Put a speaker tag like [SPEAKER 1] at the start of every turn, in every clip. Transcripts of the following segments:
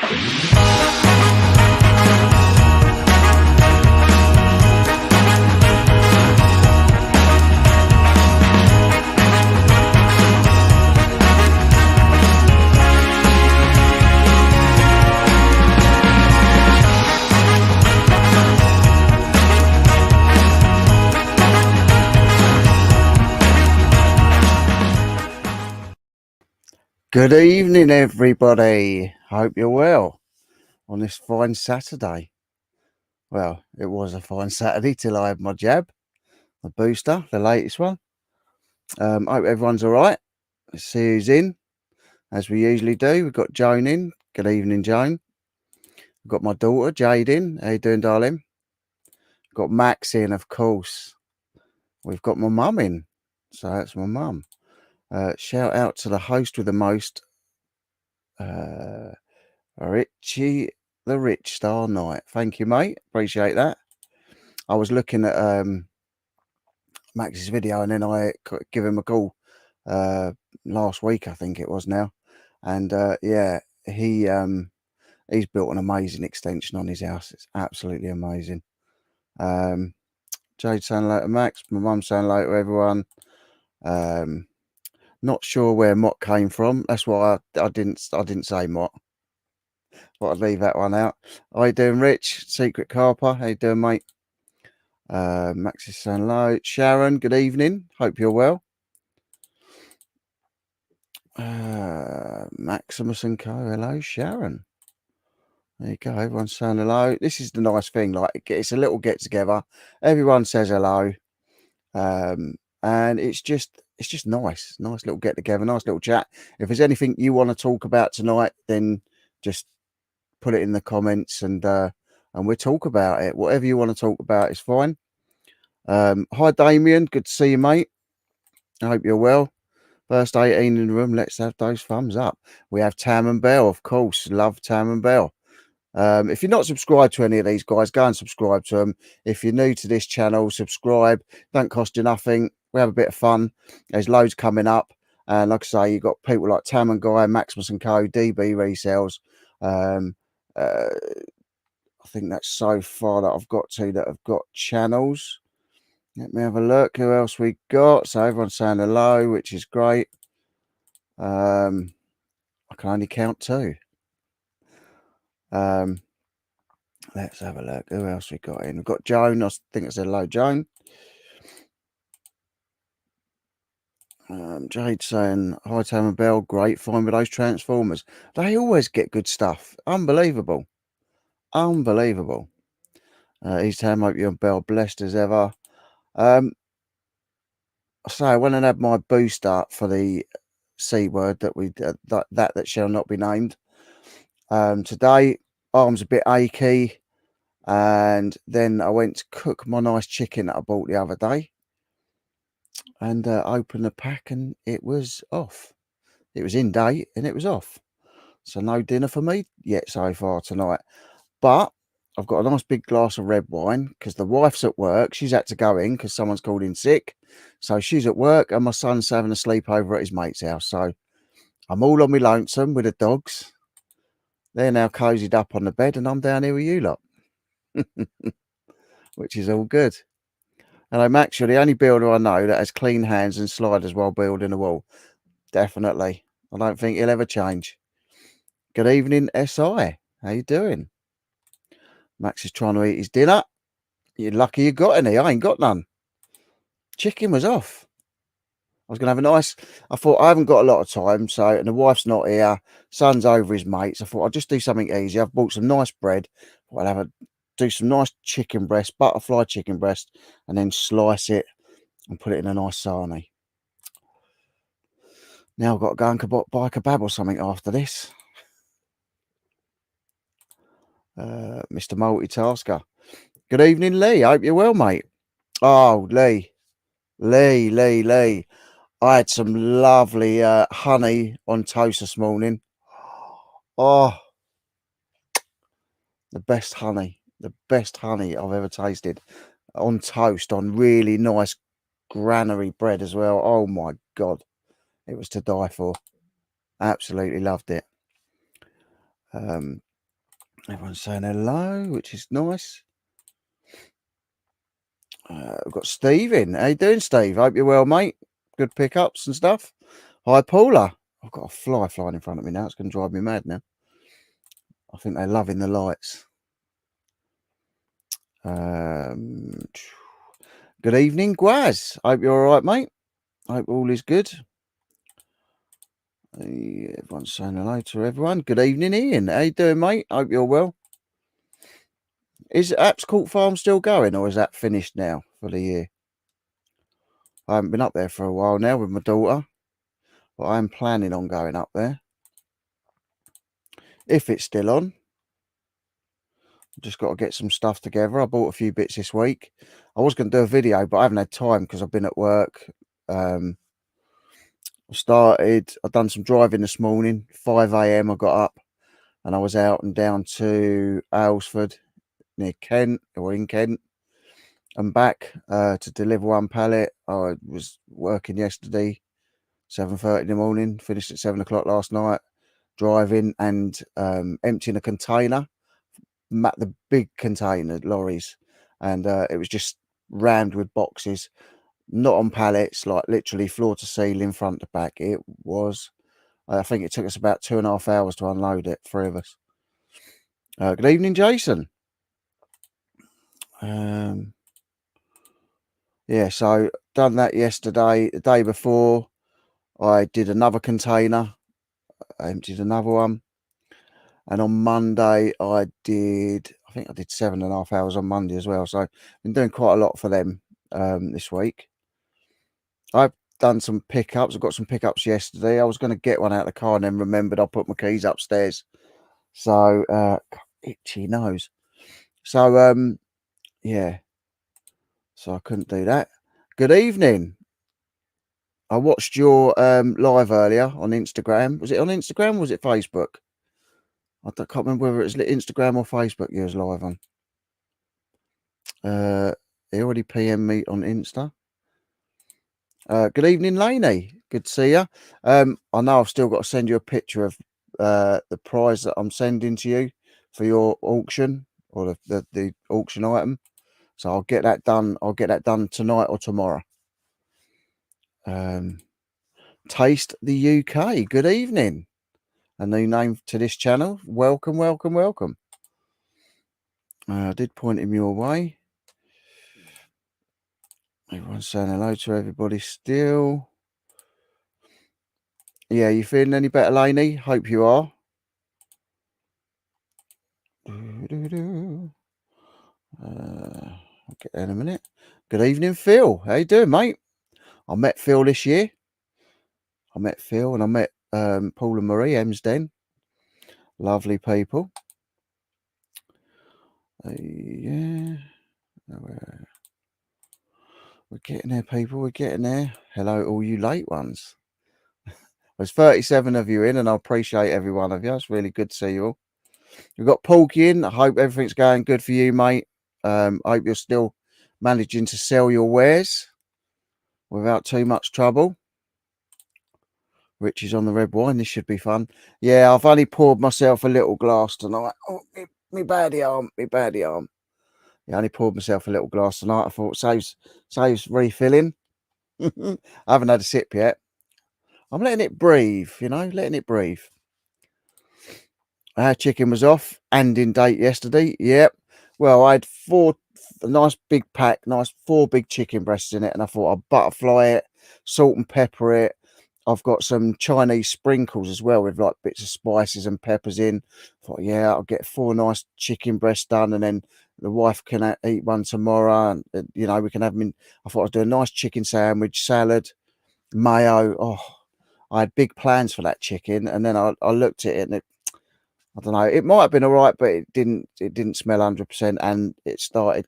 [SPEAKER 1] Good evening, everybody. Hope you're well on this fine Saturday. Well, it was a fine Saturday till I had my jab, the booster, the latest one. Hope everyone's all right. Let's see who's in, as we usually do. We've got Joan in. Good evening, Joan. We've got my daughter, Jade, in. How you doing, darling? We've got Max in, of course. We've got my mum in. So that's my mum. Shout out to the host with the most, Richie the Rich Star Knight. Thank you, mate. Appreciate that. I was looking at Max's video and then I give him a call last week, I think it was now. And yeah, he's built an amazing extension on his house. It's absolutely amazing. Jade saying hello to Max. My mum saying hello to everyone. Not sure where Mott came from. That's why I didn't say Mott. But I'd leave that one out. How you doing, Rich? Secret Carper. How you doing, mate? Max is saying hello. Sharon, good evening. Hope you're well. Maximus and Co. Hello, Sharon. There you go. Everyone's saying hello. This is the nice thing. Like, it's a little get together. Everyone says hello. And it's just nice. Nice little get together. Nice little chat. If there's anything you want to talk about tonight, then just put it in the comments and we'll talk about it. Whatever you want to talk about is fine. Hi, Damien. Good to see you, mate. I hope you're well. First 18 in the room. Let's have those thumbs up. We have Tam and Bell, of course. Love Tam and Bell. If you're not subscribed to any of these guys, go and subscribe to them. If you're new to this channel, subscribe. Don't cost you nothing. We have a bit of fun. There's loads coming up. And like I say, you've got people like Tam and Guy, Maximus and Co, DB Resells. I think that's so far that I've got to that have got channels. Let me have a look. Who else we got? So everyone's saying hello, which is great. I can only count 2. Let's have a look. Who else we got in? We've got Joan. I think I said hello, Joan. Jade saying hi, Tam and Bell. Great find with those Transformers. They always get good stuff. Unbelievable. Unbelievable. He's Tam, hope you and Bell blessed as ever. So I went and had my booster for the C word that we that shall not be named. Today, arm's a bit achy, and then I went to cook my nice chicken that I bought the other day, and opened the pack, and it was off. It was in date, and it was off. So no dinner for me yet so far tonight. But I've got a nice big glass of red wine because the wife's at work. She's had to go in because someone's called in sick. So she's at work and my son's having a sleepover at his mate's house. So I'm all on my lonesome with the dogs. They're now cozied up on the bed and I'm down here with you lot, which is all good. Hello, Max. You're the only builder I know that has clean hands and sliders while building a wall. Definitely. I don't think he'll ever change. Good evening, SI. How you doing? Max is trying to eat his dinner. You're lucky you got any. I ain't got none. Chicken was off. I was going to have a nice... I thought, I haven't got a lot of time, so... And the wife's not here. Son's over his mates. I thought, I'll just do something easy. I've bought some nice bread. I'll do some nice chicken breast, butterfly chicken breast, and then slice it and put it in a nice sarnie. Now I've got to go and buy a kebab or something after this. Mr. Multitasker. Good evening, Lee. I hope you're well, mate. Oh, Lee. I had some lovely honey on toast this morning. Oh, the best honey I've ever tasted on toast, on really nice granary bread as well. Oh my God, it was to die for. Absolutely loved it. Everyone's saying hello, which is nice. We've got Steve in. How you doing, Steve? Hope you're well, mate. Good pickups and stuff. Hi, Paula. I've got a fly flying in front of me now. It's going to drive me mad now. I think they're loving the lights. Good evening, Gwaz. Hope you're all right, mate. Hope all is good. Everyone's saying hello to everyone. Good evening, Ian. How you doing, mate? Hope you're well. Is Apps Court Farm still going, or is that finished now for the year? I haven't been up there for a while now with my daughter, but I am planning on going up there. If it's still on. Just got to get some stuff together. I bought a few bits this week. I was going to do a video, but I haven't had time because I've been at work. I've done some driving this morning. 5 a.m. I got up and I was out and down to Aylesford near Kent, or in Kent, and back to deliver one pallet. I was working yesterday, 7:30 in the morning, finished at 7 o'clock last night, driving and emptying a container, the big container lorries, and it was just rammed with boxes, not on pallets, like literally floor to ceiling, front to back. It was, I think it took us about 2.5 hours to unload it, 3 of us. Good evening, Jason. Yeah, so done that yesterday. The day before, I did another container. I emptied another one. And on Monday, I think I did 7.5 hours on Monday as well. So I've been doing quite a lot for them this week. I've done some pickups. I got some pickups yesterday. I was going to get one out of the car and then remembered I put my keys upstairs. So, itchy nose. So, yeah. So I couldn't do that. Good evening. I watched your live earlier on Instagram. Was it on Instagram or was it Facebook? I can't remember whether it was Instagram or Facebook you was live on. He already PM'd me on Insta. Good evening, Lainey. Good to see you. I know I've still got to send you a picture of the prize that I'm sending to you for your auction, or the auction item. So I'll get that done. I'll get that done tonight or tomorrow. Taste the UK. Good evening. A new name to this channel. Welcome, welcome, welcome. I did point him your way. Everyone's saying hello to everybody still. Yeah, you feeling any better, Lainey? Hope you are. I'll get there in a minute. Good evening, Phil. How you doing, mate? I met Phil this year. I met Phil and I met Paul and Marie Emsden. Lovely people. Yeah. We're getting there, people. We're getting there. Hello, all you late ones. There's 37 of you in, and I appreciate every one of you. It's really good to see you all. We've got Porky in. I hope everything's going good for you, mate. I hope you're still managing to sell your wares without too much trouble. Rich is on the red wine. This should be fun. Yeah, I've only poured myself a little glass tonight. Oh, me baddie arm, me baddie arm. Yeah, I only poured myself a little glass tonight. I thought saves refilling. I haven't had a sip yet. I'm letting it breathe, you know, letting it breathe. Our chicken was off and in date yesterday. Yep. Well, I had a nice big pack, 4 big chicken breasts in it, and I thought I'd butterfly it, salt and pepper it. I've got some Chinese sprinkles as well with like bits of spices and peppers in. I thought, yeah, I'll get 4 nice chicken breasts done, and then the wife can eat one tomorrow, and you know, we can have them in. I thought I'd do a nice chicken sandwich, salad, mayo. Oh, I had big plans for that chicken, and then I looked at it and I don't know, it might have been all right, but it didn't smell 100%, and it started,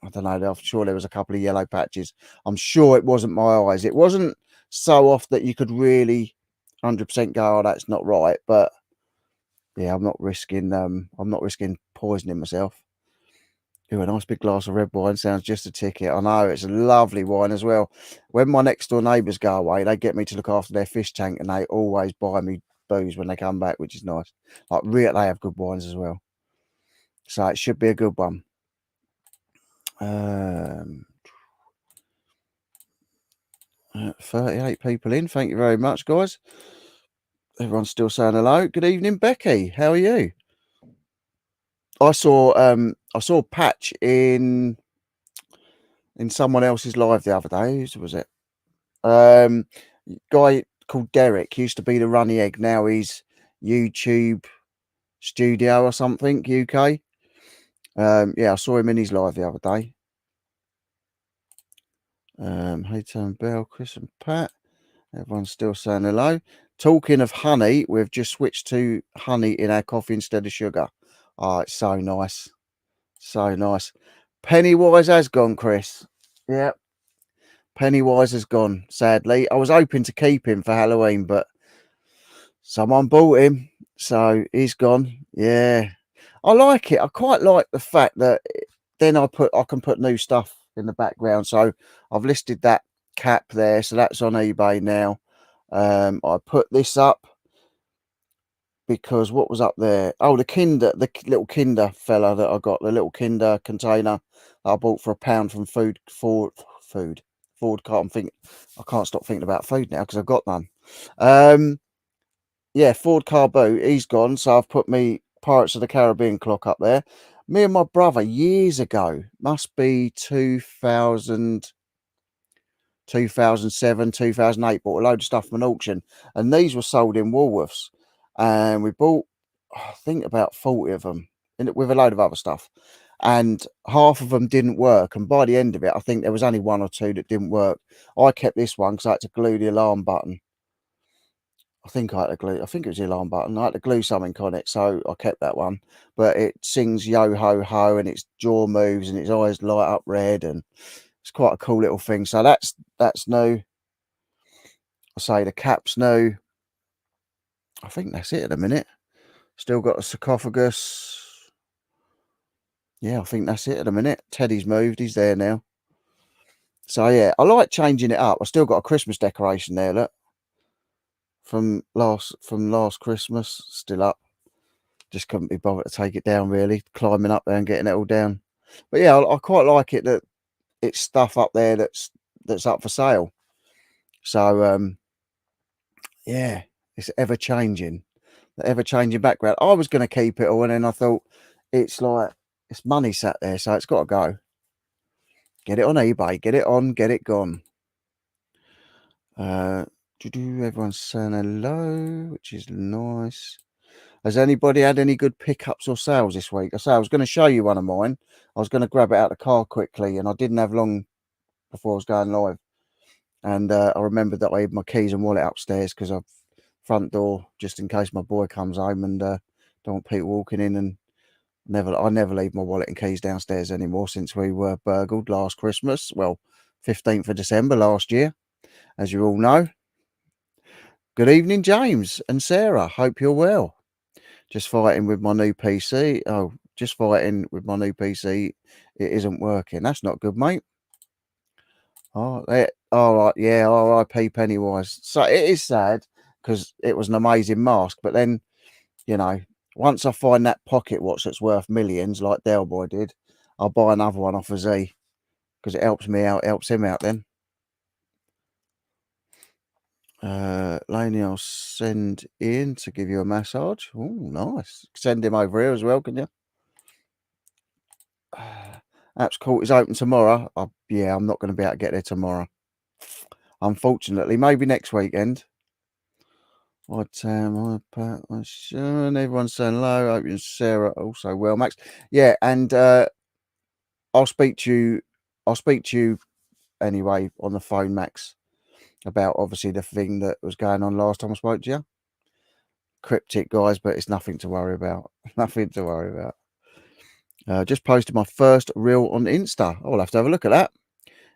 [SPEAKER 1] I don't know, I'm sure there was a couple of yellow patches. I'm sure it wasn't my eyes. It wasn't so off that you could really 100% go, oh, that's not right. But yeah, I'm not risking poisoning myself. Ooh, a nice big glass of red wine sounds just a ticket. I know, it's a lovely wine as well. When my next door neighbours go away, they get me to look after their fish tank, and they always buy me booze when they come back, which is nice. Like, really, they have good wines as well. So it should be a good one. 38 people in. Thank you very much, guys. Everyone's still saying hello. Good evening, Becky. How are you? I saw Patch in someone else's live the other day. Whose was it? Guy called Derek, used to be the Runny Egg. Now he's YouTube Studio or something, UK. Yeah, I saw him in his live the other day. Hey, Tom Bell, Chris and Pat. Everyone's still saying hello. Talking of honey, we've just switched to honey in our coffee instead of sugar. Oh, it's so nice. So nice. Pennywise has gone, Chris. Yeah. Pennywise has gone, sadly. I was hoping to keep him for Halloween, but someone bought him. So he's gone. Yeah. I like it. I quite like the fact that then I can put new stuff in the background. So I've listed that cap there. So that's on eBay now. I put this up because what was up there? Oh, the little Kinder fella that I got, the little Kinder container that I bought for £1 from Ford Car. I can't stop thinking about food now because I've got none. Yeah, Ford Car Boot, he's gone. So I've put me Pirates of the Caribbean clock up there. Me and my brother years ago, must be 2007, 2008, bought a load of stuff from an auction, and these were sold in Woolworths. And we bought, I think, about 40 of them with a load of other stuff. And half of them didn't work. And by the end of it, I think there was only one or two that didn't work. I kept this one because I had to glue the alarm button. I think it was the alarm button. I had to glue something on it, so I kept that one. But it sings yo ho ho, and its jaw moves, and its eyes light up red, and it's quite a cool little thing. So that's new. I say the cap's new. I think that's it at the minute. Still got a sarcophagus. Yeah, I think that's it at the minute. Teddy's moved. He's there now. So yeah, I like changing it up. I still got a Christmas decoration there. Look, from last Christmas, still up. Just couldn't be bothered to take it down, really, climbing up there and getting it all down. But yeah, I quite like it that it's stuff up there that's up for sale. So yeah, it's ever changing, the ever changing background. I was going to keep it all, and then I thought it's money sat there, so it's got to go. Get it on eBay, get it on, get it gone. Everyone's saying hello, which is nice. Has anybody had any good pickups or sales this week? I was going to show you one of mine. I was going to grab it out of the car quickly, and I didn't have long before I was going live. And I remembered that I had my keys and wallet upstairs because I've front door, just in case my boy comes home and don't want people walking in. And I never leave my wallet and keys downstairs anymore since we were burgled last Christmas. Well, 15th of December last year, as you all know. Good evening, James and Sarah. Hope you're well. Just fighting with my new PC. Oh, just fighting with my new PC. It isn't working. That's not good, mate. Oh, all right. Yeah, R.I.P. Pennywise. So it is sad because it was an amazing mask. But then, once I find that pocket watch that's worth millions, like Del Boy did, I'll buy another one off of Z because it helps me out, helps him out then. Laney, I'll send in to give you a massage. Oh, nice. Send him over here as well, can you? Apps Court is open tomorrow. Yeah, I'm not going to be able to get there tomorrow. Unfortunately, maybe next weekend. What everyone's saying hello. Hope you and Sarah also well, Max. Yeah, and I'll speak to you anyway on the phone, Max, about obviously the thing that was going on last time I spoke to you. Cryptic, guys, but it's nothing to worry about. Nothing to worry about. Just posted my first reel on Insta. I'll have to have a look at that.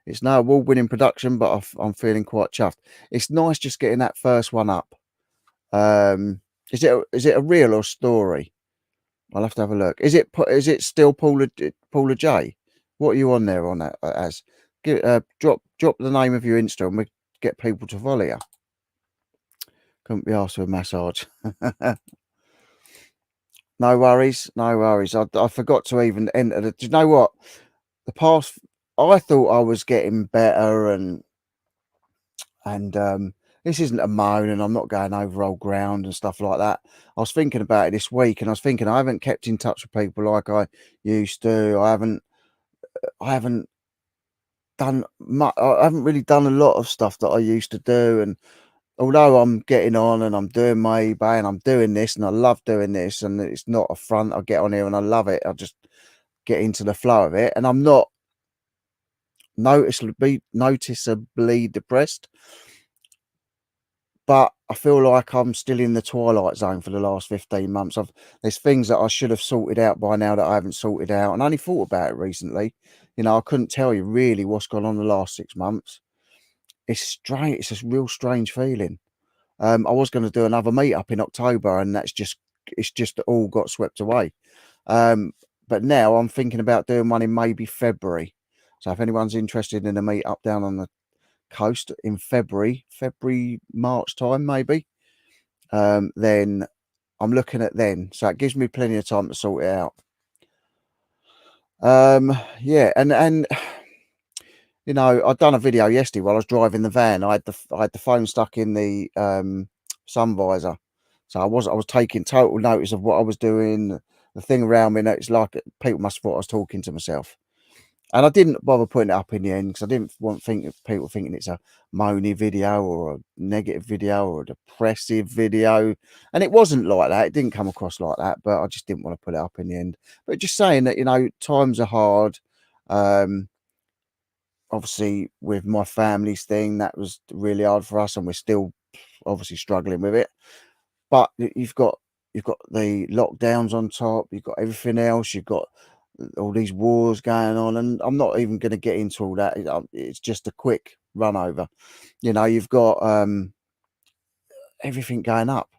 [SPEAKER 1] It's no award-winning production, but I'm feeling quite chuffed. It's nice just getting that first one up. Is it a reel or story? I'll have to have a look. Is it still Paula J? What are you on there on that as? Drop the name of your Insta and we get people to follow you. Couldn't be asked for a massage. No worries, no worries. I forgot to even enter the. Do you know what? The past, I thought I was getting better, and this isn't a moan, and I'm not going over old ground and stuff like that. I was thinking about it this week, and I was thinking I haven't kept in touch with people like I used to. I haven't done much. I haven't really done a lot of stuff that I used to do, and although I'm getting on and I'm doing my eBay and I'm doing this and I love doing this and it's not a front, I get on here and I love it. I just get into the flow of it, and I'm not noticeably depressed, but I feel like I'm still in the twilight zone for the last 15 months. There's things that I should have sorted out by now that I haven't sorted out, and I only thought about it recently. You know, I couldn't tell you really what's gone on the last 6 months. It's strange. It's a real strange feeling. I was going to do another meetup in October, and it's just all got swept away. Um, but now I'm thinking about doing one in maybe February. So if anyone's interested in a meetup down on the coast in February, March time, maybe, then I'm looking at then. So it gives me plenty of time to sort it out. Yeah, and you know, I'd done a video yesterday while I was driving the van. I had the phone stuck in the sun visor, so I was taking total notice of what I was doing. The thing around me, and it's like people must have thought I was talking to myself. And I didn't bother putting it up in the end because I didn't want people thinking it's a moany video or a negative video or a depressive video. And it wasn't like that. It didn't come across like that, but I just didn't want to put it up in the end. But just saying that, you know, times are hard. Um, Obviously, with my family's thing, that was really hard for us, and we're still obviously struggling with it. But you've got the lockdowns on top, you've got everything else, you've got all these wars going on, and I'm not even going to get into all that. It's just a quick run over. You know, you've got everything going up,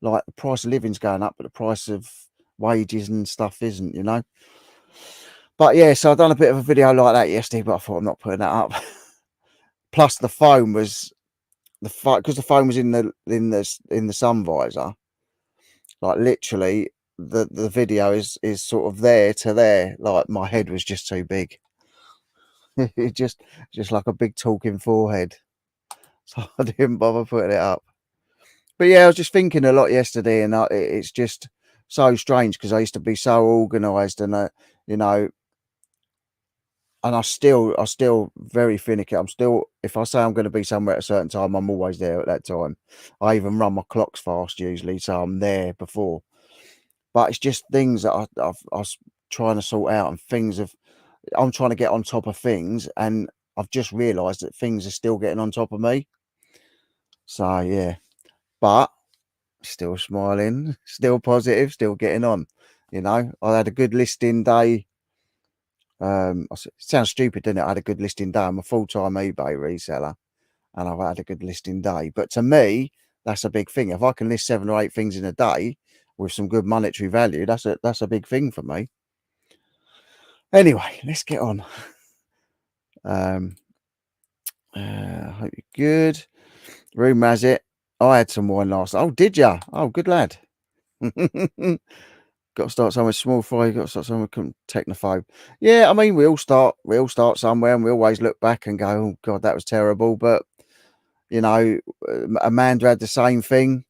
[SPEAKER 1] like the price of living's going up, but the price of wages and stuff isn't. You know. But yeah, so I've done a bit of a video like that yesterday, but I thought I'm not putting that up. Plus, the phone was because the phone was in the sun visor. Like literally, the video is sort of there to there. Like my head was just too big. It just like a big talking forehead. So I didn't bother putting it up. But yeah, I was just thinking a lot yesterday, and it's just so strange because I used to be so organised, and you know, and I still very finicky. I'm still, if I say I'm going to be somewhere at a certain time, I'm always there at that time. I even run my clocks fast usually, so I'm there before. But it's just things that I was trying to sort out, and I'm trying to get on top of things, and I've just realised that things are still getting on top of me. So yeah, but still smiling, still positive, still getting on. You know, I had a good listing day. It sounds stupid, doesn't it? I had a good listing day. I'm a full-time eBay reseller, and I've had a good listing day. But to me, that's a big thing. If I can list 7 or 8 things in a day with some good monetary value, that's a big thing for me. Anyway, let's get on. Hope you're good. Room has it. I had some wine last. Oh, did ya? Oh, good lad. Got to start somewhere small fry. Got to start somewhere technophobe. Yeah, I mean, we all start somewhere, and we always look back and go, "Oh God, that was terrible." But you know, Amanda had the same thing,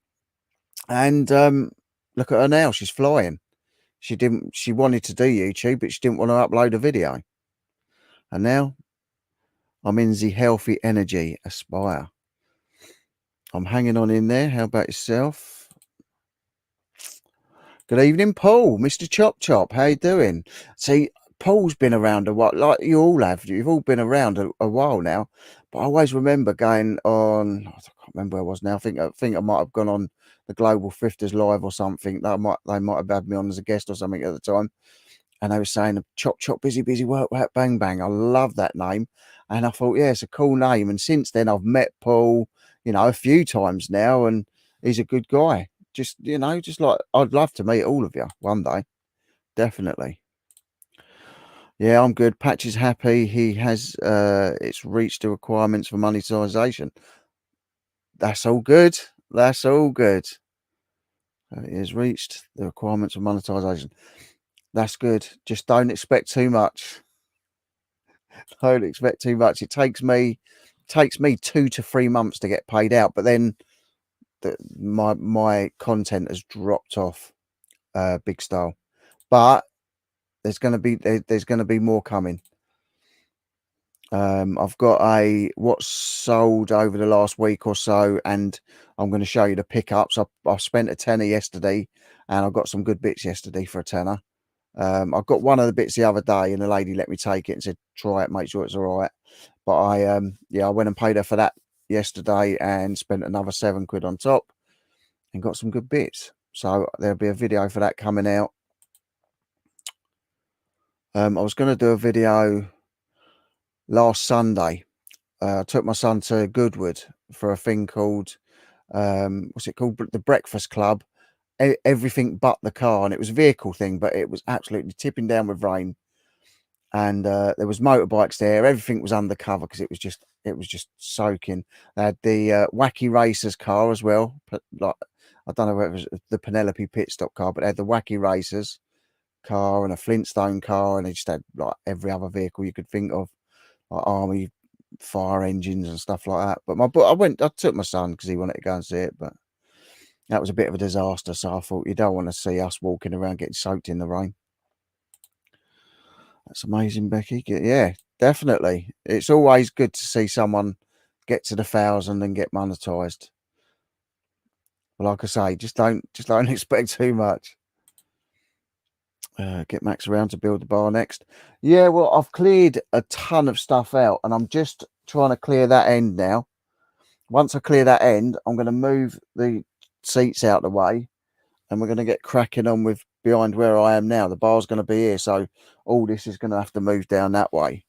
[SPEAKER 1] and look at her now. She's flying. She wanted to do YouTube, but she didn't want to upload a video. And now I'm in the healthy energy aspire. I'm hanging on in there. How about yourself? Good evening, Paul, Mr. Chop Chop. How you doing? See, Paul's been around a while, like you all have. You've all been around a while now. But I always remember going on. I can't remember where I was now. I think I might have gone on the Global Thrifters Live or something. They might have had me on as a guest or something at the time. And they were saying Chop Chop Busy Busy Work Work Bang Bang. I love that name, and I thought, yeah, it's a cool name. And since then, I've met Paul, you know, a few times now, and he's a good guy. Just, you know, just like I'd love to meet all of you one day, definitely. Yeah, I'm good. Patch is happy. He has it's reached the requirements for monetization. That's all good. That's all good. It has reached the requirements of monetization. That's good. Just don't expect too much. Don't expect too much. It takes me 2 to 3 months to get paid out, but then my content has dropped off big style. But there's going to be more coming. I've got what's sold over the last week or so, and I'm going to show you the pickups. I spent a tenner yesterday, and I got some good bits yesterday for a tenner. I got one of the bits the other day, and the lady let me take it and said, "Try it, make sure it's all right." But I went and paid her for that yesterday, and spent another £7 on top, and got some good bits. So there'll be a video for that coming out. I was going to do a video last Sunday. I took my son to Goodwood for a thing called what's it called? The Breakfast Club. Everything but the car, and it was a vehicle thing, but it was absolutely tipping down with rain, and there was motorbikes there. Everything was undercover because it was just soaking. They had the Wacky Racers car as well, but like I don't know whether it was the Penelope pit stop car, but they had the Wacky Racers car and a Flintstone car, and they just had like every other vehicle you could think of, like army fire engines and stuff like that. But I took my son because he wanted to go and see it, but that was a bit of a disaster. So I thought, you don't want to see us walking around getting soaked in the rain. That's amazing, Becky. Yeah, definitely. It's always good to see someone get to the 1,000 and get monetized. But like I say, just don't expect too much. Get Max around to build the bar next. Yeah, well, I've cleared a ton of stuff out, and I'm just trying to clear that end now. Once I clear that end, I'm going to move the seats out of the way, and we're going to get cracking on with behind where I am now. The bar's going to be here, so all this is going to have to move down that way.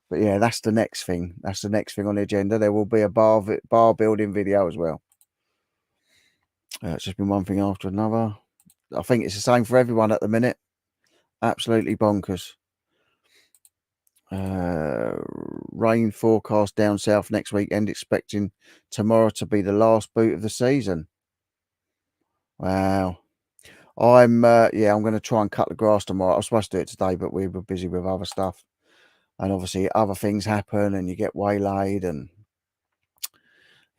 [SPEAKER 1] But yeah, that's the next thing. That's the next thing on the agenda. There will be a bar building video as well. It's just been one thing after another. I think it's the same for everyone at the minute. Absolutely bonkers. Rain forecast down south next weekend, expecting tomorrow to be the last boot of the season. Wow. I'm going to try and cut the grass tomorrow. I was supposed to do it today, but we were busy with other stuff, and obviously other things happen and you get waylaid, and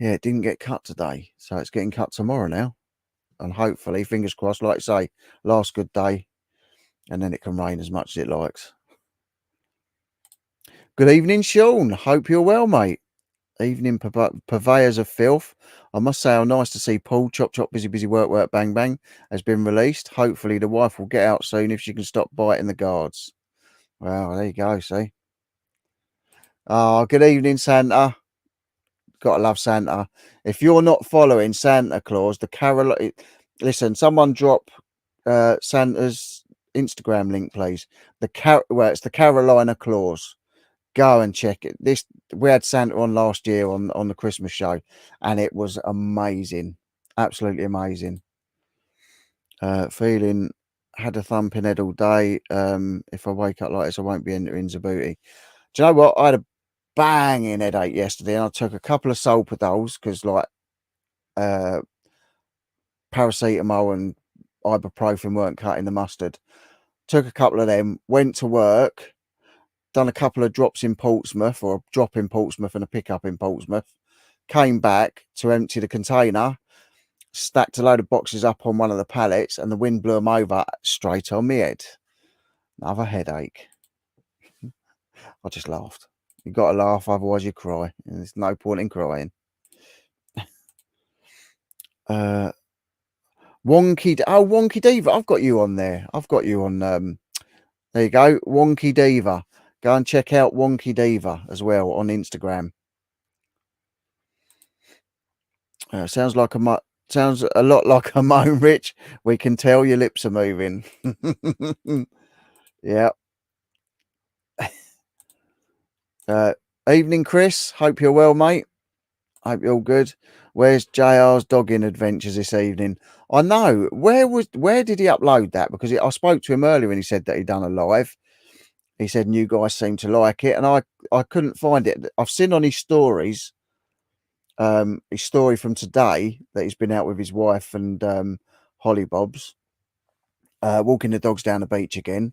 [SPEAKER 1] yeah, it didn't get cut today, so it's getting cut tomorrow now. And hopefully, fingers crossed, like I say, last good day, and then it can rain as much as it likes. Good evening, Sean. Hope you're well, mate. Evening, purveyors of filth. I must say how nice to see Paul Chop Chop Busy Busy Work Work Bang Bang has been released. Hopefully the wife will get out soon if she can stop biting the guards. Well, there you go, see. Oh, good evening, Santa. Gotta love Santa. If you're not following Santa Claus, listen, someone drop Santa's Instagram link, please. It's the Carolina Claus. Go and check it. We had Santa on last year on the Christmas show, and it was amazing, absolutely amazing. Feeling had a thumping head all day. If I wake up like this, I won't be entering Djibouti. Do you know what? I had a banging headache yesterday, and I took a couple of Solpadols because like paracetamol and ibuprofen weren't cutting the mustard. Took a couple of them, went to work, done a couple of drops in Portsmouth, or a drop in Portsmouth and a pickup in Portsmouth, came back to empty the container, stacked a load of boxes up on one of the pallets, and the wind blew them over straight on my head. Another headache. I just laughed. You got to laugh, otherwise you cry. And there's no point in crying. Wonky Diva. I've got you on there. I've got you on. There you go, Wonky Diva. Go and check out Wonky Diva as well on Instagram. Sounds a lot like a moan, Rich. We can tell your lips are moving. Yeah. Evening, Chris. Hope you're well, mate. Hope you're all good. Where's JR's dogging adventures this evening? I know. Where did he upload that? Because I spoke to him earlier and he said that he'd done a live. He said you guys seem to like it, and I couldn't find it. I've seen on his stories, his story from today that he's been out with his wife and Hollybobs, walking the dogs down the beach again.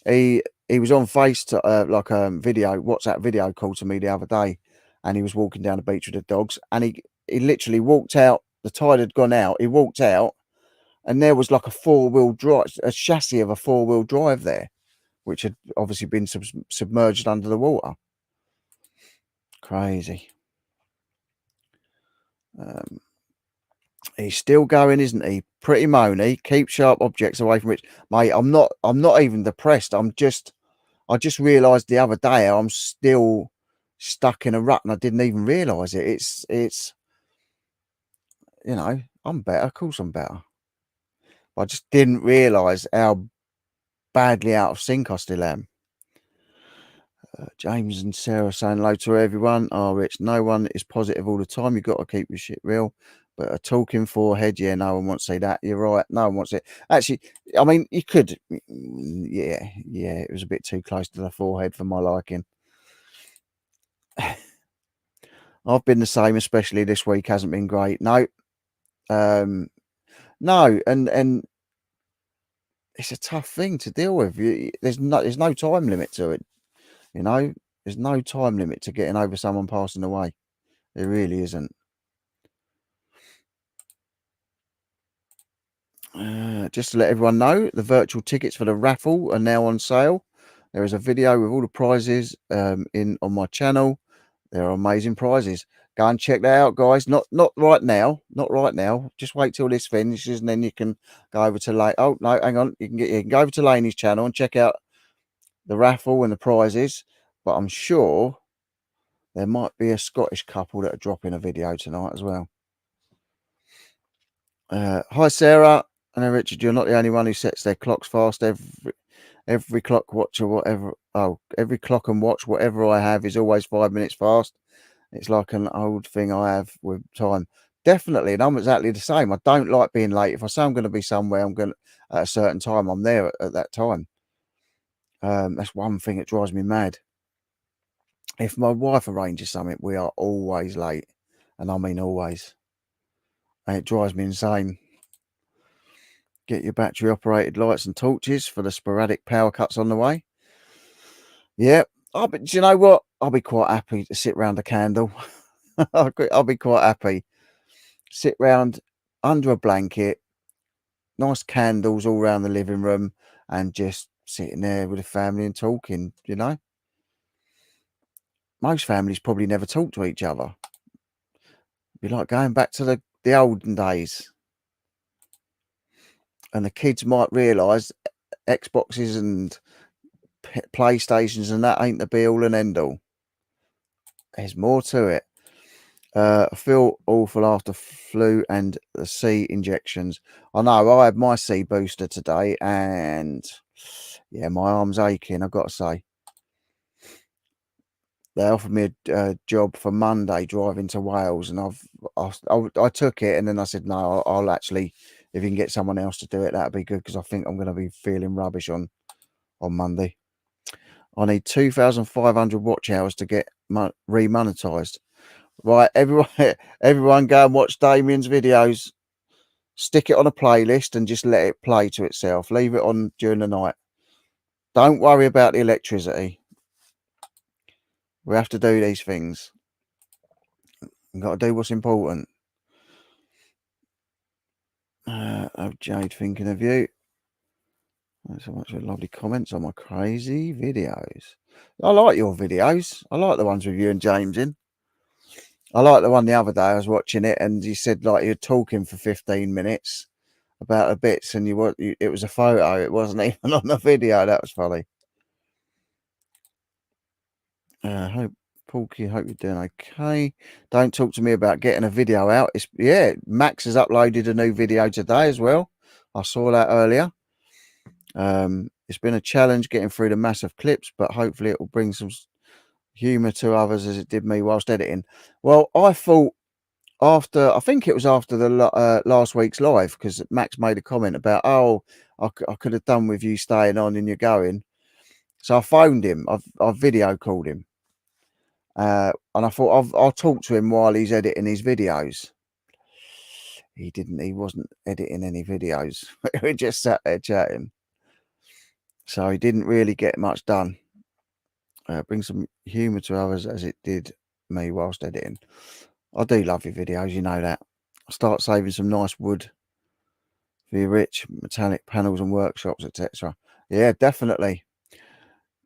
[SPEAKER 1] He was on like a WhatsApp video call to me the other day, and he was walking down the beach with the dogs, and he literally walked out. The tide had gone out. He walked out, and there was like a chassis of a 4-wheel drive there, which had obviously been submerged under the water. Crazy. He's still going, isn't he? Pretty moany. Keep sharp objects away from it, mate. I'm not even depressed. I just realised the other day I'm still stuck in a rut, and I didn't even realise it. It's I'm better. Of course I'm better. I just didn't realise how badly out of sync I still am. James and Sarah saying hello to everyone. Oh, Rich, no one is positive all the time. You've got to keep your shit real. But a talking forehead, yeah, no one wants to say that. You're right. No one wants it. Actually, I mean, you could. Yeah, it was a bit too close to the forehead for my liking. I've been the same, especially this week hasn't been great. No, no, and it's a tough thing to deal with. There's no time limit to it. There's no time limit to getting over someone passing away. There really isn't. Just to let everyone know, the virtual tickets for the raffle are now on sale. There is a video with all the prizes on my channel. There are amazing prizes. Go and check that out, guys. Not right now. Not right now. Just wait till this finishes, and then you can go over to Oh no, hang on. You can go over to Laney's channel and check out the raffle and the prizes. But I'm sure there might be a Scottish couple that are dropping a video tonight as well. Hi, Sarah. I know, Richard, you're not the only one who sets their clocks fast. Every clock watch or whatever. Oh, every clock and watch, whatever I have, is always 5 minutes fast. It's like an old thing I have with time. Definitely, and I'm exactly the same. I don't like being late. If I say I'm going to be somewhere, I'm going at a certain time. I'm there at that time. That's one thing that drives me mad. If my wife arranges something, we are always late, and I mean always. And it drives me insane. Get your battery operated lights and torches for the sporadic power cuts on the way. Yeah. Do you know what? I'll be quite happy to sit round a candle. I'll be quite happy. Sit round under a blanket, nice candles all around the living room, and just sitting there with the family and talking, Most families probably never talk to each other. It'd be like going back to the olden days. And the kids might realise Xboxes and PlayStations and that ain't the be all and end all. There's more to it. I feel awful after flu and the C injections. I know I had my C booster today, and yeah, my arm's aching. I've got to say, they offered me a job for Monday driving to Wales, and I took it, and then I said no, I'll actually, if you can get someone else to do it, that'd be good, because I think I'm going to be feeling rubbish on Monday. I need 2,500 watch hours to get remonetized. Right, everyone go and watch Damien's videos. Stick it on a playlist and just let it play to itself. Leave it on during the night. Don't worry about the electricity. We have to do these things. We've got to do what's important. Jade, thinking of you. Thanks so much for lovely comments on my crazy videos. I like your videos. I like the ones with you and James in. I like the one the other day. I was watching it, and you said like you're talking for 15 minutes about the bits, and it was a photo. It wasn't even on the video. That was funny. Porky, hope you're doing okay. Don't talk to me about getting a video out. Max has uploaded a new video today as well. I saw that earlier. It's been a challenge getting through the massive clips, but hopefully it will bring some humour to others as it did me whilst editing. Well, I thought I think it was after the last week's live, because Max made a comment about, I could have done with you staying on and you're going. So I phoned him. I've video called him. And I thought I'll talk to him while he's editing his videos. He wasn't editing any videos. We just sat there chatting. So he didn't really get much done. Bring some humour to others as it did me whilst editing. I do love your videos, you know that. I'll start saving some nice wood for your rich metallic panels and workshops, etc. Yeah, definitely.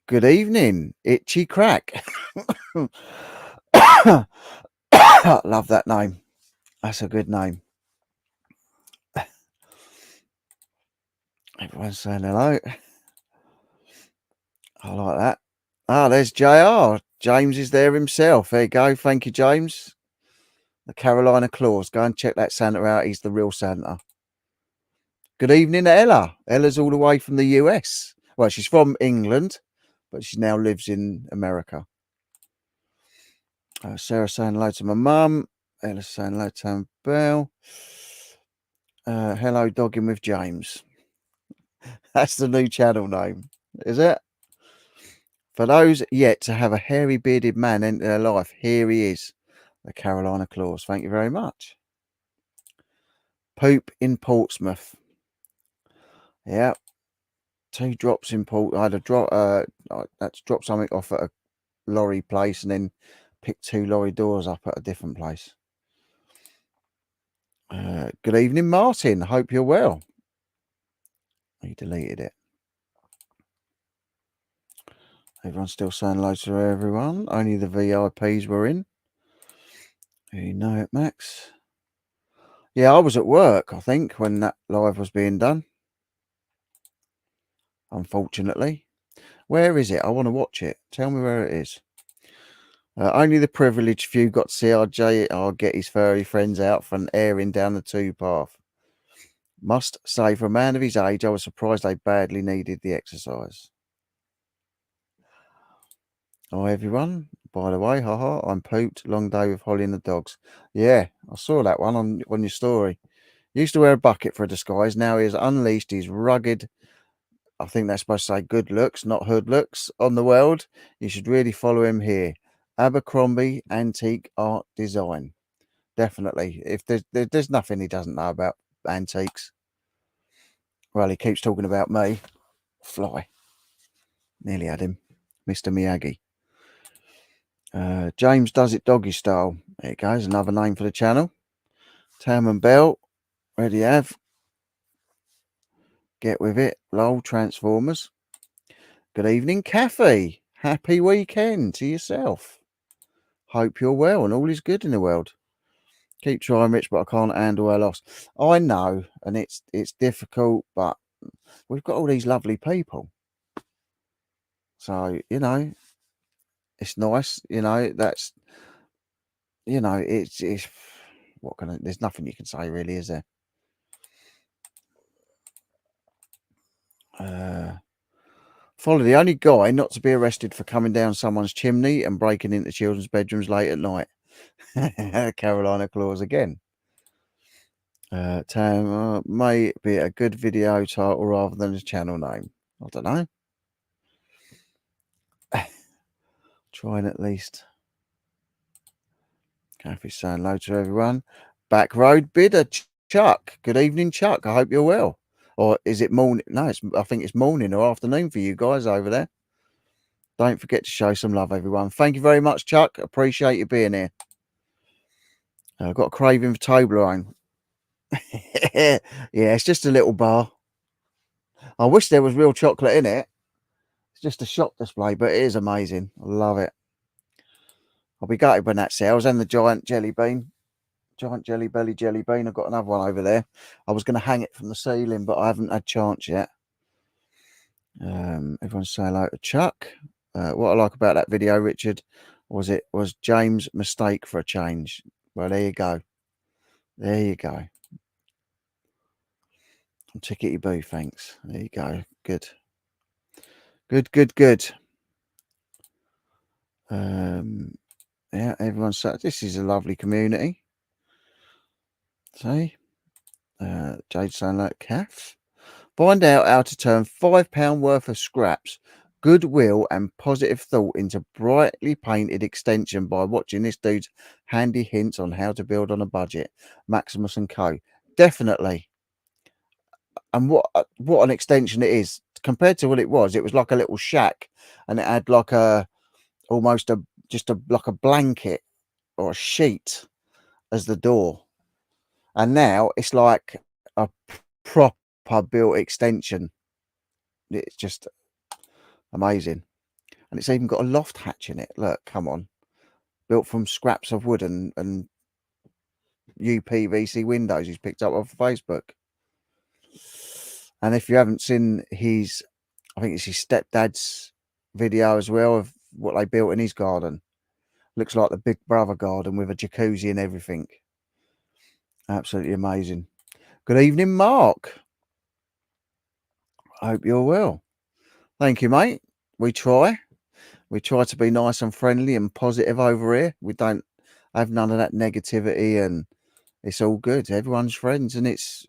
[SPEAKER 1] Good evening, Itchy Crack. Love that name. That's a good name. Everyone's saying hello. I like that. Ah, there's JR. James is there himself. There you go. Thank you, James. The Carolina Claus. Go and check that Santa out. He's the real Santa. Good evening, Ella. Ella's all the way from the US. Well, she's from England, but she now lives in America. Sarah saying hello to my mum. Ella saying hello to Belle. Hello, Dogging with James. That's the new channel name, is it? For those yet to have a hairy bearded man enter their life, here he is, the Carolina Claus. Thank you very much. Poop in Portsmouth. Yeah. 2 drops in Port. I had a drop. I had to drop something off at a lorry place and then pick 2 lorry doors up at a different place. Good evening, Martin. Hope you're well. He deleted it. Everyone's still saying hello to everyone. Only the VIPs were in. You know it, Max. Yeah, I was at work, I think, when that live was being done. Unfortunately. Where is it? I want to watch it. Tell me where it is. Only the privileged few got to see RJ get his furry friends out for an airing down the 2 path. Must say, for a man of his age, I was surprised they badly needed the exercise. Hi, everyone. By the way, haha, I'm pooped. Long day with Holly and the dogs. Yeah, I saw that one on your story. Used to wear a bucket for a disguise. Now he has unleashed his rugged, I think that's supposed to say good looks, not hood looks, on the world. You should really follow him here. Abercrombie Antique Art Design. Definitely. If there's nothing he doesn't know about antiques. Well, he keeps talking about me. Fly. Nearly had him. Mr. Miyagi. James Does It Doggy Style. There it goes. Another name for the channel. Tam and Bell. Ready have. Get with it. Lol Transformers. Good evening, Kathy. Happy weekend to yourself. Hope you're well and all is good in the world. Keep trying, Rich, but I can't handle our loss. I know, and it's difficult, but we've got all these lovely people. So, you know, it's nice, you know, that's, you know, it's what can I, there's nothing you can say really, is there? Follow the only guy not to be arrested for coming down someone's chimney and breaking into children's bedrooms late at night. Carolina Claus again. Tam, may be a good video title rather than a channel name. I don't know. Trying at least. Kathy's saying hello to everyone. Back road bidder Chuck. Good evening, Chuck. I hope you're well. Or is it morning? No, I think it's morning or afternoon for you guys over there. Don't forget to show some love, everyone. Thank you very much, Chuck. Appreciate you being here. I've got a craving for Toblerone. Yeah, it's just a little bar. I wish there was real chocolate in it. It's just a shop display, but it is amazing. I love it. I'll be gutted when that sells. And the giant jelly bean. Giant jelly belly jelly bean. I've got another one over there. I was going to hang it from the ceiling, but I haven't had a chance yet. Everyone's saying hello to Chuck. What I like about that video, Richard, was James' mistake for a change. Well, there you go. There you go. Tickety boo, thanks. There you go. Good. Good. Yeah, everyone's saying this is a lovely community. See? Jade saying like Kath. Find out how to turn £5 worth of scraps, goodwill and positive thought into brightly painted extension by watching this dude's handy hints on how to build on a budget. Maximus and Co. definitely. And what an extension it is compared to what it was. It was like a little shack, and it had like almost like a blanket or a sheet as the door. And now it's like a proper built extension. It's just amazing. And it's even got a loft hatch in it. Look, come on. Built from scraps of wood and UPVC windows he's picked up off Facebook. And if you haven't seen his, I think it's his stepdad's video as well of what they built in his garden. Looks like the Big Brother garden with a jacuzzi and everything. Absolutely amazing. Good evening, Mark. I hope you're well. Thank you, mate. We try. We try to be nice and friendly and positive over here. We don't have none of that negativity, and it's all good. Everyone's friends, and it's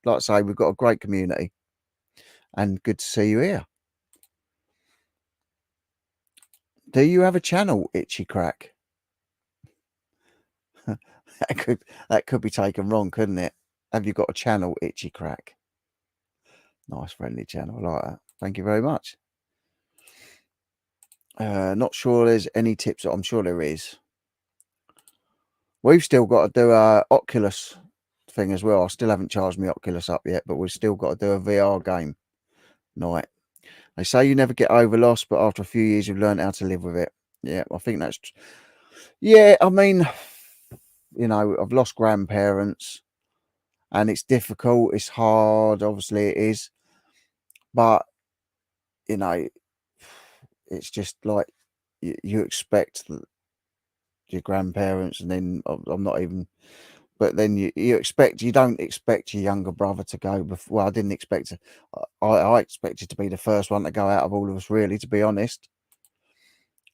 [SPEAKER 1] like I say, we've got a great community, and good to see you here. Do you have a channel, Itchy Crack? that could be taken wrong, couldn't it? Have you got a channel, Itchy Crack? Nice friendly channel, I like that. Thank you very much. Not sure there's any tips. I'm sure there is. We've still got to do a Oculus thing as well. I still haven't charged my Oculus up yet, but we've still got to do a VR game night. They say you never get over loss, but after a few years, you've learned how to live with it. Yeah, I think that's. Yeah, I mean, you know, I've lost grandparents, and it's difficult. It's hard. Obviously, it is, but you know, it's just like you expect your grandparents, and then I'm not even. But then you don't expect your younger brother to go before. Well, I didn't expect to. I expected to be the first one to go out of all of us, really, to be honest.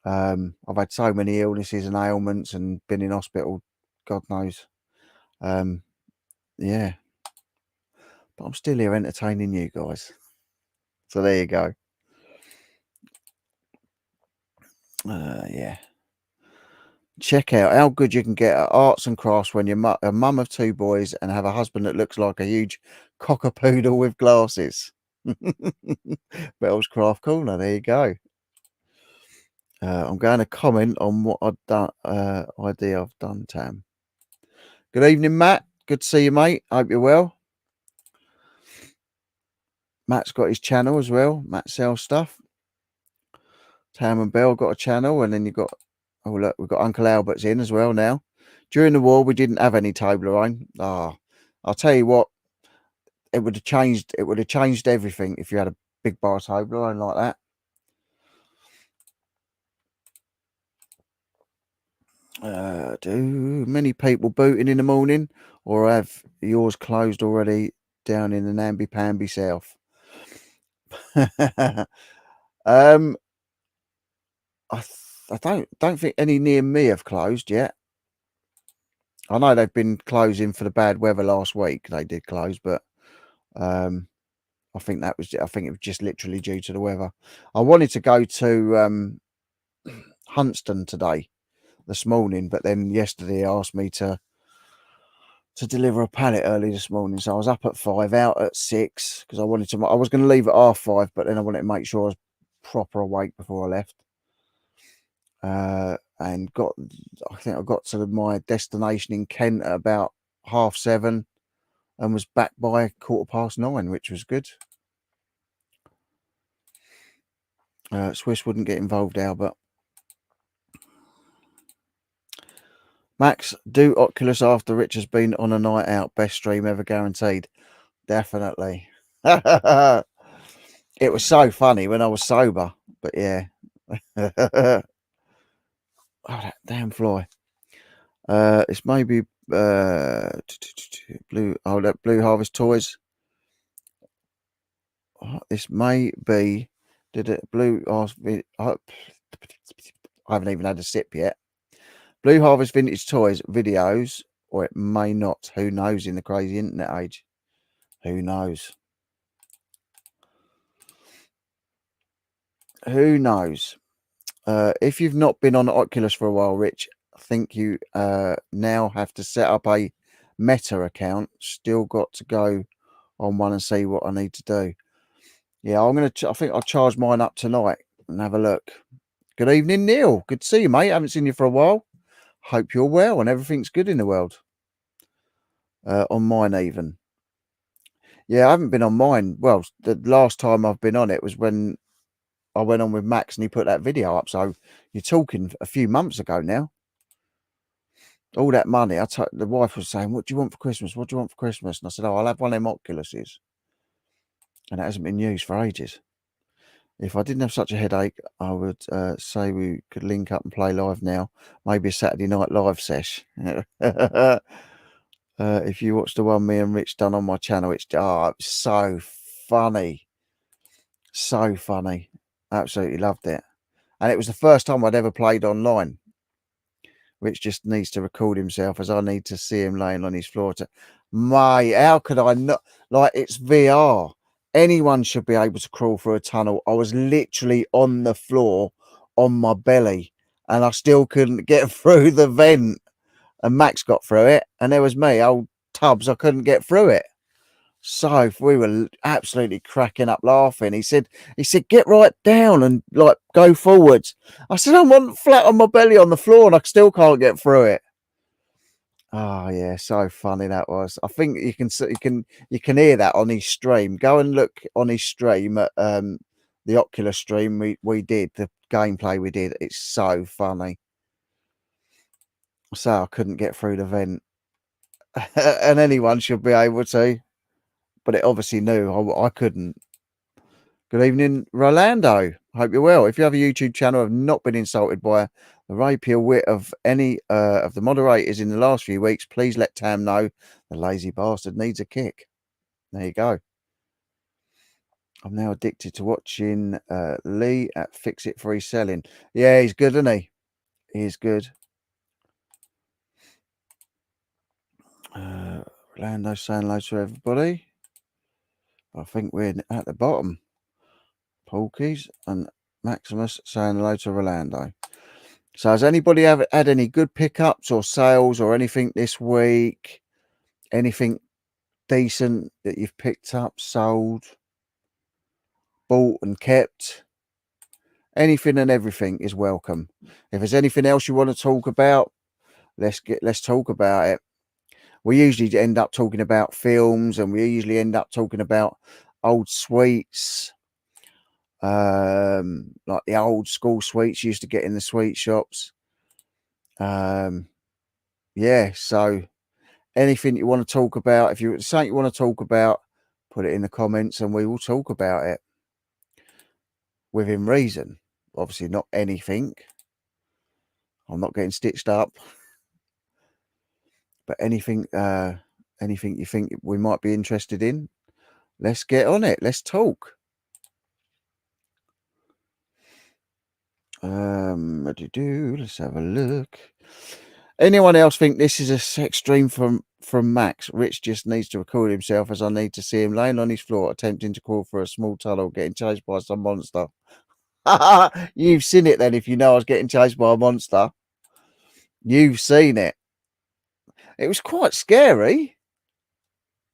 [SPEAKER 1] I've had so many illnesses and ailments and been in hospital, God knows. Yeah, but I'm still here entertaining you guys. So there you go. Yeah. Check out how good you can get at arts and crafts when you're a mum of two boys and have a husband that looks like a huge cockapoodle with glasses. Bell's Craft Corner, there you go. I'm going to comment on what I've done, idea I've done, Tam. Good evening, Matt. Good to see you, mate. Hope you're well. Matt's got his channel as well. Matt sells stuff. Tam and Bell got a channel, and then you've got, oh look, we've got Uncle Albert's in as well now. During the war, we didn't have any Toblerone. I'll tell you what, it would have changed everything if you had a big bar of Toblerone like that. Do many people booting in the morning, or have yours closed already down in the namby-pamby south? I don't think any near me have closed yet. I know they've been closing for the bad weather last week. They did close, but I think it was just literally due to the weather. I wanted to go to Huntston this morning, but then yesterday asked me to deliver a pallet early this morning, so I was up at 5, out at 6, because I was going to leave at 5:30, but then I wanted to make sure I was proper awake before I left. And I think I got to my destination in Kent at about 7:30 and was back by 9:15, which was good. Swiss wouldn't get involved, Albert. Max, do Oculus after Rich has been on a night out. Best stream ever guaranteed. Definitely. It was so funny when I was sober, but yeah. Oh, that damn fly. It's maybe Blue Harvest Toys. This may be Blue Harvest. I haven't even had a sip yet. Blue Harvest Vintage Toys videos, or it may not. Who knows in the crazy internet age? Who knows? Who knows? If you've not been on Oculus for a while, Rich, I think you now have to set up a Meta account. Still got to go on one and see what I need to do. Yeah, I think I'll charge mine up tonight and have a look. Good evening, Neil. Good to see you, mate. Haven't seen you for a while. Hope you're well and everything's good in the world. On mine even. Yeah, I haven't been on mine. Well, the last time I've been on it was when I went on with Max and he put that video up. So you're talking a few months ago now. All that money. The wife was saying, "What do you want for Christmas? What do you want for Christmas?" And I said, "Oh, I'll have one of them Oculuses." And it hasn't been used for ages. If I didn't have such a headache, I would say we could link up and play live now. Maybe a Saturday night live sesh. If you watch the one me and Rich done on my channel, it's so funny. So funny. Absolutely loved it. And it was the first time I'd ever played online. Rich just needs to record himself as I need to see him laying on his floor. Mate, how could I not? Like, it's VR. Anyone should be able to crawl through a tunnel. I was literally on the floor on my belly and I still couldn't get through the vent. And Max got through it. And there was me, old Tubbs. I couldn't get through it. So we were absolutely cracking up laughing. He said, get right down and like go forwards. I said, I'm on flat on my belly on the floor and I still can't get through it. Oh yeah, so funny that was. I think you can hear that on his stream. Go and look on his stream at the Oculus stream we did, the gameplay we did. It's so funny. So I couldn't get through the vent. And anyone should be able to. But it obviously knew I couldn't. Good evening, Rolando. Hope you're well. If you have a YouTube channel, have not been insulted by the rapier wit of any of the moderators in the last few weeks, please let Tam know the lazy bastard needs a kick. There you go. I'm now addicted to watching Lee at Fix It Free Selling. Yeah, he's good, isn't he? He's good. Rolando saying hello to everybody. I think we're at the bottom. Porkies and Maximus saying hello to Rolando. So has anybody had any good pickups or sales or anything this week? Anything decent that you've picked up, sold, bought and kept? Anything and everything is welcome. If there's anything else you want to talk about, let's talk about it. We usually end up talking about films and we usually end up talking about old sweets. Like the old school sweets you used to get in the sweet shops. Yeah, so anything you want to talk about, if you something you want to talk about, put it in the comments and we will talk about it within reason. Obviously not anything. I'm not getting stitched up. But anything anything you think we might be interested in, let's get on it. Let's talk. Let's have a look. Anyone else think this is a sex dream from Max? Rich just needs to record himself as I need to see him laying on his floor attempting to crawl through a small tunnel getting chased by some monster. You've seen it then if you know I was getting chased by a monster. You've seen it. It was quite scary.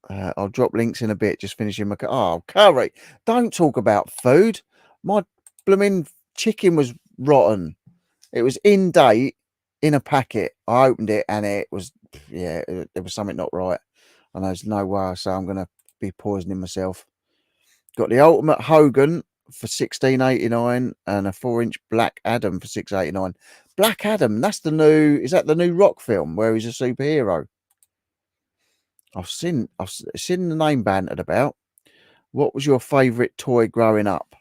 [SPEAKER 1] I'll drop links in a bit. Just finishing my... Oh, curry. Don't talk about food. My blooming chicken was rotten. It was in date in a packet. I opened it and it was... Yeah, there was something not right. And there's no way. So I'm going to be poisoning myself. Got the Ultimate Hogan for $16.89 and a 4-inch Black Adam for $6.89. Black Adam, that's the new... Is that the new Rock film where he's a superhero? I've seen the name bantered about. What was your favourite toy growing up?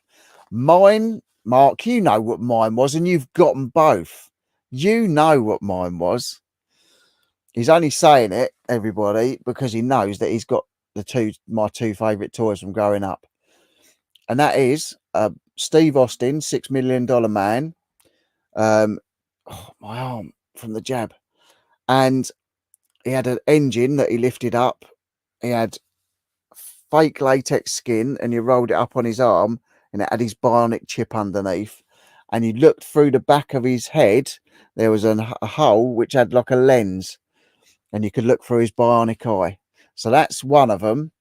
[SPEAKER 1] Mine, Mark, you know what mine was, and you've got them both. You know what mine was. He's only saying it, everybody, because he knows that he's got my two favourite toys from growing up. And that is Steve Austin, $6 Million Man. My arm from the jab. And he had an engine that he lifted up. He had fake latex skin and you rolled it up on his arm and it had his bionic chip underneath. And you looked through the back of his head. There was a hole which had like a lens. and you could look through his bionic eye. So that's one of them.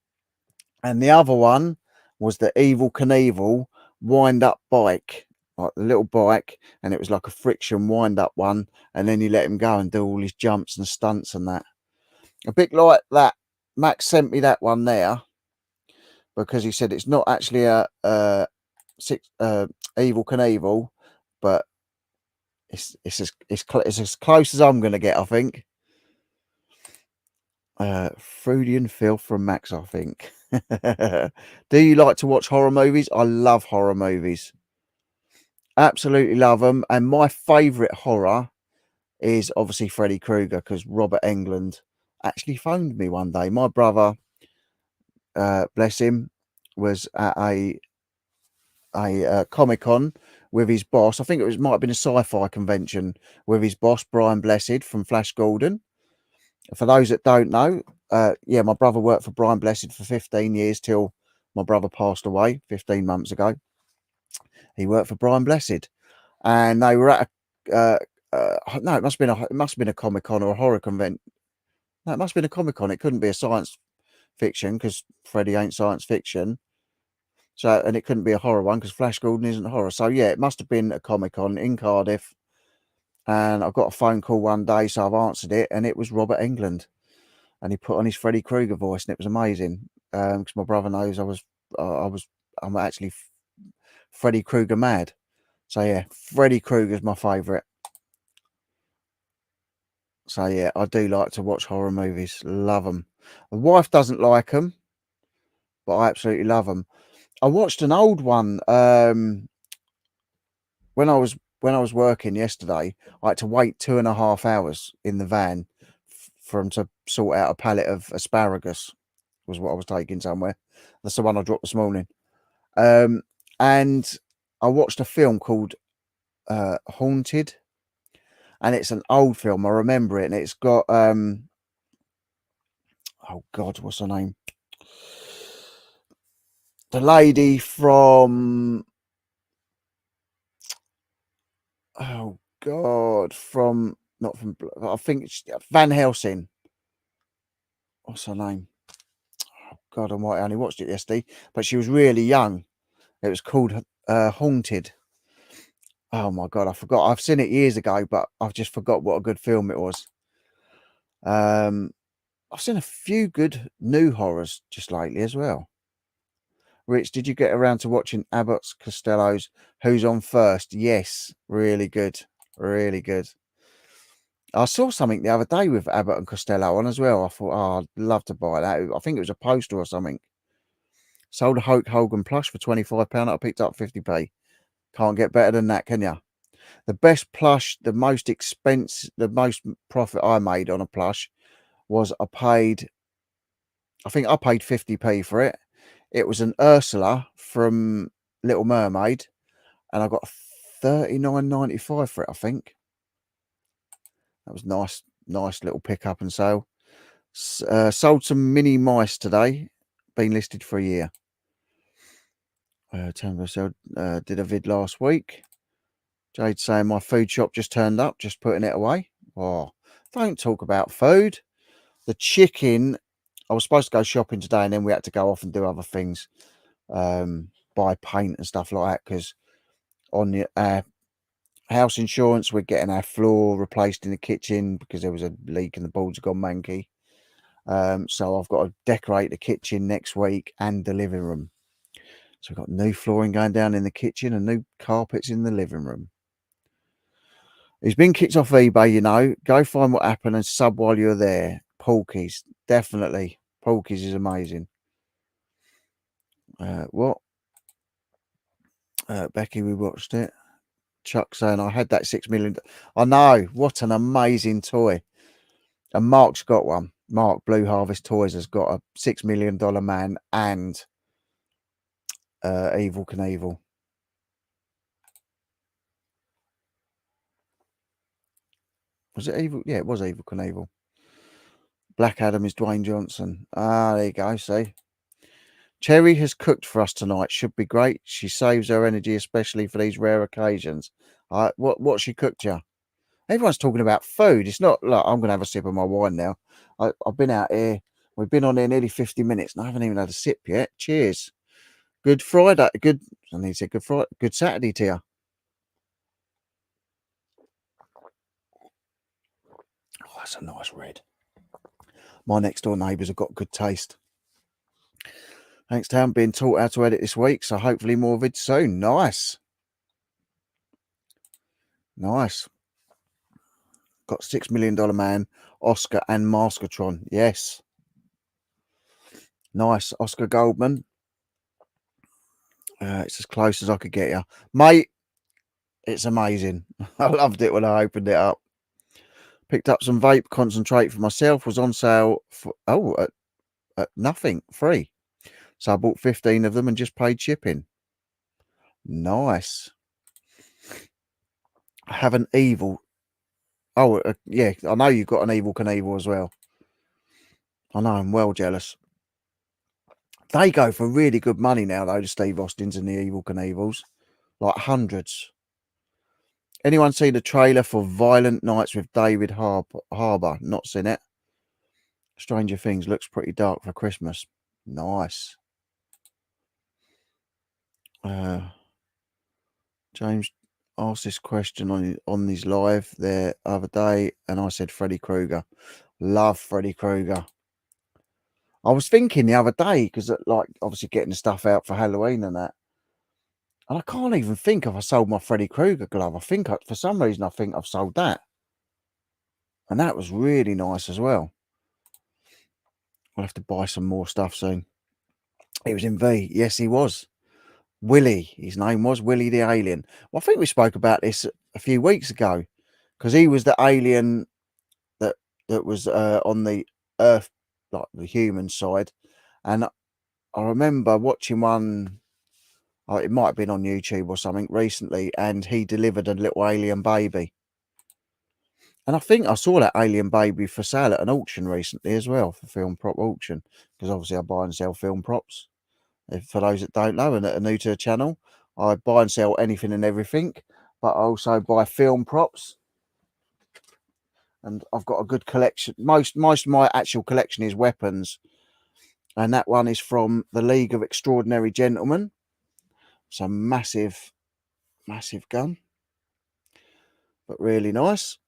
[SPEAKER 1] And the other one was the Evel Knievel wind-up bike, like the little bike, and it was like a friction wind-up one, and then you let him go and do all his jumps and stunts and that. A bit like that. Max sent me that one there because he said it's not actually a Evel Knievel, but it's as close as I'm going to get, I think. Freudian filth from Max, I think. Do you like to watch horror movies? I love horror movies. Absolutely love them. And my favourite horror is obviously Freddy Krueger, because Robert Englund actually phoned me one day. My brother, bless him, was at a Comic-Con with his boss. I think might have been a sci-fi convention with his boss, Brian Blessed from Flash Gordon. For those that don't know, yeah, my brother worked for Brian Blessed for 15 years till my brother passed away 15 months ago. He worked for Brian Blessed, and they were at no, it must have been a Comic-Con or a horror convention. No, it must have been a Comic-Con. It couldn't be a science fiction because Freddy ain't science fiction. So, and it couldn't be a horror one because Flash Gordon isn't horror. So yeah, it must have been a Comic-Con in Cardiff. And I got a phone call one day, so I've answered it, and it was Robert Englund. And he put on his Freddy Krueger voice, and it was amazing. Because my brother knows I'm actually Freddy Krueger mad. So yeah, Freddy Krueger's my favourite. So yeah, I do like to watch horror movies. Love them. My wife doesn't like them, but I absolutely love them. I watched an old one when I was working yesterday. I had to wait 2.5 hours in the van for him to sort out a pallet of asparagus. Was what I was taking somewhere. That's the one I dropped this morning. And I watched a film called Haunted, and it's an old film. I remember it, and it's got oh God, what's her name? The lady from oh God, from not from I think it's Van Helsing. What's her name? Oh God, I only watched it yesterday, but she was really young. It was called Haunted. Oh my God, I forgot. I've seen it years ago, but I've just forgot what a good film it was. I've seen a few good new horrors just lately as well. Rich, did you get around to watching Abbott Costello's Who's On First? Yes, really good. Really good. I saw something the other day with Abbott and Costello on as well. I thought, oh, I'd love to buy that. I think it was a poster or something. Sold a Hulk Hogan plush for £25. I picked up 50p. Can't get better than that, can you? The best plush, the most expensive, the most profit I made on a plush was I think I paid 50p for it. It was an Ursula from Little Mermaid, and I got $39.95 for it, I think. That was nice little pickup and sale. Sold some mini mice today. Been listed for a year. Did a vid last week. Jade saying my food shop just turned up, just putting it away. Oh, don't talk about food. The chicken, I was supposed to go shopping today, and then we had to go off and do other things, buy paint and stuff like that, because on the house insurance, we're getting our floor replaced in the kitchen because there was a leak and the boards have gone manky. So I've got to decorate the kitchen next week and the living room. So we've got new flooring going down in the kitchen and new carpets in the living room. He's been kicked off eBay, you know. Go find what happened and sub while you're there. Porky's, definitely. Porky's is amazing. What? Becky, we watched it. Chuck saying, I had that $6 million. I know. What an amazing toy. And Mark's got one. Mark, Blue Harvest Toys, has got a $6 million man and Evel Knievel. Was it Evel? Yeah, it was Evel Knievel. Black Adam is Dwayne Johnson. Ah, there you go. See, Cherry has cooked for us tonight. Should be great. She saves her energy, especially for these rare occasions. What she cooked you? Everyone's talking about food. It's not like I'm going to have a sip of my wine now. I've been out here. We've been on here nearly 50 minutes and I haven't even had a sip yet. Cheers. Good Friday. I need to say good Friday. Good Saturday to you. Oh, that's a nice red. My next door neighbours have got good taste. Thanks to him being taught how to edit this week. So hopefully more vids soon. Nice. Nice. Got $6 Million Man, Oscar and Maskatron. Yes. Nice. Oscar Goldman. It's as close as I could get you. Mate, it's amazing. I loved it when I opened it up. Picked up some vape concentrate for myself. Was on sale for, at nothing. Free. So I bought 15 of them and just paid shipping. Nice. I have an evil. Oh, yeah. I know you've got an Evel Knievel as well. I know. I'm well jealous. They go for really good money now, though, the Steve Austins and the Evel Knievels. Like hundreds. Anyone seen the trailer for Violent Nights with David Harbour? Not seen it. Stranger Things looks pretty dark for Christmas. Nice. James asked this question on his live the other day, and I said Freddy Krueger. Love Freddy Krueger. I was thinking the other day, because like obviously getting the stuff out for Halloween and that, and I can't even think if I sold my Freddy Krueger glove. I think for some reason I think I've sold that, and that was really nice as well. I'll have to buy some more stuff soon. He was in V. Yes, he was. Willie, his name was Willie the Alien. Well, I think we spoke about this a few weeks ago, because he was the alien that was on the Earth, like the human side. And I remember watching one, it might have been on YouTube or something recently, and he delivered a little alien baby. And I think I saw that alien baby for sale at an auction recently as well, for film prop auction, because obviously I buy and sell film props. For those that don't know and that are new to the channel, I buy and sell anything and everything, but I also buy film props. And I've got a good collection. Most of my actual collection is weapons. And that one is from the League of Extraordinary Gentlemen. It's a massive, massive gun. But really nice.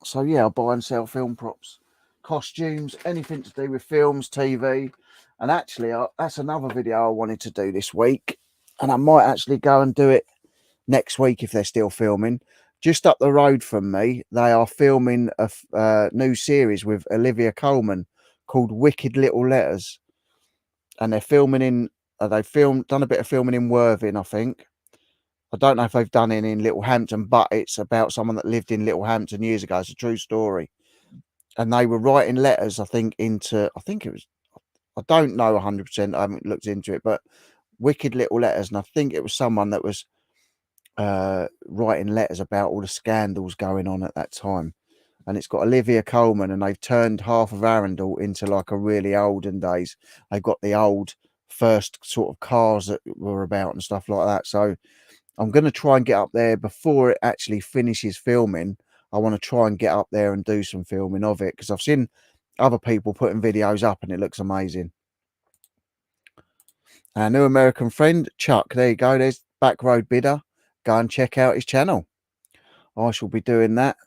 [SPEAKER 1] So yeah, I buy and sell film props. Costumes, anything to do with films, TV. And actually, that's another video I wanted to do this week. And I might actually go and do it next week if they're still filming. Just up the road from me, they are filming a new series with Olivia Colman called Wicked Little Letters. And they're filming in, done a bit of filming in Worthing, I think. I don't know if they've done it in Littlehampton, but it's about someone that lived in Littlehampton years ago. It's a true story. And they were writing letters, I think it was, I don't know 100%, I haven't looked into it, but Wicked Little Letters. And I think it was someone that was writing letters about all the scandals going on at that time. And it's got Olivia Colman, and they've turned half of Arundel into like a really olden days. They've got the old first sort of cars that were about and stuff like that. So I'm going to try and get up there before it actually finishes filming. I want to try and get up there and do some filming of it, because I've seen other people putting videos up and it looks amazing. Our new American friend, Chuck, there you go. There's Back Road Bidder. Go and check out his channel. I shall be doing that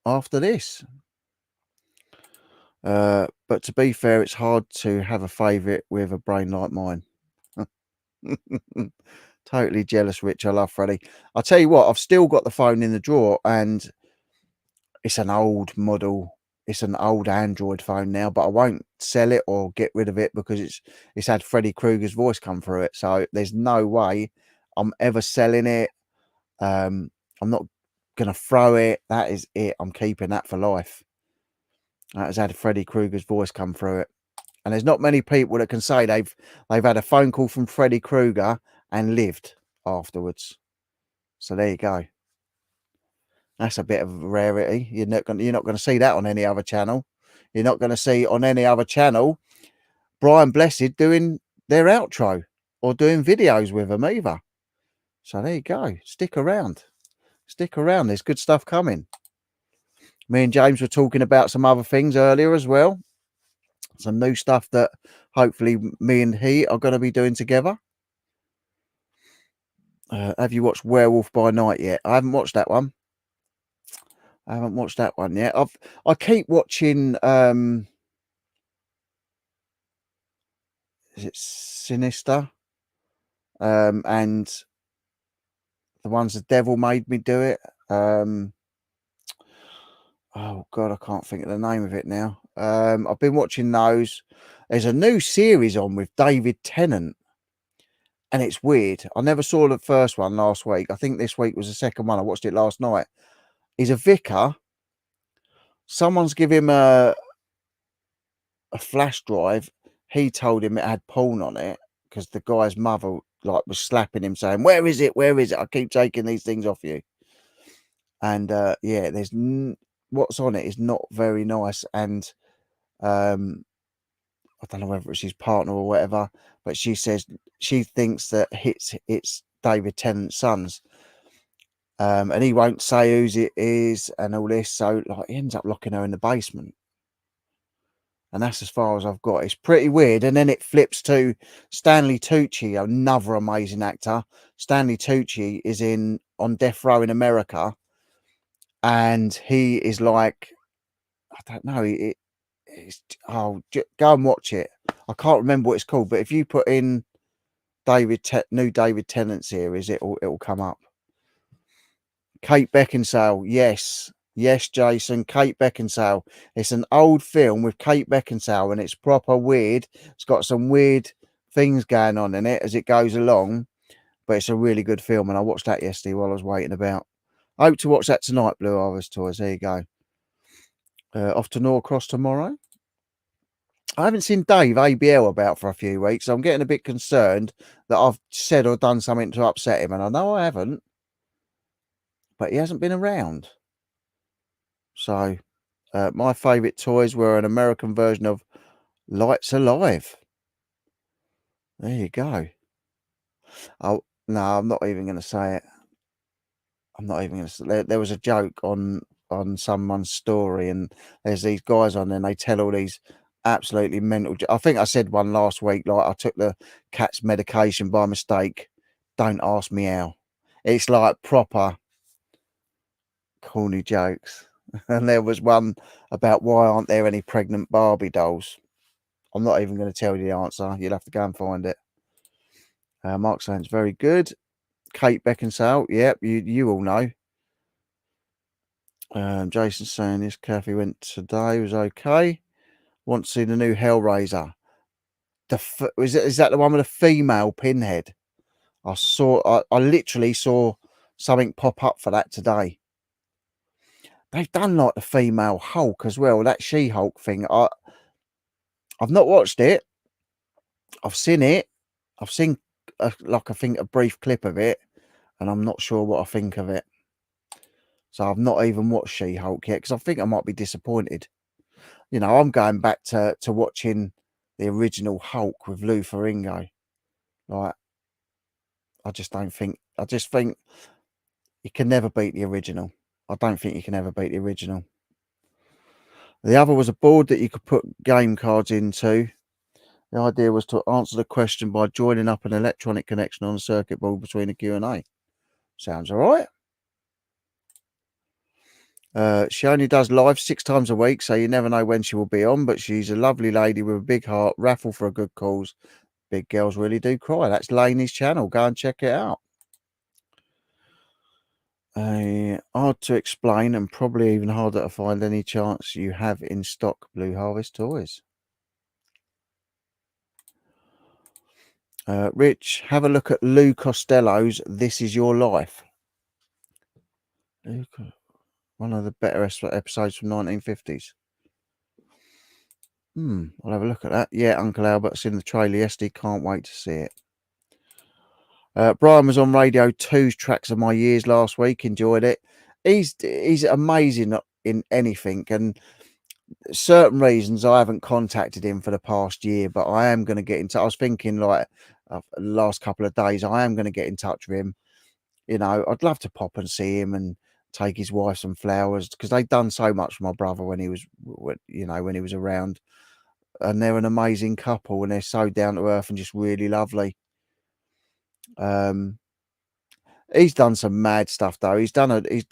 [SPEAKER 1] after this. But to be fair, it's hard to have a favourite with a brain like mine. Totally jealous, Rich. I love Freddie. I'll tell you what, I've still got the phone in the drawer, and it's an old model. It's an old Android phone now, but I won't sell it or get rid of it because it's had Freddy Krueger's voice come through it. So there's no way I'm ever selling it. I'm not going to throw it. That is it. I'm keeping that for life. That has had Freddy Krueger's voice come through it. And there's not many people that can say they've had a phone call from Freddy Krueger and lived afterwards. So there you go. That's a bit of a rarity. You're not going to see that on any other channel. You're not going to see on any other channel Brian Blessed doing their outro or doing videos with them either. So there you go. Stick around. Stick around. There's good stuff coming. Me and James were talking about some other things earlier as well. Some new stuff that hopefully me and he are going to be doing together. Have you watched Werewolf by Night yet? I haven't watched that one. Yet. I keep watching is it Sinister? And the ones the devil made me do it. Oh god, I can't think of the name of it now. I've been watching those. There's a new series on with David Tennant, and it's weird. I never saw the first one last week. I think this week was the second one. I watched it last night. He's a vicar. Someone's give him a flash drive. He told him it had porn on it because the guy's mother was slapping him, saying, "Where is it? Where is it? I keep taking these things off you." And yeah, there's what's on it is not very nice. And I don't know whether it's his partner or whatever, but she says she thinks that it's David Tennant's sons. And he won't say whose it is and all this. So he ends up locking her in the basement. And that's as far as I've got. It's pretty weird. And then it flips to Stanley Tucci, another amazing actor. Stanley Tucci is on death row in America. And he is like, I don't know. Go and watch it. I can't remember what it's called. But if you put in new David Tennant series, it'll come up. Kate Beckinsale. Yes, Jason, Kate Beckinsale. It's an old film with Kate Beckinsale and it's proper weird. It's got some weird things going on in it as it goes along, but it's a really good film. And I watched that yesterday while I was waiting about. I hope to watch that tonight, Blue Harvest Toys. There you go. Off to Norcross tomorrow. I haven't seen Dave ABL about for a few weeks. So I'm getting a bit concerned that I've said or done something to upset him. And I know I haven't, but he hasn't been around. So my favourite toys were an American version of Lights Alive. There you go. Oh, no, I'm not even going to say it. I'm not even going to say it. There was a joke on someone's story and there's these guys on there and they tell all these absolutely mental... I think I said one last week, I took the cat's medication by mistake. Don't ask me how. It's like proper corny jokes. And there was one about why aren't there any pregnant Barbie dolls? I'm not even going to tell you the answer. You'll have to go and find it. Mark saying it's very good. Kate Beckinsale. Yep, you all know. Jason saying this Kathy went today. Was okay. Want to see the new Hellraiser. Is that the one with the female Pinhead? I literally saw something pop up for that today. They've done like the female Hulk as well. That She-Hulk thing. I've not watched it. I've seen it. I've seen I think a brief clip of it, and I'm not sure what I think of it. So I've not even watched She-Hulk yet because I think I might be disappointed. You know, I'm going back to watching the original Hulk with Lou Ferrigno. Like, I just think you can never beat the original. I don't think you can ever beat the original. The other was a board that you could put game cards into. The idea was to answer the question by joining up an electronic connection on a circuit board between a Q&A. Sounds all right. She only does live 6 times a week, so you never know when she will be on, but she's a lovely lady with a big heart, raffle for a good cause. Big girls really do cry. That's Laney's channel. Go and check it out. Hard to explain and probably even harder to find any chance you have in stock Blue Harvest toys. Rich, have a look at Lou Costello's This Is Your Life. One of the better episodes from 1950s. I'll have a look at that. Yeah, Uncle Albert's in the trailer yesterday. Can't wait to see it. Brian was on Radio 2's Tracks of My Years last week. Enjoyed it. He's amazing in anything, and certain reasons I haven't contacted him for the past year, but I am going to get in touch. I was thinking the last couple of days I am going to get in touch with him you know, I'd love to pop and see him and take his wife some flowers, because they've done so much for my brother when he was, you know, when he was around. And they're an amazing couple, and they're so down to earth and just really lovely. He's done some mad stuff though. He's done he's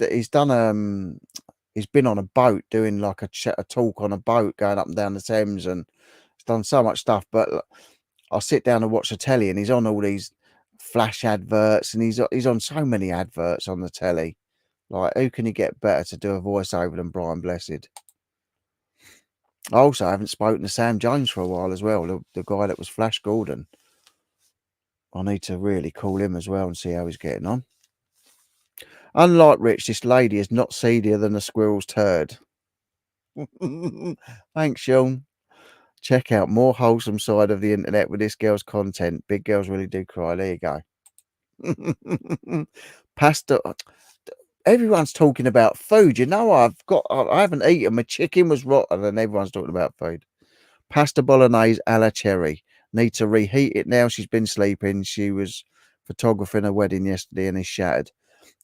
[SPEAKER 1] been on a boat doing like a talk on a boat going up and down the Thames, and he's done so much stuff. But I sit down and watch the telly, and he's on all these flash adverts, and he's on so many adverts on the telly. Like, who can you get better to do a voiceover than Brian Blessed? I also haven't spoken to Sam Jones for a while as well, the guy that was Flash Gordon. I need to really call him as well and see how he's getting on. Unlike Rich, this lady is not seedier than a squirrel's turd. Thanks, Sean. Check out more wholesome side of the internet with this girl's content. Big girls really do cry. There you go. Pasta. Everyone's talking about food. You know, I haven't eaten. My chicken was rotten, and everyone's talking about food. Pasta bolognese a la cherry. Need to reheat it now. She's been sleeping. She was photographing a wedding yesterday and is shattered.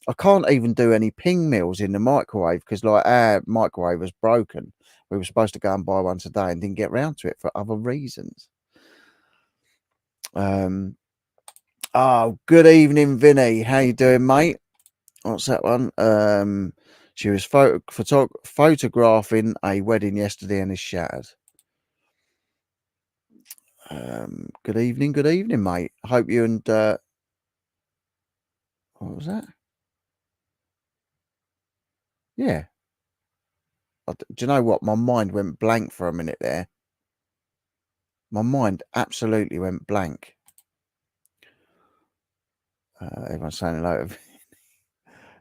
[SPEAKER 1] I can't even do any ping meals in the microwave because, like, our microwave was broken. We were supposed to go and buy one today and didn't get round to it for other reasons. Oh, good evening, Vinny. How you doing, mate? What's that one? She was photographing a wedding yesterday and is shattered. Good evening, mate. Hope you and what was that? Yeah. Do you know what? My mind went blank for a minute there. My mind absolutely went blank. Everyone's saying hello.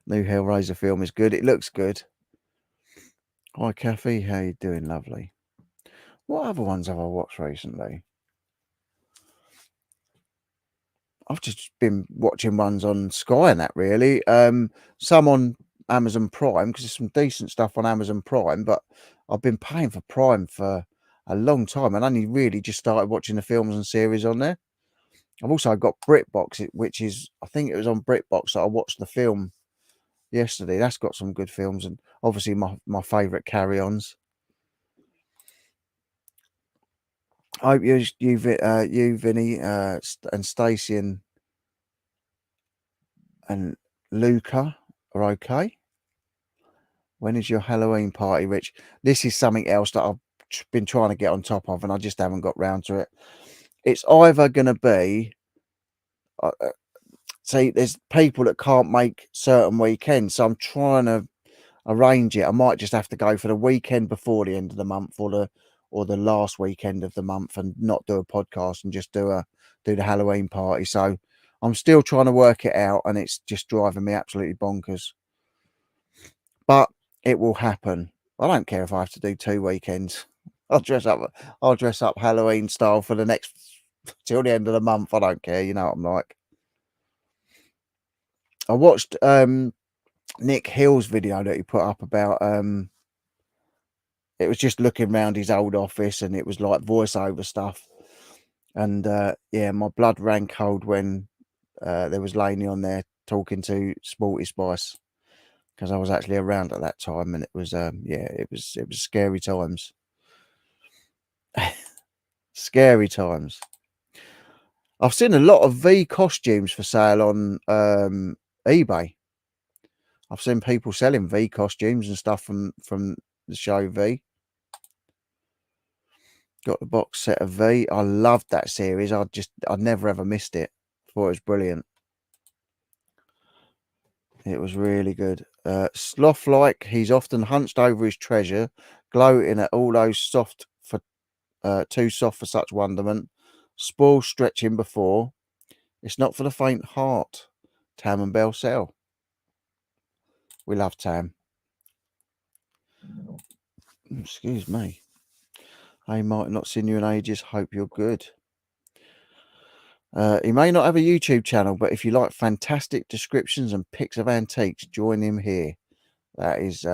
[SPEAKER 1] New Hellraiser film is good. It looks good. Hi, Kathy. How you doing? Lovely. What other ones have I watched recently? I've just been watching ones on Sky and that, really. Some on Amazon Prime, because there's some decent stuff on Amazon Prime, but I've been paying for Prime for a long time and only really just started watching the films and series on there. I've also got BritBox, which is, I think it was on BritBox that I watched the film yesterday. That's got some good films, and obviously my favourite Carry-Ons. I hope you, Vinny, and Stacey and Luca are okay. When is your Halloween party, Rich? This is something else that I've been trying to get on top of, and I just haven't got round to it. It's either going to be, see, there's people that can't make certain weekends, so I'm trying to arrange it. I might just have to go for the weekend before the end of the month, or the last weekend of the month, and not do a podcast and just do the Halloween party. So I'm still trying to work it out, and it's just driving me absolutely bonkers. But it will happen. I don't care if I have to do 2 weekends. I'll dress up Halloween style for the next till the end of the month. I don't care. You know what I'm like. I watched Nick Hill's video that he put up about it was just looking around his old office, and it was like voiceover stuff. And yeah, my blood ran cold when there was Laney on there talking to Sporty Spice, because I was actually around at that time, and it was yeah, it was scary times. Scary times. I've seen a lot of V costumes for sale on eBay. I've seen people selling V costumes and stuff from the show V. Got the box set of V. I loved that series. I never ever missed it. Thought it was brilliant. It was really good. Sloth-like, he's often hunched over his treasure, gloating at all those too soft for such wonderment. Spoil stretching before. It's not for the faint heart. Tam and Bellsell. We love Tam. Excuse me. Hey, Martin, not seen you in ages. Hope you're good. He may not have a YouTube channel, but if you like fantastic descriptions and pics of antiques, join him here. That is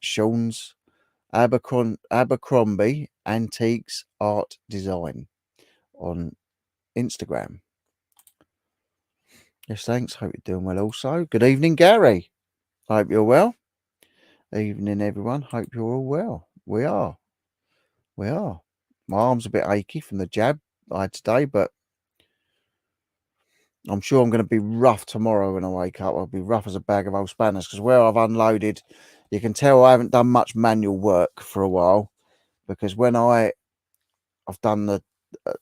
[SPEAKER 1] Sean's Abercrombie Antiques Art Design on Instagram. Yes, thanks. Hope you're doing well also. Good evening, Gary. Hope you're well. Evening, everyone. Hope you're all well. We are. We are. My arm's a bit achy from the jab I had today, but I'm sure I'm going to be rough tomorrow when I wake up. I'll be rough as a bag of old spanners because where I've unloaded, you can tell I haven't done much manual work for a while, because when I've done the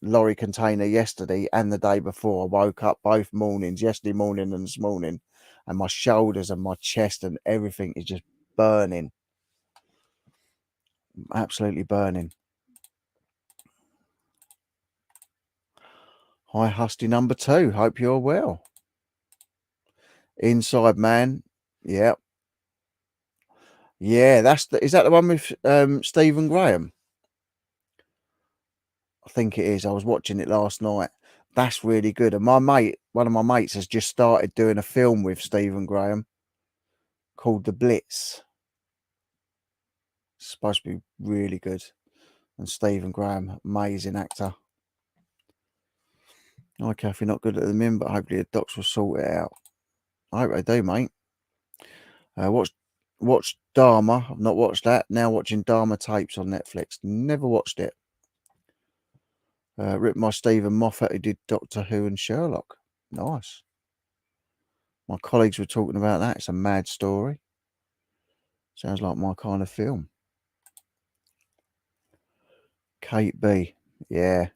[SPEAKER 1] lorry container yesterday and the day before, I woke up both mornings, yesterday morning and this morning, and my shoulders and my chest and everything is just burning. Absolutely burning. Hi, Husty number 2. Hope you're well. Inside Man. Yeah. Yeah, is that the one with Stephen Graham? I think it is. I was watching it last night. That's really good. And one of my mates has just started doing a film with Stephen Graham called The Blitz. It's supposed to be really good. And Stephen Graham, amazing actor. Hi, Kathy, not good at the minute, but hopefully the docs will sort it out. I hope they do, mate. Watch Dharma. I've not watched that. Now watching Dharma tapes on Netflix. Never watched it. Written by Stephen Moffat, who did Doctor Who and Sherlock. Nice. My colleagues were talking about that. It's a mad story. Sounds like my kind of film. Kate B. Yeah.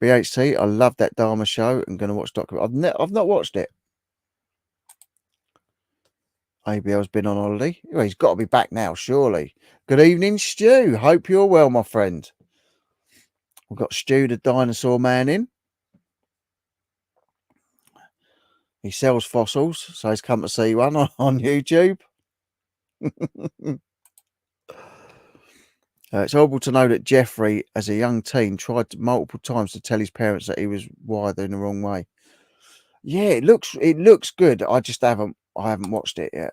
[SPEAKER 1] BHT, I love that Dharma show. I'm going to watch Doctor. I've not watched it. ABL's been on holiday. Well, he's got to be back now, surely. Good evening, Stu. Hope you're well, my friend. We've got Stu, the dinosaur man, in. He sells fossils, so he's come to see one on YouTube. It's horrible to know that Jeffrey, as a young teen, tried multiple times to tell his parents that he was wired in the wrong way. Yeah, it looks good. I haven't watched it yet.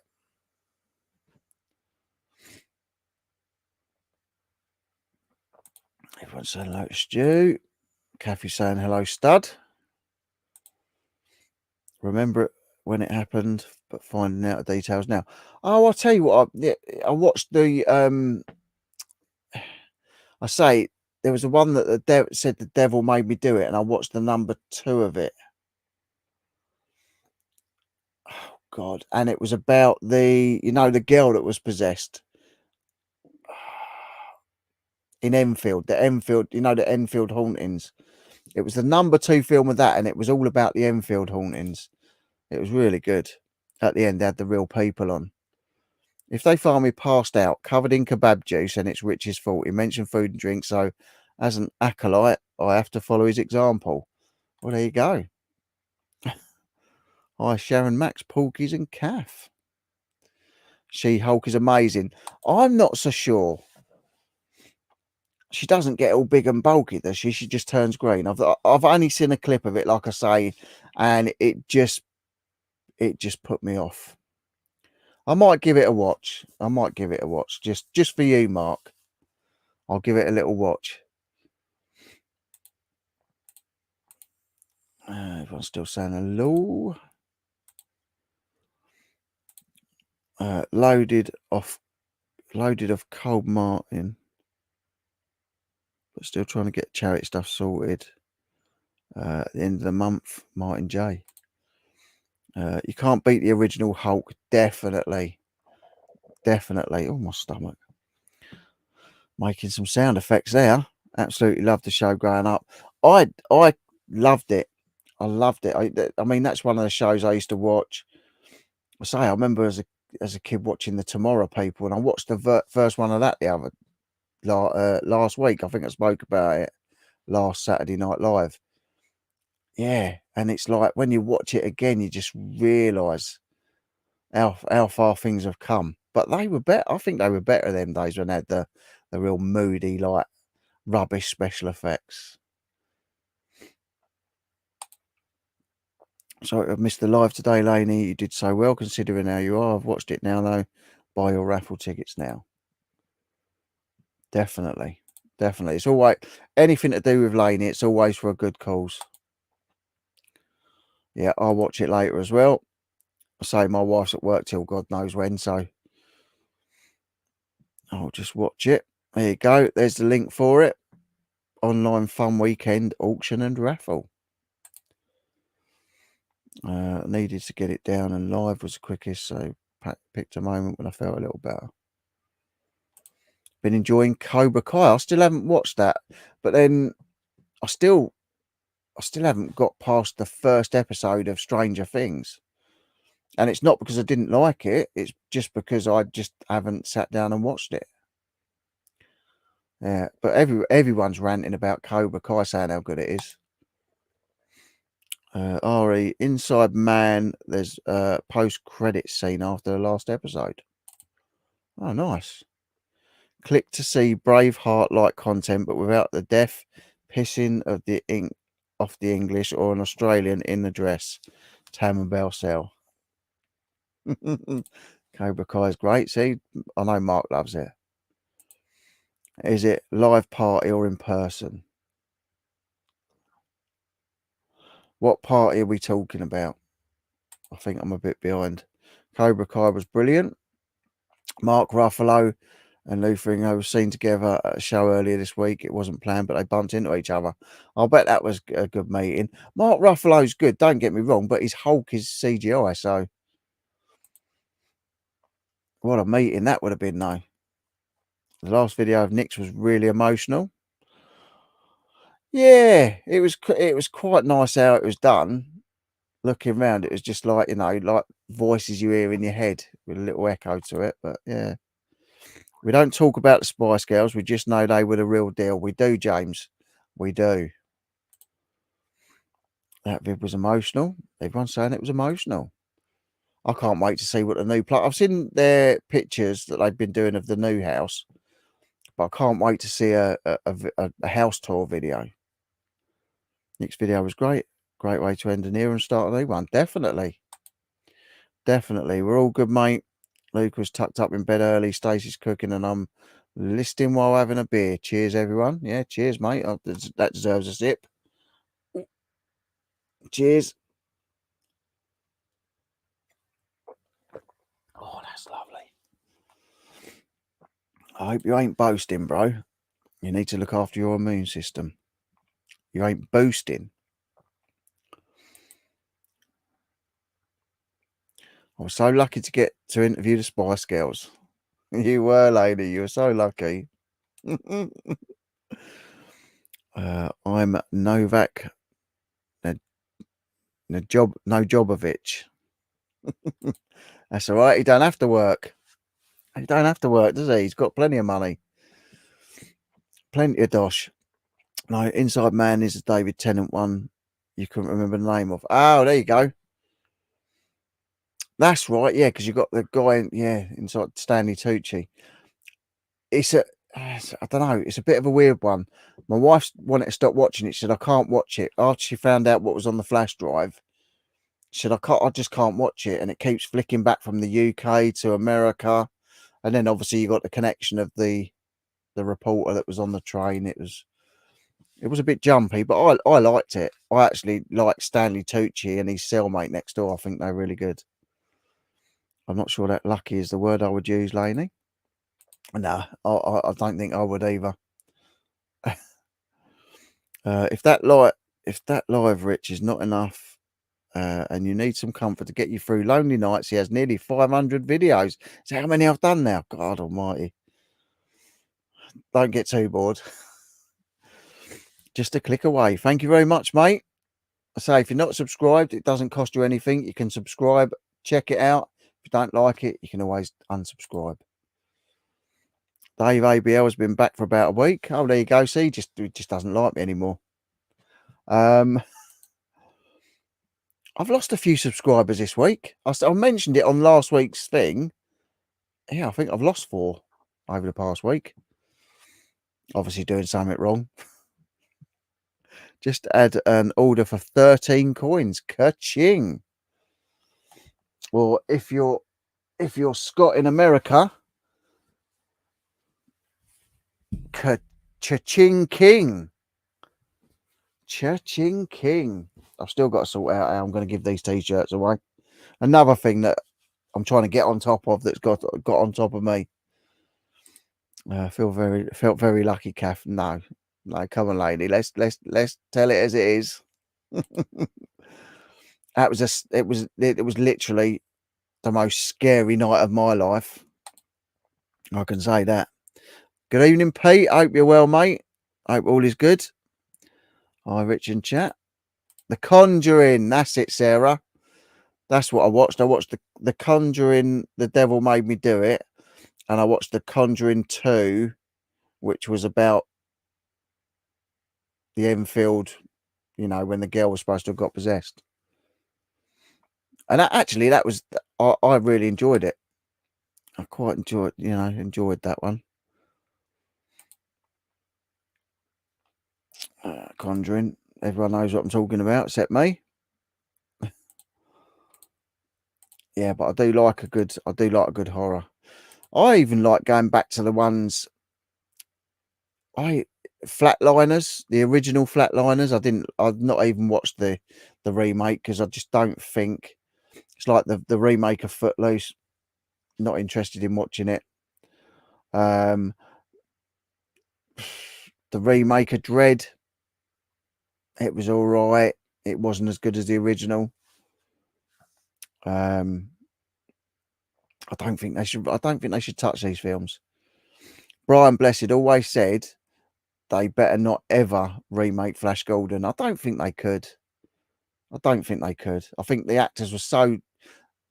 [SPEAKER 1] Everyone's saying hello to Stu. Kathy saying hello, stud. Remember it when it happened, but finding out the details now. Oh, I'll tell you what. I watched the. I say there was the one that said the devil made me do it, and I watched the number 2 of it. Oh God! And it was about the girl that was possessed in Enfield. The Enfield, the Enfield hauntings. It was the number 2 film of that, and it was all about the Enfield hauntings. It was really good. At the end, they had the real people on. If they find me passed out, covered in kebab juice, and it's Rich's fault, he mentioned food and drink, so as an acolyte, I have to follow his example. Well, there you go. Hi, Sharon Max, Porkies and Calf. She-Hulk is amazing. I'm not so sure. She doesn't get all big and bulky, does she? She just turns green. I've only seen a clip of it, like I say, and it just put me off. I might give it a watch. Just for you, Mark. I'll give it a little watch. Everyone's still saying hello. Loaded off Cold Martin, but still trying to get charity stuff sorted. At the end of the month, Martin J. You can't beat the original Hulk, definitely. Oh, my stomach. Making some sound effects there. Absolutely loved the show growing up. I loved it. I loved it. I mean, that's one of the shows I used to watch. I remember as a kid watching the Tomorrow People, and I watched the first one of that last week. I think I spoke about it last Saturday Night Live. Yeah, and it's like when you watch it again, you just realise how far things have come. But they were better. I think they were better them days when they had the real moody, like rubbish special effects. So I've missed the live today, Laney. You did so well considering how you are. I've watched it now though. Buy your raffle tickets now. Definitely. It's always anything to do with Laney. It's always for a good cause. Yeah, I'll watch it later as well. I say my wife's at work till God knows when, so I'll just watch it. There you go. There's the link for it. Online fun weekend auction and raffle. Needed to get it down, and live was the quickest, so picked a moment when I felt a little better. Been enjoying Cobra Kai. I still haven't watched that, but then I still haven't got past the first episode of Stranger Things. And it's not because I didn't like it, it's just because I just haven't sat down and watched it. Yeah, but everyone's ranting about Cobra Kai, saying how good it is. Ari, Inside Man, there's a post-credit scene after the last episode. Oh, nice. Click to see Braveheart-like content, but without the deaf pissing of the ink off the English or an Australian in the dress. Tam and Bell Cell. Cobra Kai is great. See, I know Mark loves it. Is it live party or in person? What party are we talking about? I think I'm a bit behind. Cobra Kai was brilliant. Mark Ruffalo and Lou Ferrigno were seen together at a show earlier this week. It wasn't planned, but they bumped into each other. I'll bet that was a good meeting. Mark Ruffalo's good, don't get me wrong, but his Hulk is CGI, so what a meeting that would have been, though. The last video of Nick's was really emotional. Yeah, it was quite nice how it was done. Looking around, it was just like, you know, like voices you hear in your head with a little echo to it. But yeah, we don't talk about the Spice Girls. We just know they were the real deal. We do, James. We do. That vid was emotional. Everyone's saying it was emotional. I can't wait to see what the new plot. I've seen their pictures that they've been doing of the new house, but I can't wait to see a house tour video. Next video was great. Great way to end an era and start a new one. Definitely. Definitely. We're all good, mate. Luke was tucked up in bed early. Stacey's cooking, and I'm listening while having a beer. Cheers, everyone. Yeah, cheers, mate. That deserves a sip. Cheers. Oh, that's lovely. I hope you ain't boasting, bro. You need to look after your immune system. You ain't boosting. I was so lucky to get to interview the Spice Girls. You were, lady. You were so lucky. I'm Novak Nojobovich. That's all right. He don't have to work. He don't have to work, does he? He's got plenty of money. Plenty of dosh. No, Inside Man is a David Tennant one. You couldn't remember the name of. Oh, there you go. That's right. Yeah, because you got the guy, inside Stanley Tucci. I don't know. It's a bit of a weird one. My wife wanted to stop watching it. She said, I can't watch it. After she found out what was on the flash drive, she said, I just can't watch it. And it keeps flicking back from the UK to America. And then obviously you got the connection of the reporter that was on the train. It was a bit jumpy, but I liked it. I actually like Stanley Tucci and his cellmate next door. I think they're really good. I'm not sure that lucky is the word I would use, Lainey. No, I don't think I would either. If that live, Rich, is not enough, and you need some comfort to get you through lonely nights, he has nearly 500 videos. So how many I've done now? God almighty. Don't get too bored. Just a click away. Thank you very much, mate. I say, if you're not subscribed, it doesn't cost you anything. You can subscribe, check it out. If you don't like it, you can always unsubscribe. Dave ABL has been back for about a week. Oh, there you go. See, he just doesn't like me anymore. I've lost a few subscribers this week. I mentioned it on last week's thing. Yeah, I think I've lost 4 over the past week. Obviously doing something wrong. Just add an order for 13 coins. Ka-ching. Well, if you're Scott in America, cha-ching king. Cha-ching king. I've still got to sort out how I'm going to give these t-shirts away. Another thing that I'm trying to get on top of that's got on top of me. Felt very lucky, Kath. No, come on, lady. Let's tell it as it is. That was it was literally the most scary night of my life. I can say that. Good evening, Pete. Hope you're well, mate. Hope all is good. Hi, Rich and chat. The Conjuring. That's it, Sarah. That's what I watched. I watched the Conjuring. The Devil Made Me Do It, and I watched the Conjuring 2, which was about the Enfield. You know, when the girl was supposed to have got possessed. And that was I really enjoyed it. I quite enjoyed that one. Conjuring. Everyone knows what I'm talking about, except me. Yeah, but I do like a good horror. I even like going back to the ones. Flatliners, the original Flatliners. I've not even watched the remake because I just don't think it's like the remake of Footloose. Not interested in watching it. The remake of Dread. It was all right. It wasn't as good as the original. I don't think they should touch these films. Brian Blessed always said they better not ever remake Flash Gordon. I don't think they could. I think the actors were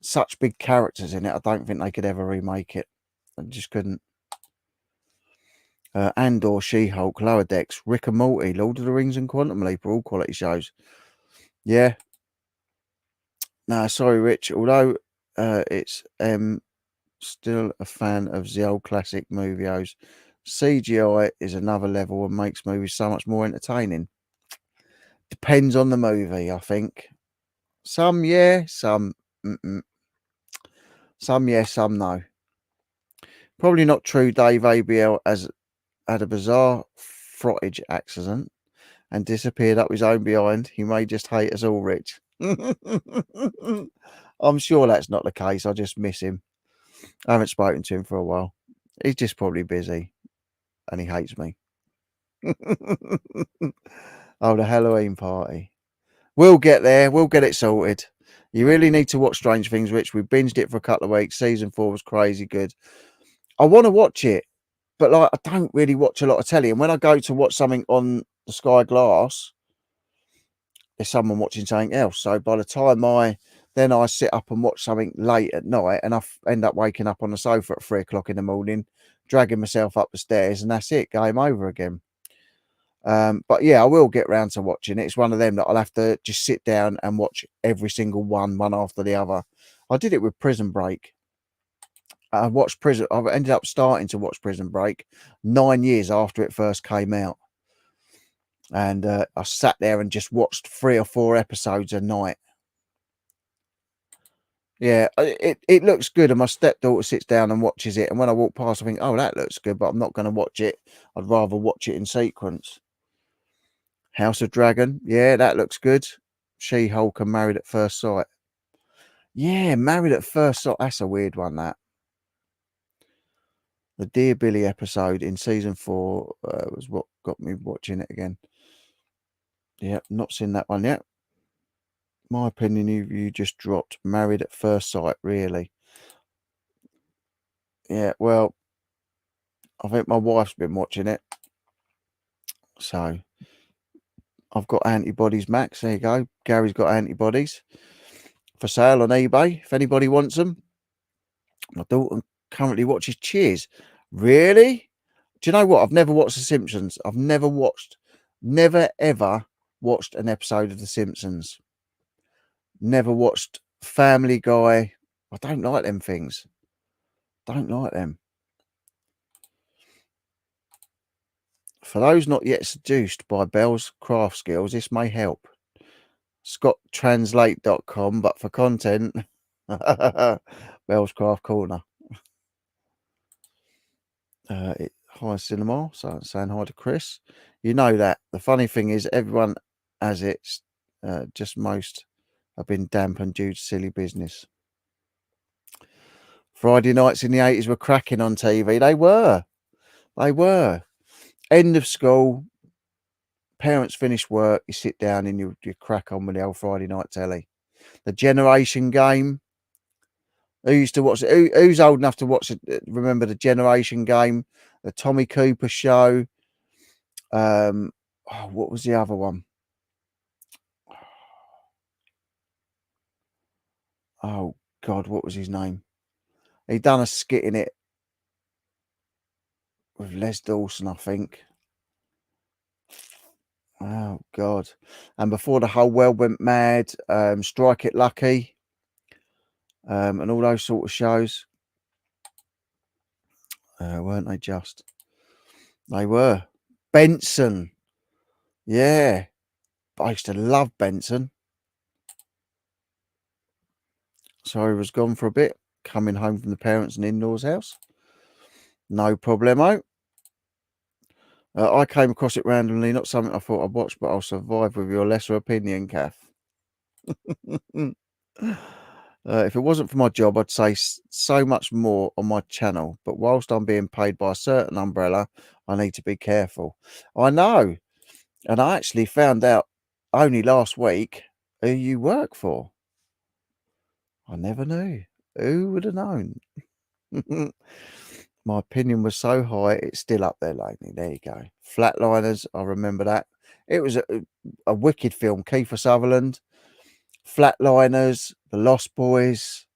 [SPEAKER 1] such big characters in it. I don't think they could ever remake it. I just couldn't. Andor, She-Hulk, Lower Decks, Rick and Morty, Lord of the Rings, and Quantum Leap are all quality shows. Yeah. No, sorry, Rich. Although it's still a fan of the old classic movies. CGI is another level and makes movies so much more entertaining. Depends on the movie, I think. Some, yeah, some, some, yes, some, no. Probably not true. Dave ABL has had a bizarre frottage accident and disappeared up his own behind. He may just hate us all, Rich. I'm sure that's not the case. I just miss him. I haven't spoken to him for a while. He's just probably busy and he hates me. Oh, the Halloween party. We'll get there. We'll get it sorted. You really need to watch Strange Things, Rich. We binged it for a couple of weeks. Season 4 was crazy good. I want to watch it, but I don't really watch a lot of telly. And when I go to watch something on the Sky Glass, there's someone watching something else. So by the time I sit up and watch something late at night, and I end up waking up on the sofa at 3 o'clock in the morning, dragging myself up the stairs, and that's it. Game over again. But yeah, I will get round to watching it. It's one of them that I'll have to just sit down and watch every single one after the other. I did it with Prison Break. I've ended up starting to watch Prison Break 9 years after it first came out. And I sat there and just watched 3 or 4 episodes a night. Yeah, it looks good. And my stepdaughter sits down and watches it. And when I walk past, I think, oh, that looks good, but I'm not going to watch it. I'd rather watch it in sequence. House of Dragon. Yeah, that looks good. She-Hulk and Married at First Sight. Yeah, Married at First Sight. That's a weird one, that. The Dear Billy episode in season 4 was what got me watching it again. Yeah, not seen that one yet. My opinion, you just dropped Married at First Sight, really. Yeah, well, I think my wife's been watching it. So, I've got antibodies, Max. There you go. Gary's got antibodies for sale on eBay if anybody wants them. My daughter currently watches Cheers. Really? Do you know what? I've never watched The Simpsons. I've never ever watched an episode of The Simpsons. Never watched Family Guy. I don't like them things. Don't like them. For those not yet seduced by Bell's craft skills, this may help. ScottTranslate.com, but for content, Bell's Craft Corner. Hi, Cinema. So saying hi to Chris. You know that. The funny thing is, everyone has it. just most have been dampened due to silly business. Friday nights in the 80s were cracking on TV. They were. End of school, parents finish work, you sit down and you crack on with the old Friday night telly. The Generation Game. Who used to watch it? Who's old enough to watch it? Remember the Generation Game, the Tommy Cooper show. What was the other one? Oh God, what was his name? He done a skit in it with Les Dawson, I think. Oh God! And before the whole world went mad, Strike It Lucky, and all those sort of shows. Weren't they just? They were. Benson. Yeah. I used to love Benson. So he was gone for a bit, coming home from the parents and in-laws house. No problemo. I came across it randomly, not something I thought I'd watch, but I'll survive with your lesser opinion, Kath. If it wasn't for my job, I'd say so much more on my channel. But whilst I'm being paid by a certain umbrella, I need to be careful. I know. And I actually found out only last week who you work for. I never knew. Who would have known? My opinion was so high, it's still up there lately. There you go. Flatliners, I remember that. It was a wicked film. Kiefer Sutherland, Flatliners, The Lost Boys,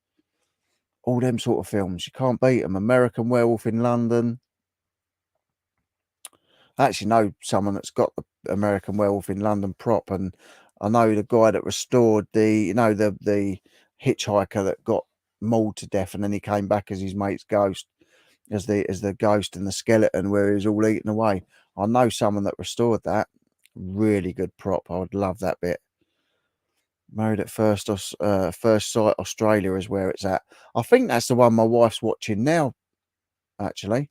[SPEAKER 1] all them sort of films. You can't beat them. American Werewolf in London. I actually know someone that's got the American Werewolf in London prop, and I know the guy that restored the hitchhiker that got mauled to death, and then he came back as his mate's ghost, as the ghost and the skeleton where he was all eaten away. I know someone that restored that. Really good prop. I would love that bit. Married at First Sight Australia is where it's at. I think that's the one my wife's watching now, actually.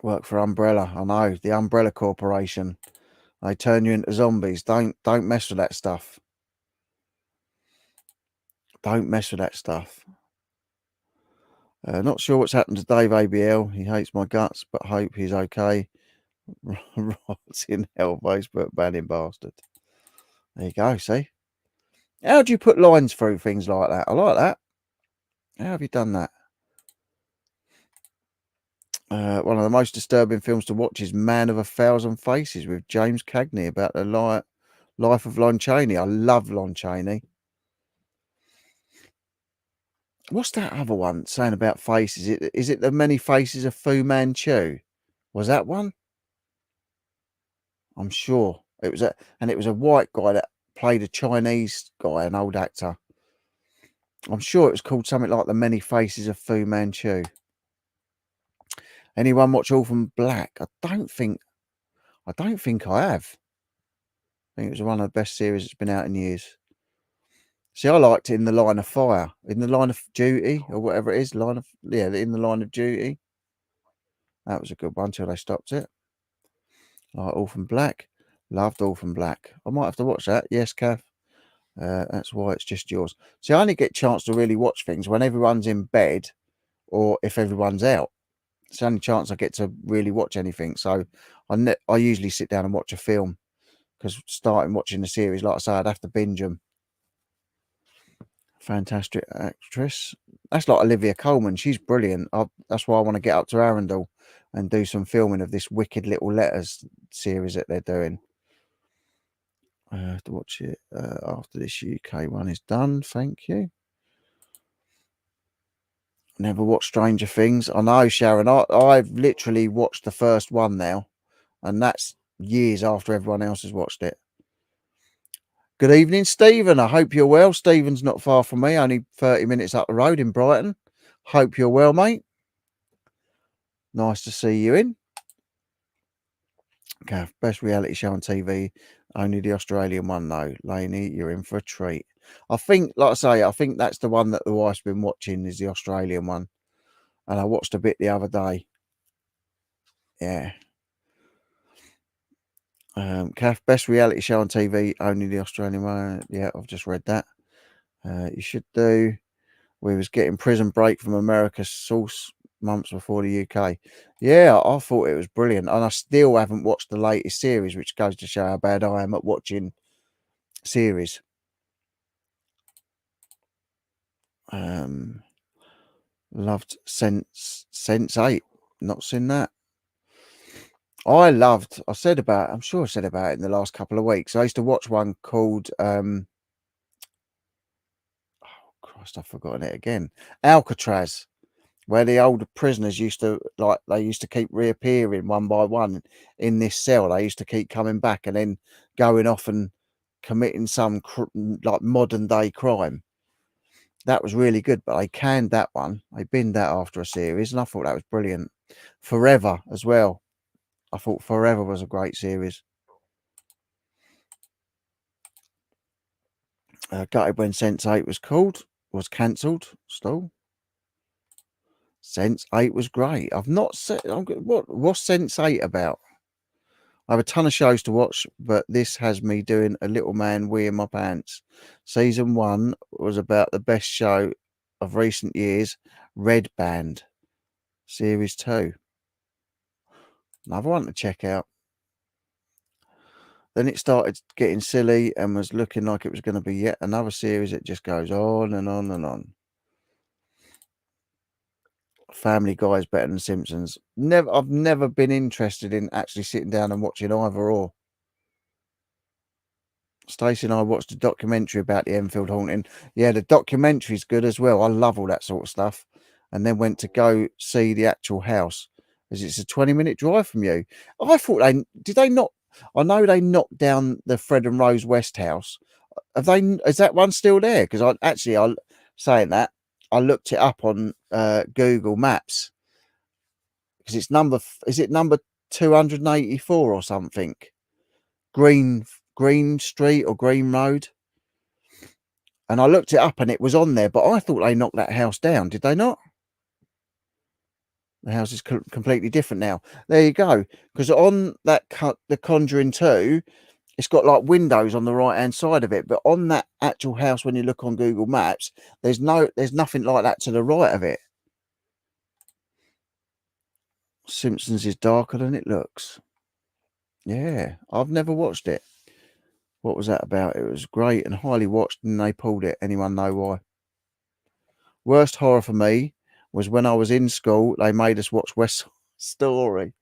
[SPEAKER 1] Work for Umbrella. I know, the Umbrella Corporation. They turn you into zombies. Don't mess with that stuff. Don't mess with that stuff. Not sure what's happened to Dave ABL. He hates my guts, but hope he's okay. Rots in hell, Facebook banning bastard. There you go, see? How do you put lines through things like that? I like that. How have you done that? One of the most disturbing films to watch is Man of a Thousand Faces with James Cagney about the life of Lon Chaney. I love Lon Chaney. What's that other one saying about faces? Is it The Many Faces of Fu Manchu? Was that one? I'm sure it was and it was a white guy that played a Chinese guy, an old actor. I'm sure it was called something like The Many Faces of Fu Manchu. Anyone watch Orphan Black? I don't think I have. I think it was one of the best series that's been out in years. See, I liked it In the Line of Fire, In the Line of Duty, or whatever it is. In the Line of Duty. That was a good one till they stopped it. Like Orphan Black. Loved Orphan Black. I might have to watch that. Yes, Kath. That's why it's just yours. See, I only get a chance to really watch things when everyone's in bed or if everyone's out. It's the only chance I get to really watch anything. So I usually sit down and watch a film, because starting watching the series, like I say, I'd have to binge them. Fantastic actress. That's like Olivia Colman. She's brilliant. That's why I want to get up to Arundel and do some filming of this Wicked Little Letters series that they're doing. I have to watch it after this UK one is done. Thank you. Never watched Stranger Things. I know, Sharon. I've literally watched the first one now, and that's years after everyone else has watched it. Good evening, Stephen. I hope you're well. Stephen's not far from me, only 30 minutes up the road in Brighton. Hope you're well, mate. Nice to see you in. Okay, best reality show on TV. Only the Australian one, though. Lainey, you're in for a treat. I think, like I say, I think that's the one that the wife's been watching, is the Australian one. And I watched a bit the other day. Yeah. Kath, best reality show on TV, only the Australian one. Yeah, I've just read that. You should do. We was getting Prison Break from America source months before the UK. Yeah, I thought it was brilliant, and I still haven't watched the latest series, which goes to show how bad I am at watching series. Loved Sense8. Not seen that. I said about, I'm sure I said about it in the last couple of weeks. I used to watch one called, oh Christ, I've forgotten it again. Alcatraz, where the older prisoners used to, like, they used to keep reappearing one by one in this cell. They used to keep coming back and then going off and committing some like modern day crime. That was really good, but they canned that one. They binned that after a series, and I thought that was brilliant. Forever as well. I thought Forever was a great series. Gutted when Sense8 was cancelled. Still, Sense8 was great. I've not said what's Sense8 about. I have a ton of shows to watch, but this has me doing a little man wee in my pants. Season 1 was about the best show of recent years. Red Band. Series 2. Another one to check out. Then it started getting silly and was looking like it was going to be yet another series that just goes on and on and on. Family Guy is better than Simpsons. I've never been interested in actually sitting down and watching either or. Stacey and I watched a documentary about the Enfield haunting. Yeah, the documentary's good as well. I love all that sort of stuff. And then went to go see the actual house, as it's a 20-minute drive from you. I thought they not. I know they knocked down the Fred and Rose West house. Is that one still there? Because I saying that, I looked it up on Google Maps, because it's number 284 or something? Green Street or Green Road. And I looked it up and it was on there, but I thought they knocked that house down. Did they not? The house is completely different now. There you go. Because on that The Conjuring 2, it's got like windows on the right hand side of it, but on that actual house, when you look on Google Maps, there's nothing like that to the right of it. Simpsons is darker than it looks. Yeah, I've never watched it. What was that about? It was great and highly watched, and they pulled it. Anyone know why? Worst horror for me was when I was in school. They made us watch West Side Story.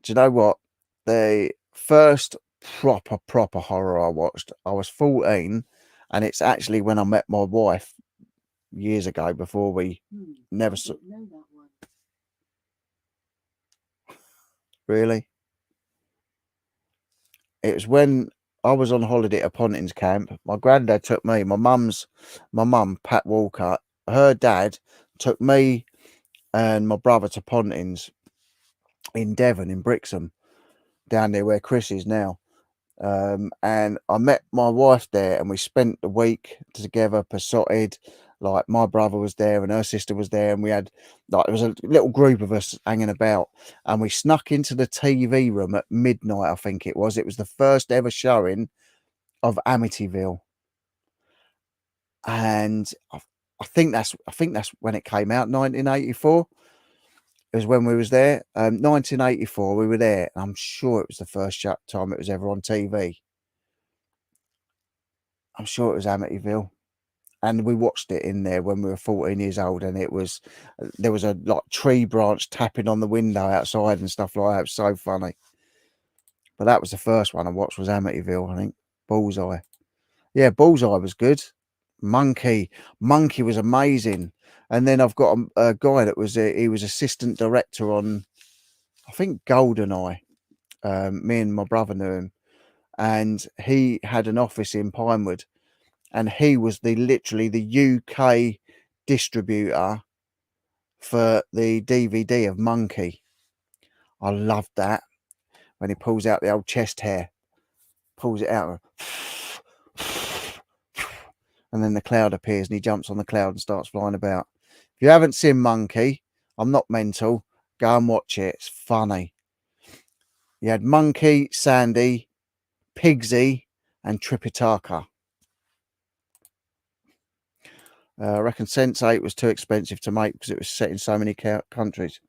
[SPEAKER 1] Do you know what? The first proper horror I watched, I was 14, and it's actually when I met my wife years ago, before we never saw. Really? It was when I was on holiday at Pontins camp. My granddad took me. My mum, Pat Walker, her dad took me and my brother to Pontins in Devon, in Brixham, down there where Chris is now. And I met my wife there, and we spent the week together, besotted. Like, my brother was there and her sister was there, and we had, like, there was a little group of us hanging about, and we snuck into the TV room at midnight. I think it was the first ever showing of Amityville, and I think that's when it came out, 1984. It was when we was there. 1984, we were there, and I'm sure it was the first time it was ever on TV. I'm sure it was Amityville, and we watched it in there when we were 14 years old, and there was a like tree branch tapping on the window outside and stuff like that. It was so funny. But that was the first one I watched, was Amityville, I think. Bullseye. Yeah, Bullseye was good. Monkey was amazing. And then I've got a guy that was he was assistant director on, I think, GoldenEye. Me and my brother knew him, and he had an office in Pinewood, and he was literally the UK distributor for the DVD of Monkey. I loved that, when he pulls out the old chest hair, pulls it out, and then the cloud appears and he jumps on the cloud and starts flying about. If you haven't seen Monkey, I'm not mental, go and watch it. It's funny. You had Monkey, Sandy, Pigsy, and Tripitaka. I reckon Sense8 was too expensive to make because it was set in so many countries.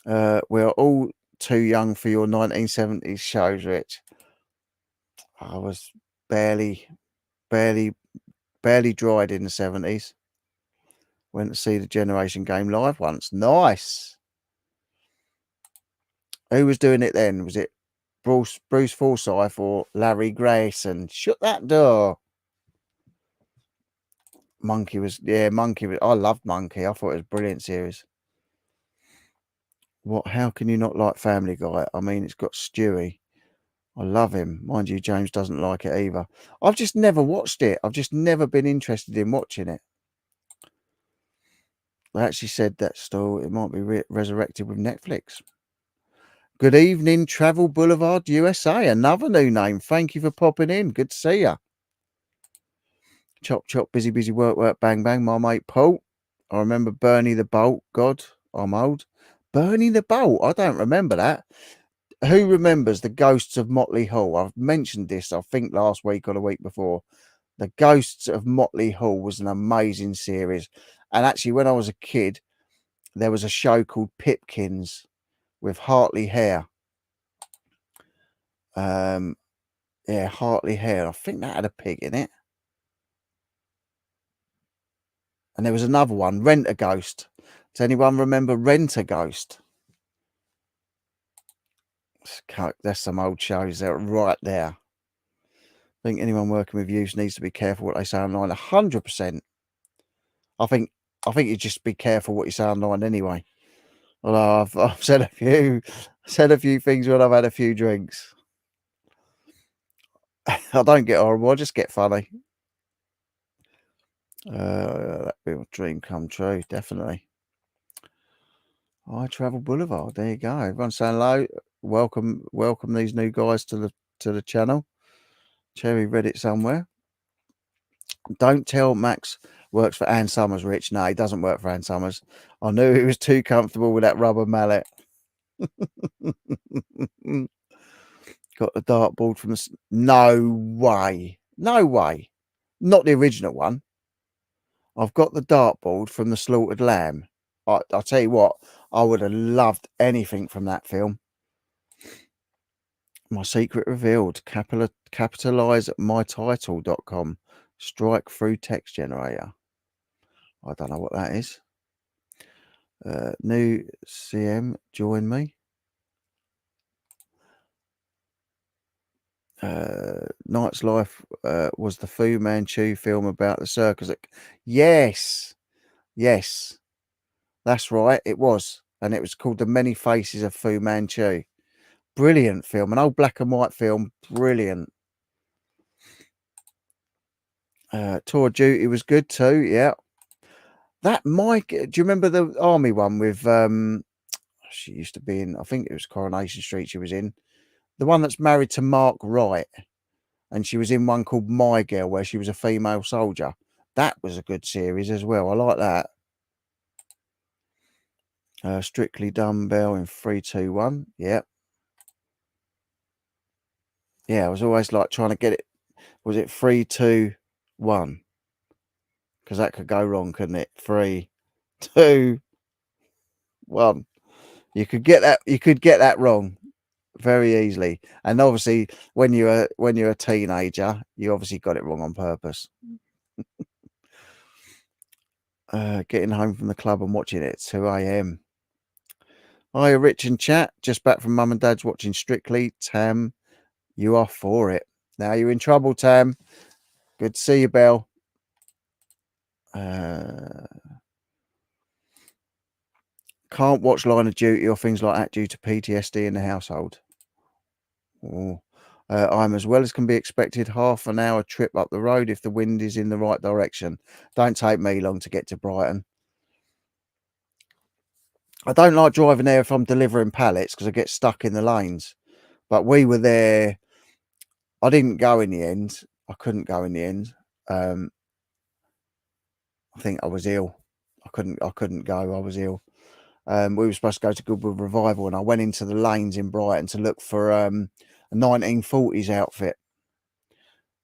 [SPEAKER 1] We're all too young for your 1970s shows, Rich. I was barely dried in the 70s. Went to see the Generation Game live once. Nice. Who was doing it then? Was it Bruce Forsyth or Larry Grayson? Shut that door. Monkey was. I loved Monkey. I thought it was a brilliant series. How can you not like Family Guy? I mean, it's got Stewie. I love him. Mind you, James doesn't like it either. I've just never watched it. I've just never been interested in watching it. They actually said that still it might be resurrected with Netflix. Good evening, Travel Boulevard USA. Another new name. Thank you for popping in. Good to see you. Chop, chop, busy, busy, work, work, bang, bang. My mate Paul. I remember Bernie the Bolt. God, I'm old. Bernie the Bolt. I don't remember that. Who remembers the Ghosts of Motley Hall? I've mentioned this, I think, last week or the week before. The Ghosts of Motley Hall was an amazing series. And actually, when I was a kid, there was a show called Pipkins with Hartley Hare. Yeah, Hartley Hare. I think that had a pig in it. And there was another one, Rent a Ghost. Does anyone remember Rent a Ghost? There's some old shows that are right there. I think anyone working with youth needs to be careful what they say online. 100%. I think you just be careful what you say online anyway. Although I've said a few things when I've had a few drinks. I don't get horrible. I just get funny. That'd be a dream come true, definitely. Travel Boulevard. There you go. Everyone saying hello. Welcome these new guys to the channel. Cherry read it somewhere. Don't tell Max works for Ann Summers, Rich. No, he doesn't work for Ann Summers. I knew he was too comfortable with that rubber mallet. Got the dartboard from the... No way. Not the original one. I've got the dartboard from The Slaughtered Lamb. I'll tell you what, I would have loved anything from that film. My secret revealed. Capitalize mytitle.com. Strike through text generator. I don't know what that is. New CM, join me. Night's Life was the Fu Manchu film about the circus. Yes, that's right. It was, and it was called The Many Faces of Fu Manchu. Brilliant film, an old black and white film. Brilliant. Tour of Duty was good too. Yeah, that Mike. Do you remember the army one with? She used to be in. I think it was Coronation Street. She was in the one that's married to Mark Wright. And she was in one called My Girl, where she was a female soldier. That was a good series as well. I like that. Strictly Dumbbell in 3, 2, 1. Yeah. Yeah, I was always like trying to get it. Was it 3, 2, 1? Because that could go wrong, couldn't it? 3, 2, 1. You could get that wrong very easily. And obviously, when you're a teenager, you obviously got it wrong on purpose. Getting home from the club and watching it at 2 a.m. Hi, Rich and chat. Just back from mum and dad's watching Strictly. Tam, you are for it. Now you're in trouble, Tam. Good to see you, Belle. Can't watch Line of Duty or things like that due to PTSD in the household. I'm as well as can be expected. Half an hour trip up the road if the wind is in the right direction. Don't take me long to get to Brighton. I don't like driving there if I'm delivering pallets because I get stuck in the lanes. But we were there. I didn't go in the end. I couldn't go in the end. I think I was ill. I couldn't go. I was ill. We were supposed to go to Goodwood Revival, and I went into the lanes in Brighton to look for a 1940s outfit.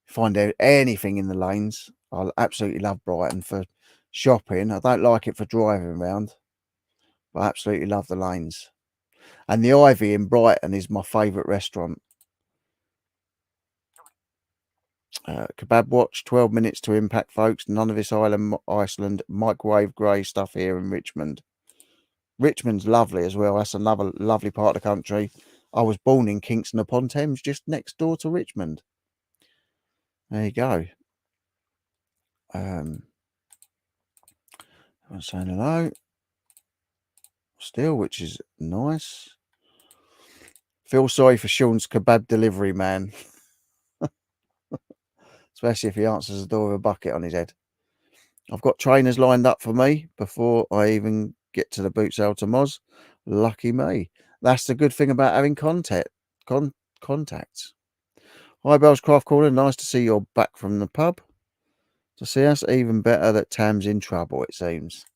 [SPEAKER 1] Find out anything in the lanes. I absolutely love Brighton for shopping. I don't like it for driving around, but I absolutely love the lanes. And the Ivy in Brighton is my favourite restaurant. Kebab Watch, 12 minutes to impact, folks. None of this Iceland microwave grey stuff here in Richmond. Richmond's lovely as well. That's another lovely part of the country. I was born in Kingston upon Thames, just next door to Richmond. There you go. I'm saying hello still, which is nice. Feel sorry for Sean's kebab delivery man. Especially if he answers the door with a bucket on his head. I've got trainers lined up for me before I even get to the boot sale to Moz. Lucky me. That's the good thing about having contacts. Hi, Bell's Craft Corner. Nice to see you're back from the pub to see us. Even better that Tam's in trouble, it seems.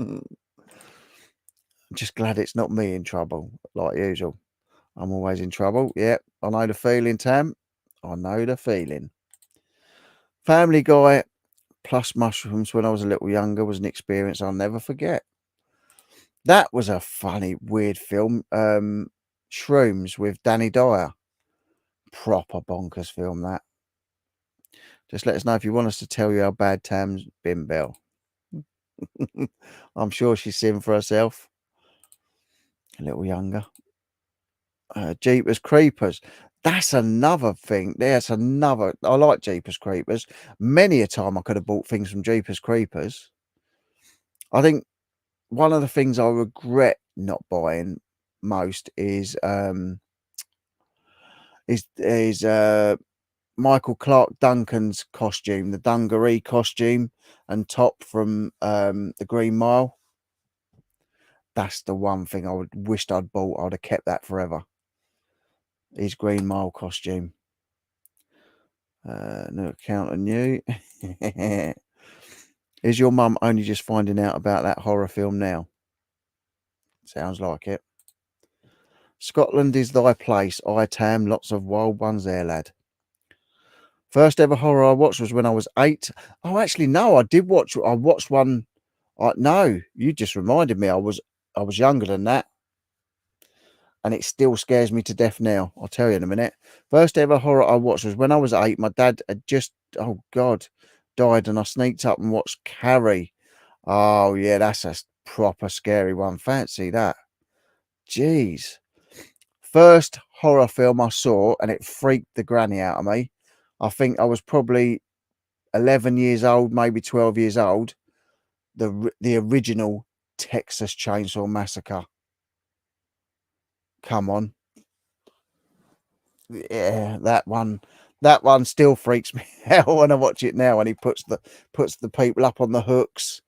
[SPEAKER 1] I'm just glad it's not me in trouble, like usual. I'm always in trouble. Yep, I know the feeling, Tam. I know the feeling. Family Guy plus mushrooms when I was a little younger was an experience I'll never forget. That was a funny, weird film. Shrooms with Danny Dyer. Proper bonkers film, that. Just let us know if you want us to tell you how bad Tam's been, Bell. I'm sure she's seen for herself. A little younger. Jeepers Creepers. That's another thing. There's another. I like Jeepers Creepers. Many a time I could have bought things from Jeepers Creepers. I think one of the things I regret not buying most is Michael Clark Duncan's costume, the dungaree costume and top from the Green Mile. That's the one thing I would wished I'd bought. I'd have kept that forever. His Green Mile costume. No account on you. Is your mum only just finding out about that horror film now? Sounds like it. Scotland is thy place. I Tam. Lots of wild ones there, lad. First ever horror I watched was when I was 8. Oh, actually, no, I did watch. I watched one. No, you just reminded me. I was younger than that, and it still scares me to death now. I'll tell you in a minute. First ever horror I watched was when I was 8. My dad had just, oh God, died, and I sneaked up and watched Carrie. Oh yeah, that's a proper scary one. Fancy that. Jeez. First horror film I saw, and it freaked the granny out of me. I think I was probably 11 years old, maybe 12 years old. The original Texas Chainsaw Massacre. Come on. Yeah, that one still freaks me out when I watch it now, and he puts the people up on the hooks.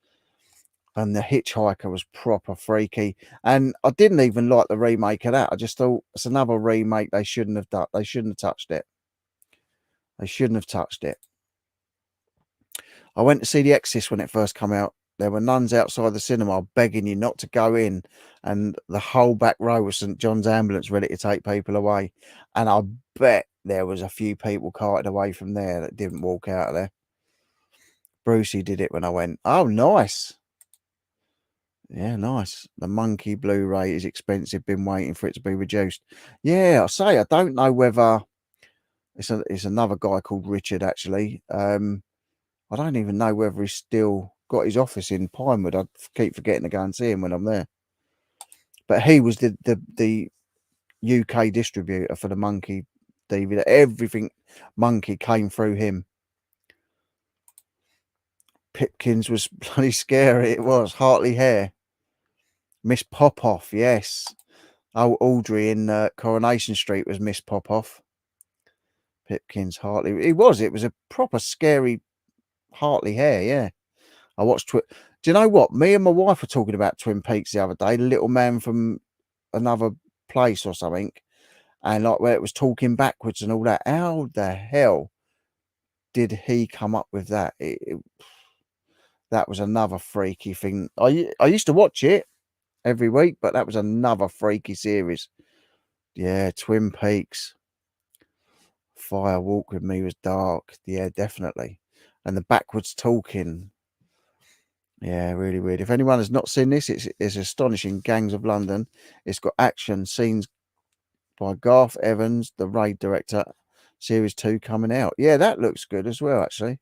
[SPEAKER 1] And the hitchhiker was proper freaky. And I didn't even like the remake of that. I just thought it's another remake they shouldn't have done. They shouldn't have touched it. They shouldn't have touched it. I went to see The Exorcist when it first came out. There were nuns outside the cinema begging you not to go in. And the whole back row was St. John's ambulance ready to take people away. And I bet there was a few people carted away from there that didn't walk out of there. Brucey did it when I went. Oh, nice. Yeah, nice. The Monkey Blu-ray is expensive. Been waiting for it to be reduced. Yeah, I say I don't know whether it's another guy called Richard. Actually, I don't even know whether he's still got his office in Pinewood. I keep forgetting to go and see him when I'm there. But he was the UK distributor for the Monkey DVD. Everything Monkey came through him. Pipkins was bloody scary. It was Hartley Hare. Miss Popoff, yes. Oh, Audrey in Coronation Street was Miss Popoff. Pipkins, Hartley. It was a proper scary Hartley Hare, yeah. I watched Do you know what? Me and my wife were talking about Twin Peaks the other day, the little man from another place or something. And like where it was talking backwards and all that. How the hell did he come up with that? That was another freaky thing. I used to watch it. every week, but that was another freaky series. Yeah, Twin Peaks. Fire Walk with Me was dark. Yeah, definitely. And the backwards talking. Yeah, really weird. If anyone has not seen this, it's astonishing. Gangs of London. It's got action scenes by Garth Evans, the Raid director. Series 2 coming out. Yeah, that looks good as well, actually.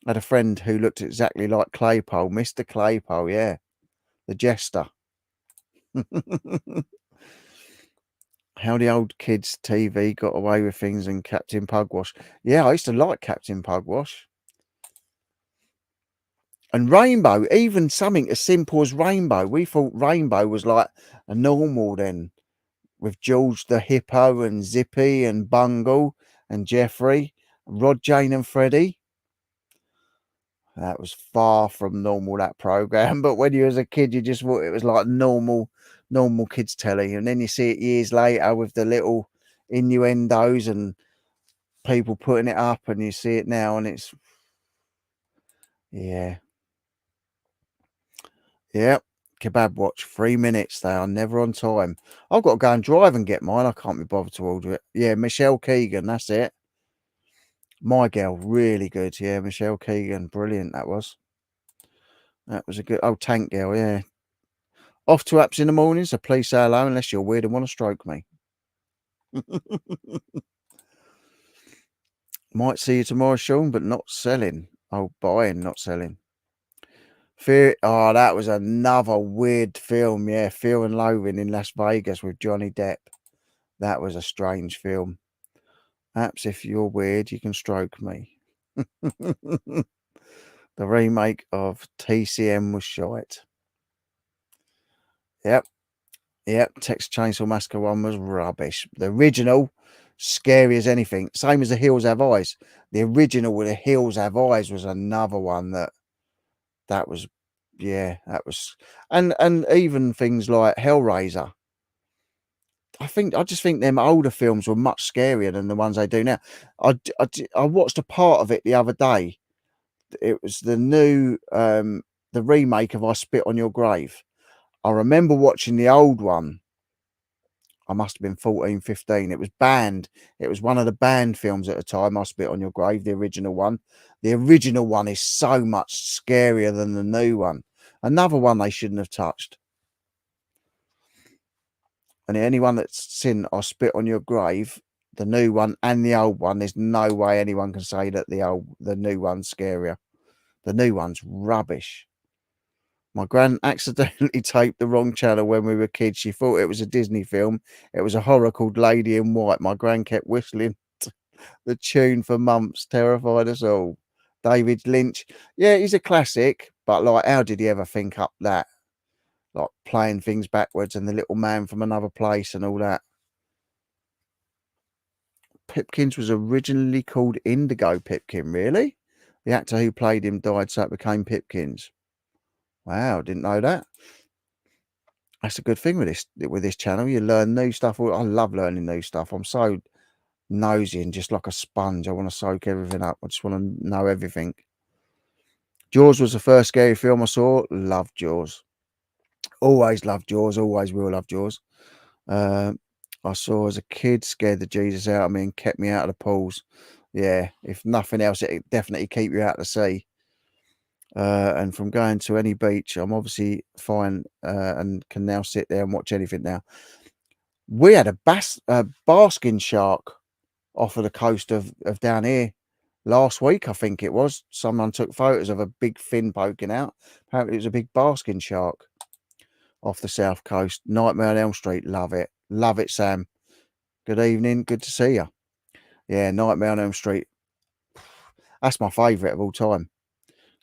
[SPEAKER 1] I had a friend who looked exactly like Claypole, Mr. Claypole, yeah. The Jester. How the old kids' TV got away with things and Captain Pugwash. Yeah, I used to like Captain Pugwash. And Rainbow, even something as simple as Rainbow. We thought Rainbow was like a normal then, with George the Hippo and Zippy and Bungle and Jeffrey, Rod, Jane and Freddie. That was far from normal, that program. But when you was a kid, you just thought it was like normal kids telly. And then you see it years later with the little innuendos and people putting it up, and you see it now, and it's yeah. Yep. Kebab Watch, 3 minutes. They are never on time. I've got to go and drive and get mine. I can't be bothered to order it. Yeah, Michelle Keegan, that's it. My Girl, really good. Yeah, Michelle Keegan, brilliant that was. That was a good... Oh, Tank Girl, yeah. Off to apps in the morning, so please say hello unless you're weird and want to stroke me. Might see you tomorrow, Sean, but not selling. Oh, buying, not selling. Fear... Oh, that was another weird film, yeah. Fear and Loathing in Las Vegas with Johnny Depp. That was a strange film. Apps, if you're weird, you can stroke me. The remake of TCM was shite. Yep. Texas Chainsaw Massacre 1 was rubbish. The original, scary as anything. Same as The Hills Have Eyes. The original with The Hills Have Eyes was another one that was, yeah, that was... And even things like Hellraiser. I just think them older films were much scarier than the ones they do now. I watched a part of it the other day. It was the new, the remake of I Spit on Your Grave. I remember watching the old one. I must have been 14, 15. It was banned. It was one of the banned films at the time, I Spit on Your Grave, the original one. The original one is so much scarier than the new one. Another one they shouldn't have touched. And anyone that's seen I Spit on Your Grave, the new one and the old one, there's no way anyone can say that the new one's scarier. The new one's rubbish. My gran accidentally taped the wrong channel when we were kids. She thought it was a Disney film. It was a horror called Lady in White. My gran kept whistling the tune for months, terrified us all. David Lynch. Yeah, he's a classic, but like, how did he ever think up that? Like playing things backwards and the little man from another place and all that. Pipkins was originally called Indigo Pipkin, really? The actor who played him died, so it became Pipkins. Wow, didn't know that. That's a good thing with this channel. You learn new stuff. I love learning new stuff. I'm so nosy and just like a sponge. I want to soak everything up. I just want to know everything. Jaws was the first scary film I saw. Loved Jaws. Always loved Jaws. Always will love Jaws. I saw as a kid, scared the Jesus out of me and kept me out of the pools. Yeah, if nothing else, it definitely keep you out to sea. And from going to any beach, I'm obviously fine and can now sit there and watch anything now. We had a basking shark off of the coast of down here last week, I think it was. Someone took photos of a big fin poking out. Apparently it was a big basking shark off the south coast. Nightmare on Elm Street, love it. Love it, Sam. Good evening, good to see you. Yeah, Nightmare on Elm Street. That's my favourite of all time.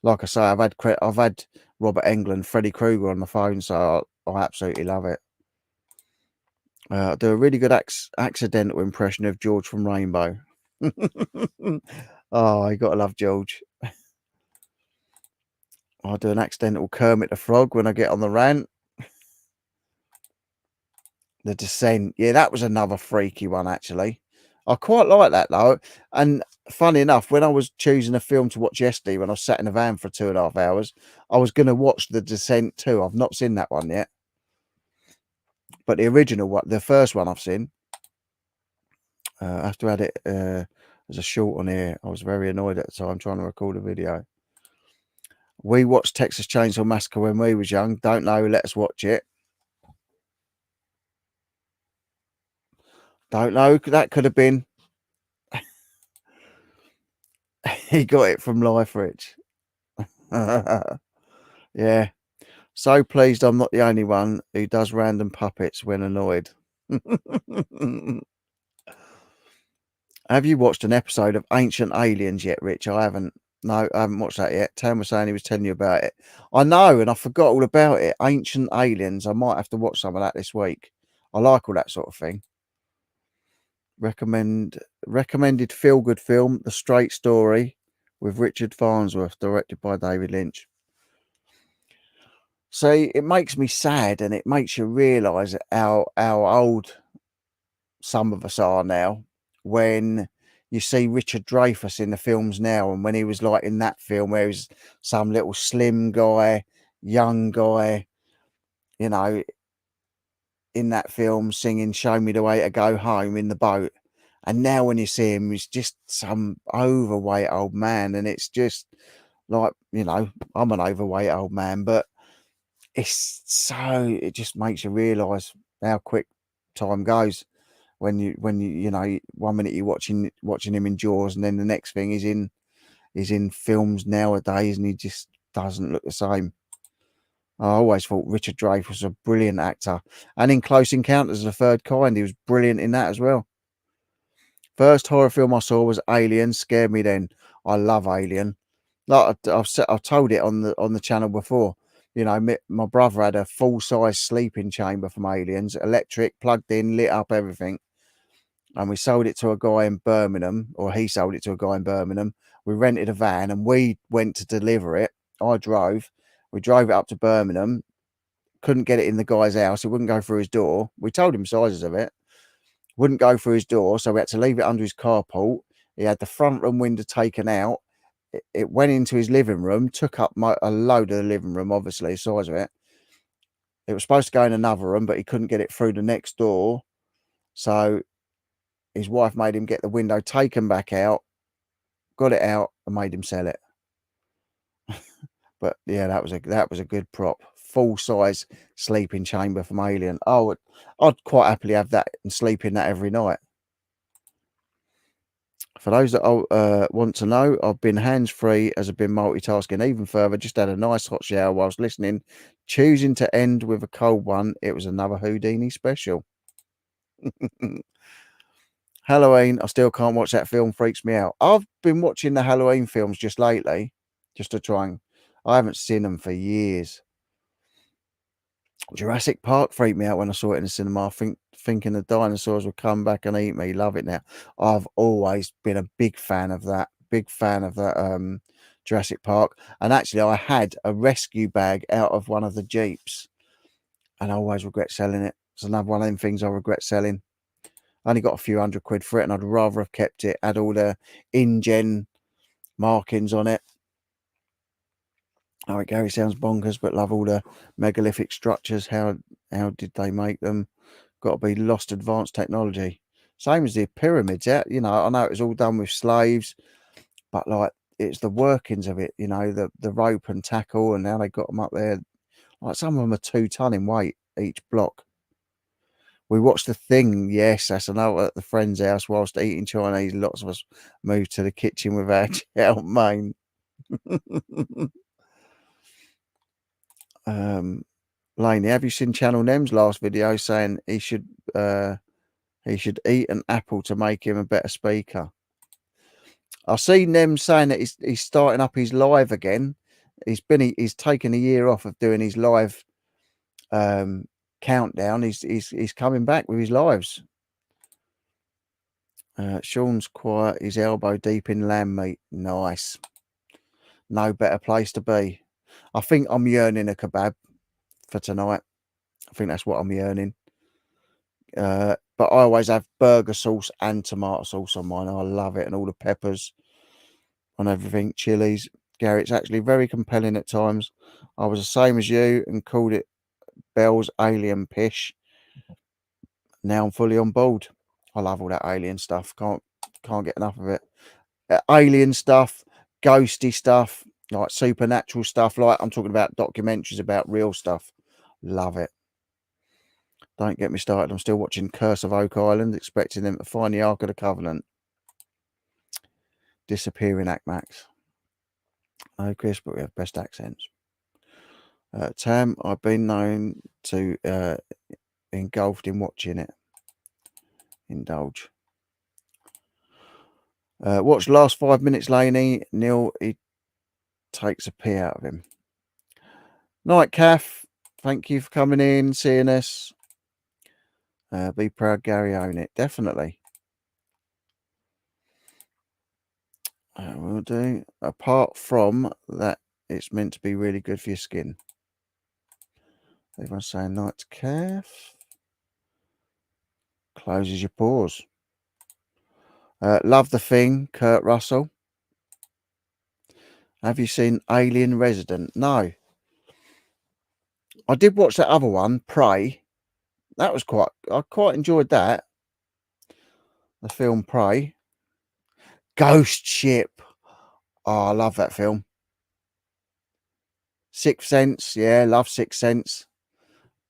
[SPEAKER 1] Like I say, I've had Robert Englund, Freddy Krueger on the phone, so I absolutely love it. I do a really good accidental impression of George from Rainbow. Oh, you gotta love George. I do an accidental Kermit the Frog when I get on the rant. The Descent. Yeah, that was another freaky one, actually. I quite like that, though. And funny enough, when I was choosing a film to watch yesterday, when I sat in a van for 2.5 hours, I was going to watch The Descent too. I've not seen that one yet, but the original one, the first one I've seen. I have to add it as a short on here. I was very annoyed at the time trying to record a video. We watched Texas Chainsaw Massacre when we was young. Don't know. Let us watch it. Don't know. That could have been. He got it from Life Rich. Yeah. So pleased I'm not the only one who does random puppets when annoyed. Have you watched an episode of Ancient Aliens yet, Rich? I haven't. No, I haven't watched that yet. Tam was saying he was telling you about it. I know, and I forgot all about it. Ancient Aliens. I might have to watch some of that this week. I like all that sort of thing. Recommended feel-good film, The Straight Story, with Richard Farnsworth, directed by David Lynch. See, it makes me sad, and it makes you realise how old some of us are now when you see Richard Dreyfuss in the films now, and when he was like in that film where he was some little slim guy, young guy, you know, in that film singing "Show Me the Way to Go Home" in the boat. And now when you see him, he's just some overweight old man, and it's just like, you know, I'm an overweight old man, but it just makes you realise how quick time goes when you you know, 1 minute you're watching him in Jaws, and then the next thing he's in films nowadays, and he just doesn't look the same. I always thought Richard Dreyfuss was a brilliant actor, and in Close Encounters of the Third Kind, he was brilliant in that as well. First horror film I saw was Alien. Scared me then. I love Alien. Like I've told it on the channel before. You know, my brother had a full size sleeping chamber from Aliens, electric, plugged in, lit up, everything. And we sold it to a guy in Birmingham, or he sold it to a guy in Birmingham. We rented a van and we went to deliver it. I drove. We drove it up to Birmingham. Couldn't get it in the guy's house. It wouldn't go through his door. We told him sizes of it. Wouldn't go through his door, so we had to leave it under his carport. He had the front room window taken out. It went into his living room, took up a load of the living room, obviously, the size of it. It was supposed to go in another room, but he couldn't get it through the next door. So his wife made him get the window taken back out, got it out, and made him sell it. But yeah, that was a good prop. Full size sleeping chamber from Alien. Oh, I'd quite happily have that and sleep in that every night. For those that want to know, I've been hands-free as I've been multitasking. Even further, just had a nice hot shower whilst listening, choosing to end with a cold one. It was another Houdini special. Halloween, I still can't watch that film, freaks me out. I've been watching the Halloween films just lately, just to try and... I haven't seen them for years. Jurassic Park freaked me out when I saw it in the cinema. Thinking the dinosaurs would come back and eat me. Love it now. I've always been a big fan of that. Big fan of that Jurassic Park. And actually, I had a rescue bag out of one of the Jeeps, and I always regret selling it. It's another one of them things I regret selling. I only got a few £100 for it, and I'd rather have kept it. Had all the InGen markings on it. Oh, Gary sounds bonkers, but love all the megalithic structures. How did they make them? Got to be lost advanced technology. Same as the pyramids. Yeah, you know, I know it was all done with slaves, but like it's the workings of it. You know, the rope and tackle, and now they got them up there. Like some of them are 2 ton in weight each block. We watched The Thing. Yes, that's another at the friend's house whilst eating Chinese. Lots of us moved to the kitchen without help, mate. Laney, have you seen Channel Nem's last video saying he should eat an apple to make him a better speaker? I see Nem saying that he's starting up his live again. He's taken a year off of doing his live countdown. He's coming back with his lives. Sean's quiet, his elbow deep in lamb meat. Nice. No better place to be. I think I'm yearning a kebab for tonight. I think that's what I'm yearning. but I always have burger sauce and tomato sauce on mine. I love it, and all the peppers on everything, chilies. Gary, it's actually very compelling at times. I was the same as you and called it Bell's Alien Pish. Now I'm fully on board. I love all that alien stuff. Can't get enough of it. Alien stuff, ghosty stuff, like supernatural stuff. Like I'm talking about documentaries about real stuff. Love it. Don't get me started. I'm still watching Curse of Oak Island, expecting them to find the Ark of the Covenant. Disappearing Acmax. No, Chris, but we have best accents. Tam, I've been known to engulfed in watching it. Indulge. Watch last 5 minutes, Laney. Neil, he takes a pee out of him. Night, Kath. Thank you for coming in, seeing us. Be proud, Gary. Own it. Definitely. Will do. Apart from that, it's meant to be really good for your skin. Everyone's saying night to Kath. Closes your pores. Love the Thing, Kurt Russell. Have you seen Alien Resident? No. I did watch that other one, Prey. That was I quite enjoyed that. The film Prey. Ghost Ship. Oh, I love that film. Sixth Sense. Yeah, love Sixth Sense.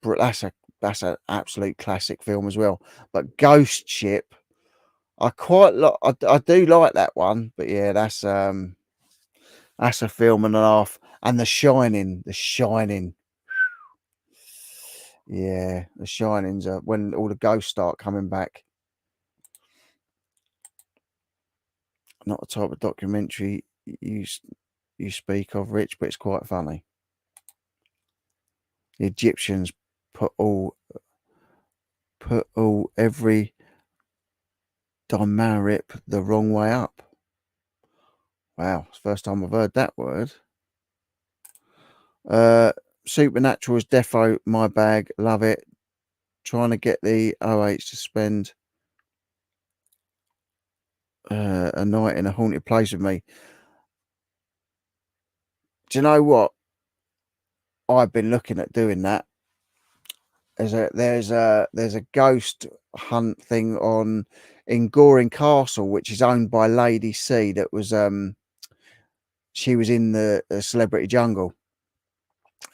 [SPEAKER 1] That's an absolute classic film as well. But Ghost Ship, I quite like. I do like that one. But yeah, that's a film and a half. And The Shining. Yeah, The Shining's when all the ghosts start coming back. Not the type of documentary you speak of, Rich, but it's quite funny. The Egyptians put every Dimarip the wrong way up. Wow, it's the first time I've heard that word. Supernatural is defo my bag. Love it. Trying to get the OH to spend a night in a haunted place with me. Do you know what? I've been looking at doing that. There's a ghost hunt thing in Goring Castle, which is owned by Lady C. That was she was in the Celebrity Jungle.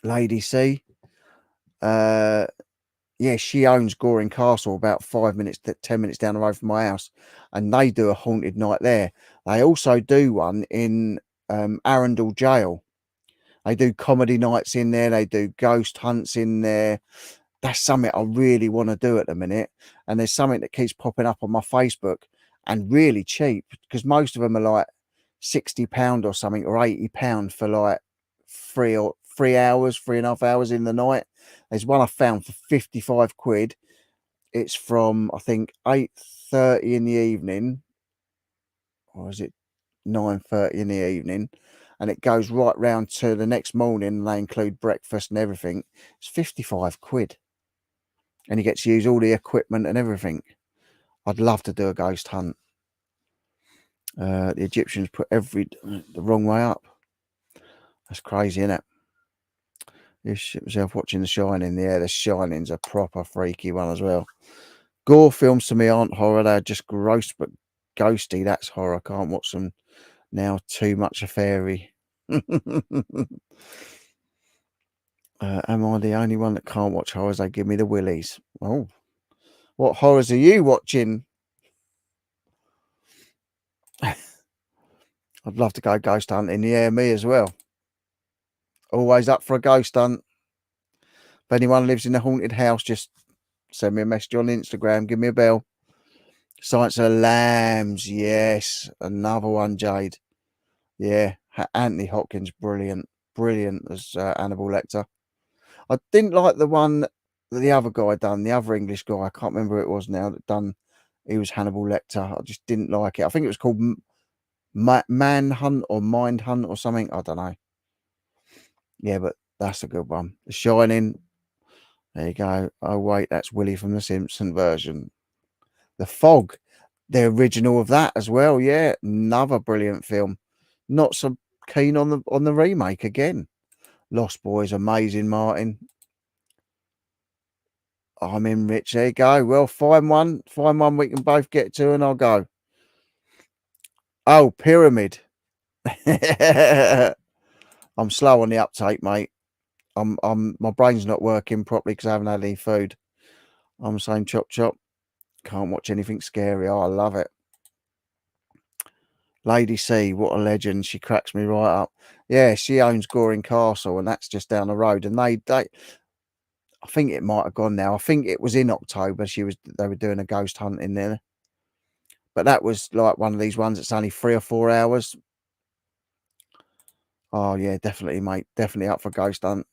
[SPEAKER 1] Lady C. Yeah, she owns Goring Castle, about 10 minutes down the road from my house, and they do a haunted night there. They also do one in Arundel Jail. They do comedy nights in there. They do ghost hunts in there. That's something I really want to do at the minute. And there's something that keeps popping up on my Facebook, and really cheap, because most of them are like £60 or something, or £80 for like 3 hours, 3.5 hours in the night. There's one I found for 55 quid. It's from, I think, 8:30 in the evening, or is it 9:30 in the evening? And it goes right round to the next morning, and they include breakfast and everything. It's 55 quid. And you get to use all the equipment and everything. I'd love to do a ghost hunt. The Egyptians put the wrong way up. That's crazy, isn't it? You shit myself watching The Shining. Yeah, The Shining's a proper freaky one as well. Gore films to me aren't horror. They're just gross but ghosty. That's horror. I can't watch them now. Too much a fairy. Am I the only one that can't watch horrors? They give me the willies. Oh, what horrors are you watching? I'd love to go ghost hunting. Yeah, me as well. Always up for a ghost hunt. If anyone lives in a haunted house, just send me a message on Instagram. Give me a bell. Silence of the Lambs. Yes. Another one, Jade. Yeah. Anthony Hopkins. Brilliant. Brilliant as Hannibal Lecter. I didn't like the one that the other guy done. The other English guy. I can't remember who it was now that done. He was Hannibal Lecter. I just didn't like it. I think it was called Manhunt or Mindhunt or something. I don't know. Yeah, but that's a good one. The Shining. There you go. Oh, wait, that's Willie from the Simpson version. The Fog, the original of that as well. Yeah, another brilliant film. Not so keen on the remake again. Lost Boys, amazing, Martin. I'm in, Rich. There you go. Well, find one we can both get to, and I'll go. Oh, Pyramid. I'm slow on the uptake, mate. My brain's not working properly because I haven't had any food. I'm saying chop chop. Can't watch anything scary. Oh, I love it. Lady C, what a legend. She cracks me right up. Yeah, she owns Goring Castle, and that's just down the road. And they I think it might have gone now. I think it was in October. They were doing a ghost hunt in there. But that was like one of these ones that's only 3 or 4 hours. Oh yeah, definitely, mate. Definitely up for ghost hunt.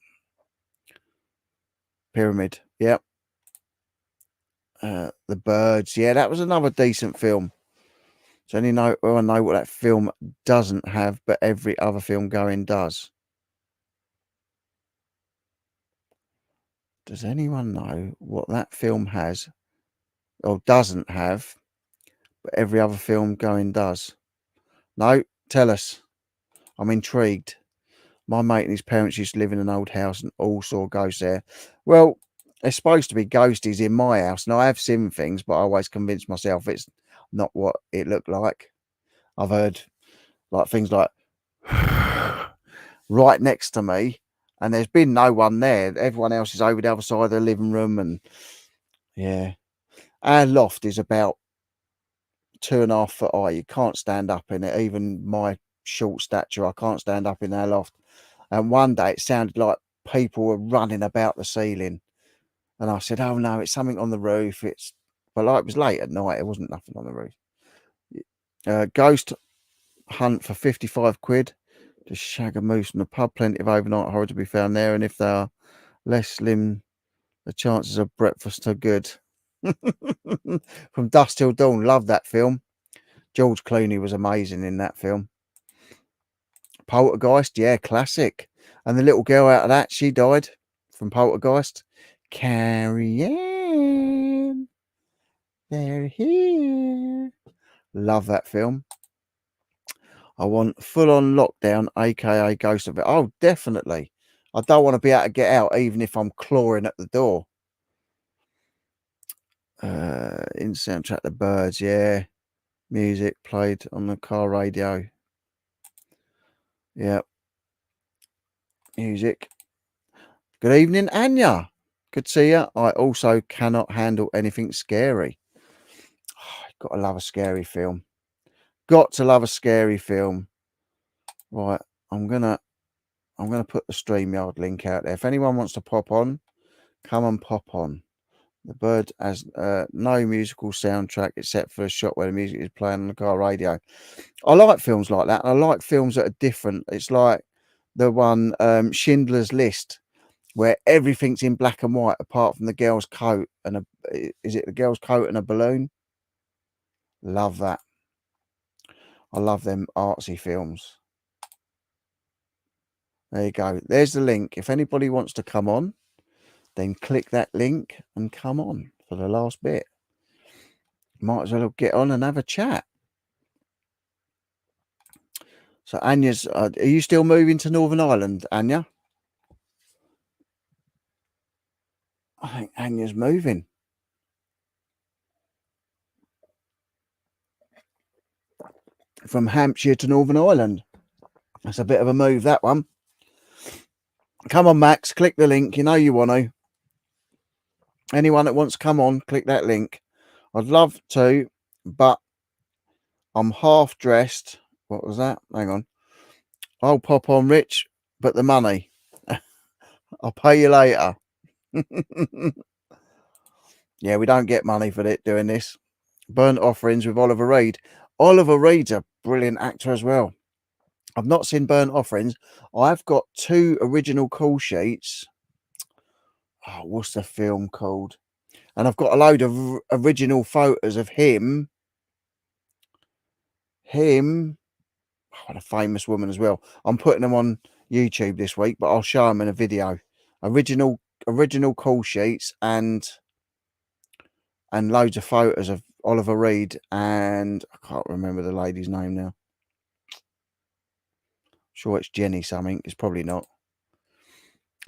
[SPEAKER 1] Pyramid. Yep. The Birds. Yeah, that was another decent film. So I know what that film doesn't have, but every other film going does. Does anyone know what that film has or doesn't have, but every other film going does? No, tell us. I'm intrigued. My mate and his parents used to live in an old house and all saw ghosts there. Well, there's supposed to be ghosties in my house. Now, I have seen things, but I always convince myself it's not what it looked like. I've heard like things like right next to me, and there's been no one there. Everyone else is over the other side of the living room, and yeah. Our loft is about 2.5 foot high. You can't stand up in it. Even my short stature, I can't stand up in our loft. And one day it sounded like people were running about the ceiling. And I said, oh no, it's something on the roof. But like it was late at night, it wasn't nothing on the roof. Ghost hunt for 55 quid. Just shag a moose in the pub. Plenty of overnight horror to be found there. And if they are less slim, the chances of breakfast are good. From Dusk Till Dawn, love that film. George Clooney was amazing in that film. Poltergeist, yeah, classic. And the little girl out of that, she died from Poltergeist. Carrie Ann, they're here. Love that film. I want Full On Lockdown, aka Ghost of It. Oh, definitely. I don't want to be able to get out, even if I'm clawing at the door. In soundtrack, The Birds, yeah. Music played on the car radio. Yep. Music. Good evening, Anya. Good to see you. I also cannot handle anything scary. Oh, got to love a scary film. Got to love a scary film. Right, I'm gonna put the StreamYard link out there. If anyone wants to pop on, come and pop on. The Bird has no musical soundtrack except for a shot where the music is playing on the car radio. I like films like that. I like films that are different. It's like the one Schindler's List, where everything's in black and white apart from the girl's coat and is it the girl's coat and a balloon? Love that. I love them artsy films. There you go. There's the link. If anybody wants to come on, then click that link and come on for the last bit. Might as well get on and have a chat. So Anya's, are you still moving to Northern Ireland, Anya? I think Anya's moving. From Hampshire to Northern Ireland. That's a bit of a move, that one. Come on, Max, click the link. You know you want to. Anyone that wants to come on, click that link. I'd love to, but I'm half dressed. What was that? Hang on. I'll pop on, Rich, but the money. I'll pay you later. Yeah, we don't get money for it doing this. Burnt Offerings with Oliver Reed. Oliver Reed's a brilliant actor as well. I've not seen Burnt Offerings. I've got 2 original call sheets. Oh, what's the film called? And I've got a load of original photos of him. Oh, and a famous woman as well. I'm putting them on YouTube this week, but I'll show them in a video. Original call sheets and loads of photos of Oliver Reed and I can't remember the lady's name now. Sure, it's Jenny something. It's probably not.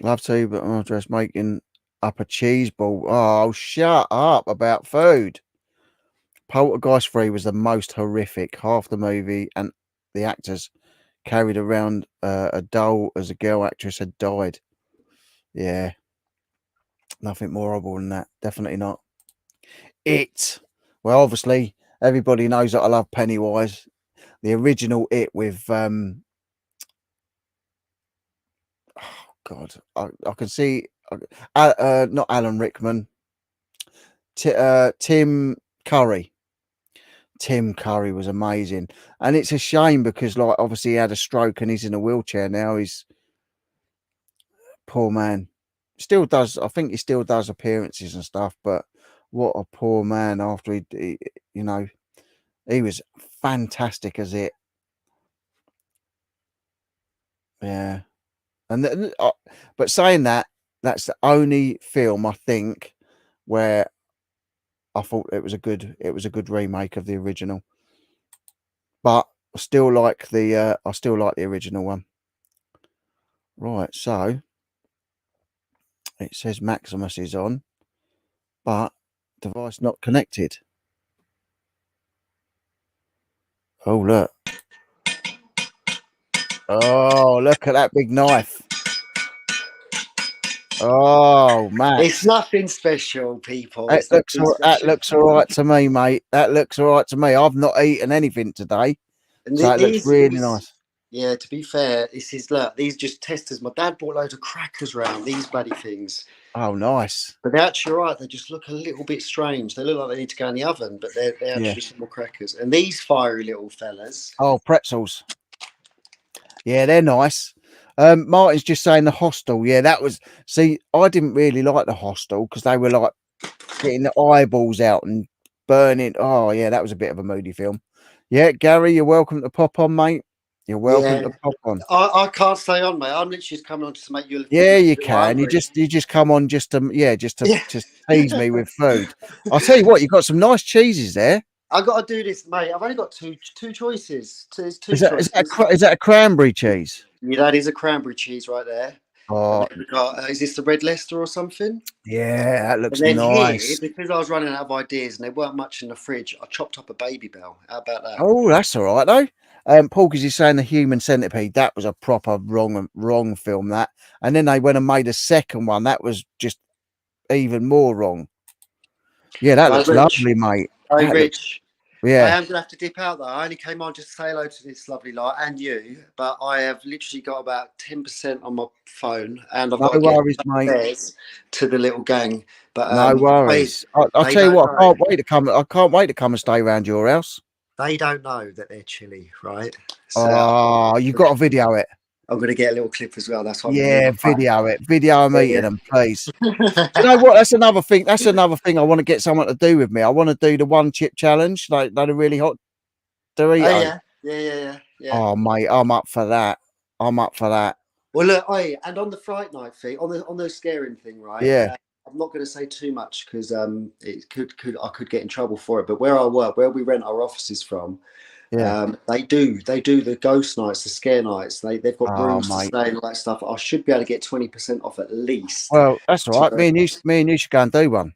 [SPEAKER 1] Love to, but I'm just making up a cheese ball. Oh, shut up about food. Poltergeist 3 was the most horrific. Half the movie and the actors carried around a doll as a girl actress had died. Yeah. Nothing more horrible than that. Definitely not. It. Well, obviously, everybody knows that I love Pennywise. The original It with oh God, I can see not Alan Rickman, Tim Curry. Tim Curry was amazing, and it's a shame because, like, obviously he had a stroke and he's in a wheelchair now. He's poor man. Still does. I think he still does appearances and stuff, but what a poor man after he you know, he was fantastic as It. Yeah. And but saying that, that's the only film I think where I thought it was a good remake of the original. But I still like the original one. Right, so it says Maximus is on, but device not connected. Oh look. Oh, look at that big knife. Oh, Max.
[SPEAKER 2] It's nothing special, people.
[SPEAKER 1] That looks all right to me, mate. That looks all right to me. I've not eaten anything today.
[SPEAKER 2] And
[SPEAKER 1] so it looks really nice.
[SPEAKER 2] Yeah, to be fair, this is look, these just testers. My dad bought loads of crackers round, these bloody things.
[SPEAKER 1] Oh, nice.
[SPEAKER 2] But they're actually right, they just look a little bit strange. They look like they need to go in the oven, but they're actually small crackers. And these fiery little fellas.
[SPEAKER 1] Oh, pretzels. Yeah, they're nice. Martin's just saying The Hostel. Yeah, that was. See, I didn't really like The Hostel because they were like getting the eyeballs out and burning. Oh, yeah, that was a bit of a moody film. Yeah, Gary, you're welcome to pop on, mate. You're welcome to pop on.
[SPEAKER 2] I can't stay on, mate. I'm literally just coming on to make you.
[SPEAKER 1] Yeah, you can. You just come on just to tease me with food. I'll tell you what, you've got some nice cheeses there.
[SPEAKER 2] I've got to do this, mate. I've only got two choices. There's two
[SPEAKER 1] choices. Is that a cranberry cheese?
[SPEAKER 2] Yeah, that is a cranberry cheese right there.
[SPEAKER 1] Oh,
[SPEAKER 2] is this the Red Leicester or something?
[SPEAKER 1] Yeah, that looks nice.
[SPEAKER 2] Here, because I was running out of ideas and there weren't much in the fridge, I chopped up a Baby Bell. How about that?
[SPEAKER 1] Oh, that's all right though. Paul, because he's saying The Human Centipede, that was a proper wrong film, that. And then they went and made a second one that was just even more wrong. Yeah, that looks lovely, mate.
[SPEAKER 2] Hey, Rich.
[SPEAKER 1] Yeah,
[SPEAKER 2] I am gonna have to dip out though. I only came on just to say hello to this lovely lot and you, but I have literally got about 10% on my phone, and I've got to get
[SPEAKER 1] mate.
[SPEAKER 2] To the little gang. But
[SPEAKER 1] no worries. I'll tell you what, I can't wait to come and stay around your house.
[SPEAKER 2] They don't know that they're chilly, right?
[SPEAKER 1] So, you've got to video it.
[SPEAKER 2] I'm going to get a little clip as well. That's what.
[SPEAKER 1] Yeah, video it. Video me eating them, please. Do you know what? That's another thing. That's another thing I want to get someone to do with me. I want to do the one chip challenge, like a really hot Dorito.
[SPEAKER 2] Yeah.
[SPEAKER 1] Oh, mate, I'm up for that.
[SPEAKER 2] Well, look, and on the Fright Night thing, on the scaring thing, right?
[SPEAKER 1] Yeah.
[SPEAKER 2] I'm not going to say too much because it I could get in trouble for it. But where we rent our offices from, they do the ghost nights, the scare nights. They've got rooms to stay and all that stuff. I should be able to get 20% off at least.
[SPEAKER 1] Well, that's all right. Me and you should go and do one.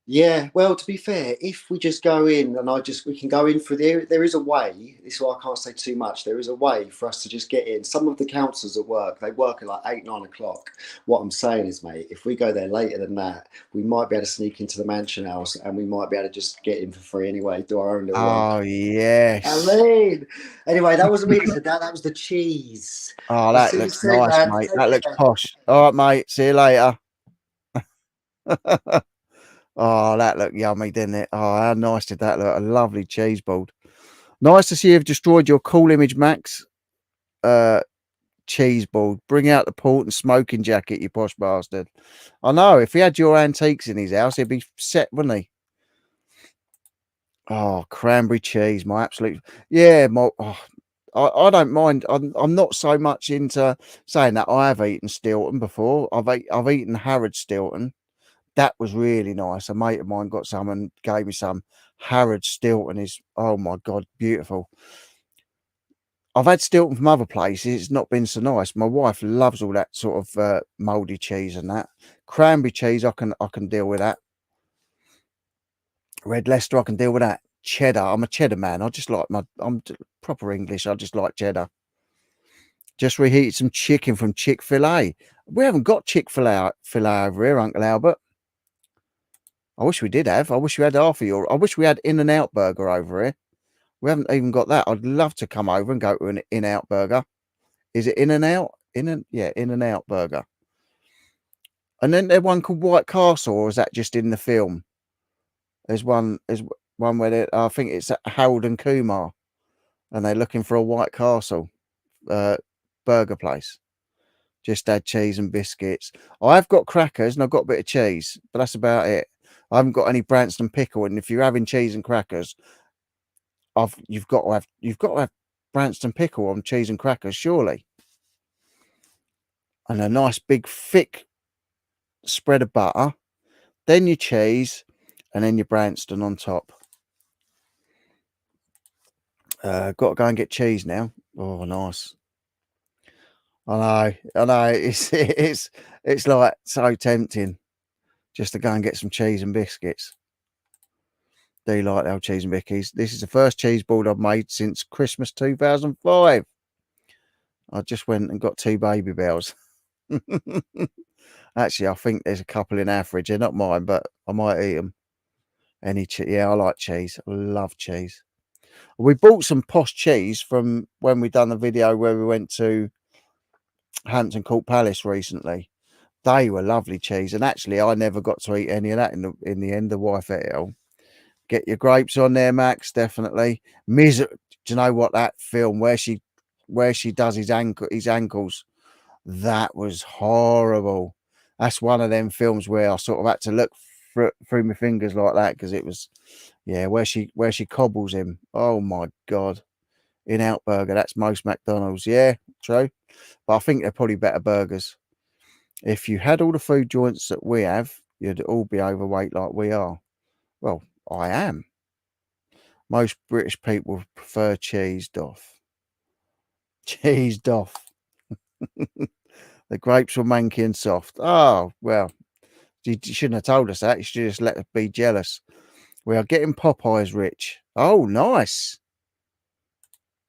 [SPEAKER 2] Yeah, well, to be fair, if we just go in and we can go in for there is a way. This is why I can't say too much. There is a way for us to just get in. Some of the councils at work, they work at like 8-9 o'clock. What I'm saying is, mate, if we go there later than that, we might be able to sneak into the mansion house and we might be able to just get in for free anyway, do our own little
[SPEAKER 1] yes.
[SPEAKER 2] I mean, anyway, that wasn't me that said that. That was the cheese.
[SPEAKER 1] Oh, that looks nice, mate. That looks posh. All right, mate. See you later. Oh, that looked yummy, didn't it? Oh, how nice did that look? A lovely cheese board. Nice to see you've destroyed your Cool Image Max cheese board. Bring out the port and smoking jacket, you posh bastard. I know, if he had your antiques in his house, he'd be set, wouldn't he? Oh, cranberry cheese, my absolute... Yeah, I don't mind. I'm not so much into saying that. I have eaten Stilton before. I've eaten Harrods Stilton. That was really nice. A mate of mine got some and gave me some. Harrods Stilton is, oh my God, beautiful. I've had Stilton from other places. It's not been so nice. My wife loves all that sort of mouldy cheese and that. Cranberry cheese, I can deal with that. Red Leicester, I can deal with that. Cheddar, I'm a cheddar man. I just like I'm proper English. I just like cheddar. Just reheated some chicken from Chick-fil-A. We haven't got Chick-fil-A over here, Uncle Albert. I wish we did have. I wish we had half of your. I wish we had In-N-Out burger over here. We haven't even got that. I'd love to come over and go to an In-Out burger. Is it In-N-Out? Yeah, In-N-Out burger. And then there's one called White Castle, or is that just in the film? There's one where I think it's at Harold and Kumar, and they're looking for a White Castle burger place. Just add cheese and biscuits. I've got crackers and I've got a bit of cheese, but that's about it. I haven't got any Branston pickle, and if you're having cheese and crackers, you've got to have Branston pickle on cheese and crackers, surely. And a nice big thick spread of butter, then your cheese, and then your Branston on top. Got to go and get cheese now. Oh, nice. I know. It's like so tempting just to go and get some cheese and biscuits. Do you like our cheese and biscuits? This is the first cheese board I've made since Christmas 2005. I just went and got 2 baby bells. Actually, I think there's a couple in our fridge. They're not mine, but I might eat them. Yeah, I like cheese. I love cheese. We bought some posh cheese from when we done the video where we went to Hampton Court Palace recently. They were lovely cheese, and actually, I never got to eat any of that in the end. The wife ate it all. Get your grapes on there, Max. Definitely. Do you know what, that film where she does his ankles? That was horrible. That's one of them films where I sort of had to look through my fingers like that, because it was, yeah, where she cobbles him. Oh my God. In-Out burger. That's most McDonald's. Yeah, true. But I think they're probably better burgers. If you had all the food joints that we have, you'd all be overweight like we are. Well, I am. Most British people prefer cheese, Doff. Cheese, Doff. The grapes were manky and soft. Oh, well, you shouldn't have told us that. You should just let us be jealous. We are getting Popeyes rich. Oh, nice.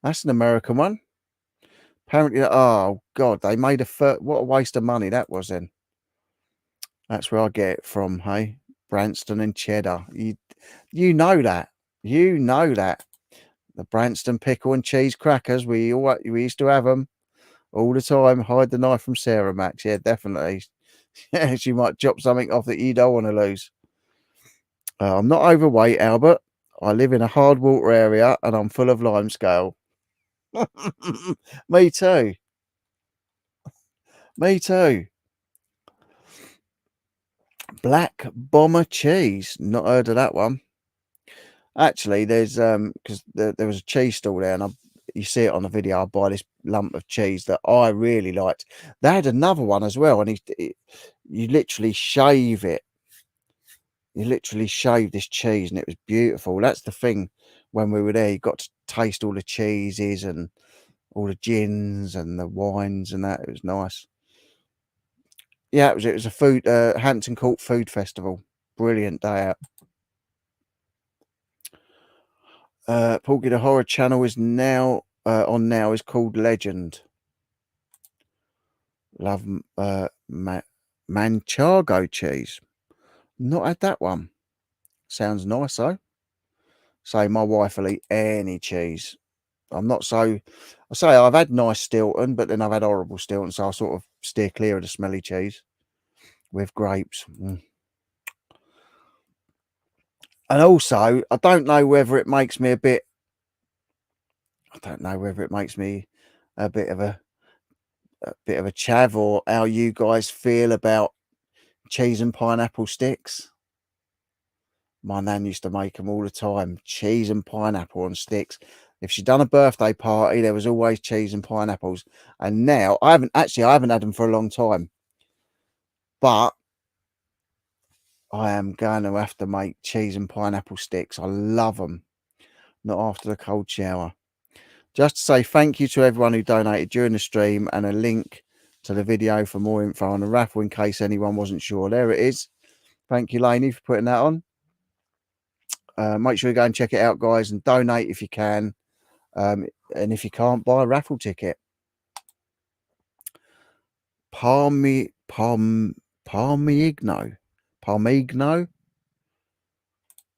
[SPEAKER 1] That's an American one. Apparently, oh, God, they made what a waste of money that was then. That's where I get it from, hey? Branston and cheddar. You know that. You know that. The Branston pickle and cheese crackers, we used to have them all the time. Hide the knife from Sarah, Max. Yeah, definitely. Yeah, she might chop something off that you don't want to lose. I'm not overweight, Albert. I live in a hard water area and I'm full of limescale. Me too. Me too. Black Bomber cheese. Not heard of that one. Actually, there's because there was a cheese stall there, and you see it on the video. I buy this lump of cheese that I really liked. They had another one as well, and you literally shave it. You literally shave this cheese, and it was beautiful. That's the thing. When we were there, you got to taste all the cheeses and all the gins and the wines and that. It was nice. Yeah, it was a Hampton Court Food Festival. Brilliant day out. Porky the Horror channel is now is called Legend. Love Manchego cheese. Not had that one. Sounds nice though. So my wife will eat any cheese. I'm not so. I say I've had nice Stilton, but then I've had horrible Stilton, so I sort of steer clear of the smelly cheese with grapes. And also, I don't know whether it makes me a bit. I don't know whether it makes me a bit of a chav, or how you guys feel about cheese and pineapple sticks. My nan used to make them all the time. Cheese and pineapple on sticks. If she'd done a birthday party, there was always cheese and pineapples. And now I haven't had them for a long time. But I am going to have to make cheese and pineapple sticks. I love them. Not after the cold shower. Just to say thank you to everyone who donated during the stream, and a link to the video for more info on the raffle in case anyone wasn't sure. There it is. Thank you, Lainey, for putting that on. Make sure you go and check it out, guys, and donate if you can. And if you can't, buy a raffle ticket. Parmigiano.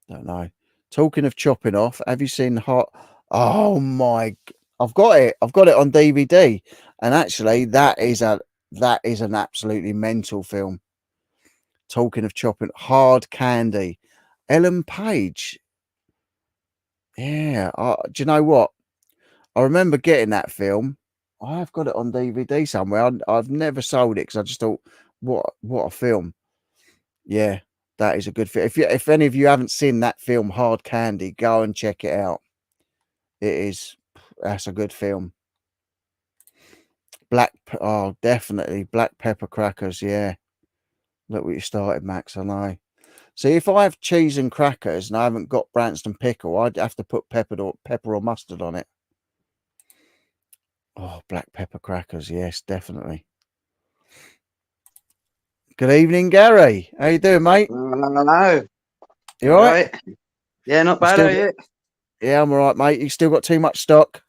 [SPEAKER 1] Don't know. Talking of chopping off, have you seen Hot? Oh my! I've got it. I've got it on DVD, and actually, that is an absolutely mental film. Talking of chopping, Hard Candy, Ellen Page. Yeah, do you know what? I remember getting that film. I've got it on DVD somewhere. I've never sold it because I just thought, what a film. Yeah, that is a good film. If any of you haven't seen that film, Hard Candy, go and check it out. That's a good film. Definitely Black Pepper Crackers. Yeah, look what you started, Max. I know. See, if I have cheese and crackers and I haven't got Branston pickle, I'd have to put pepper or mustard on it. Oh, black pepper crackers. Yes, definitely. Good evening, Gary. How you doing, mate?
[SPEAKER 3] Hello.
[SPEAKER 1] You all right?
[SPEAKER 3] Yeah, not bad, are you?
[SPEAKER 1] Yeah, I'm all right, mate. You still got too much stock?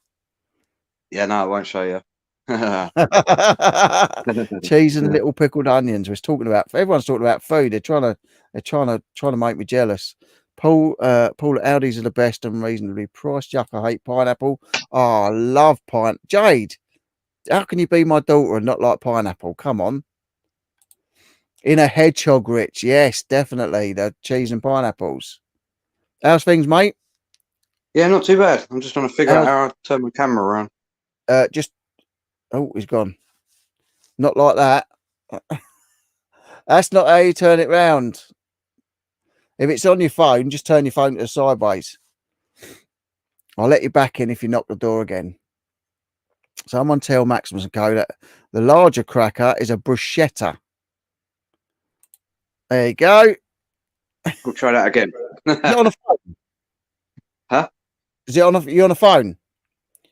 [SPEAKER 3] Yeah, no, I won't show you.
[SPEAKER 1] Cheese and little pickled onions. Everyone's talking about food. They're trying to make me jealous. Paul, Aldi's are the best and reasonably priced. Yuck, I hate pineapple. Oh, I love Jade, how can you be my daughter and not like pineapple? Come on. In a hedgehog rich. Yes, definitely. The cheese and pineapples. How's things, mate?
[SPEAKER 3] Yeah, not too bad. I'm just trying to figure out how I turn my camera around.
[SPEAKER 1] Oh, he's gone. Not like that. That's not how you turn it round. If it's on your phone, just turn your phone to the sideways. I'll let you back in if you knock the door again. Someone tell Maximus & Co that the larger cracker is a bruschetta. There you go.
[SPEAKER 3] We'll try that again.
[SPEAKER 1] Is it on a phone?
[SPEAKER 3] Huh?
[SPEAKER 1] Is it on you on a phone?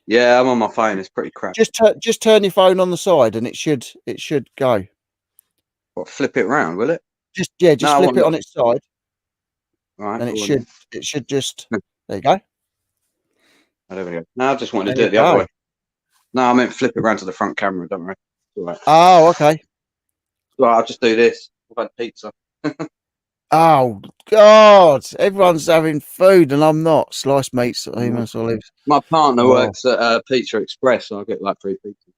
[SPEAKER 3] Yeah, I'm on my phone. It's pretty crap.
[SPEAKER 1] Just turn your phone on the side and it should go.
[SPEAKER 3] What, flip it round, will it?
[SPEAKER 1] Just flip it on its side.
[SPEAKER 3] Right.
[SPEAKER 1] And it should just there you go.
[SPEAKER 3] Oh, there we go. No, I just wanted to do it the other way. No, I meant flip it around to the front camera, don't worry. All right.
[SPEAKER 1] Oh, okay.
[SPEAKER 3] Right, I'll just do this. I've had pizza.
[SPEAKER 1] Oh God! Everyone's having food and I'm not. Sliced meats, hummus, olives.
[SPEAKER 3] My partner works at Pizza Express, so I get like free pizza.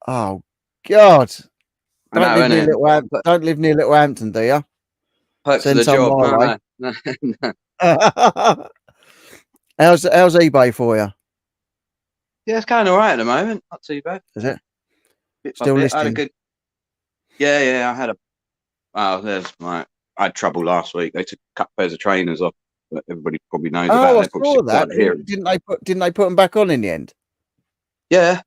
[SPEAKER 1] Oh God! Don't live near Littlehampton, do you?
[SPEAKER 3] Perks of the job. No.
[SPEAKER 1] How's eBay for you?
[SPEAKER 3] Yeah, it's going all right at the moment. Not too bad.
[SPEAKER 1] Is it?
[SPEAKER 3] Still listing? I had a good. Yeah. I had I had trouble last week. They took a couple pairs of trainers off. But everybody probably knows about it.
[SPEAKER 1] I saw that. Didn't they put them back on in the end?
[SPEAKER 3] Yeah.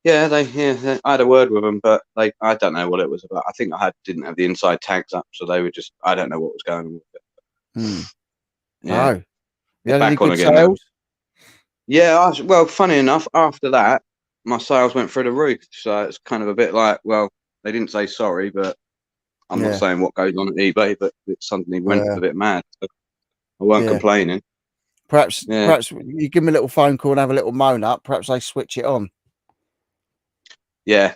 [SPEAKER 3] I had a word with them, but I don't know what it was about. I think didn't have the inside tags up, so they were just. I don't know what was going on with it.
[SPEAKER 1] Yeah. Oh. You had
[SPEAKER 3] back
[SPEAKER 1] any good sales?
[SPEAKER 3] Yeah. Well, funny enough, after that, my sales went through the roof. So it's kind of a bit like, well, they didn't say sorry, but I'm not saying what goes on at eBay, but it suddenly went a bit mad. So I weren't complaining.
[SPEAKER 1] Perhaps you give me a little phone call and have a little moan up. Perhaps they switch it on.
[SPEAKER 3] Yeah,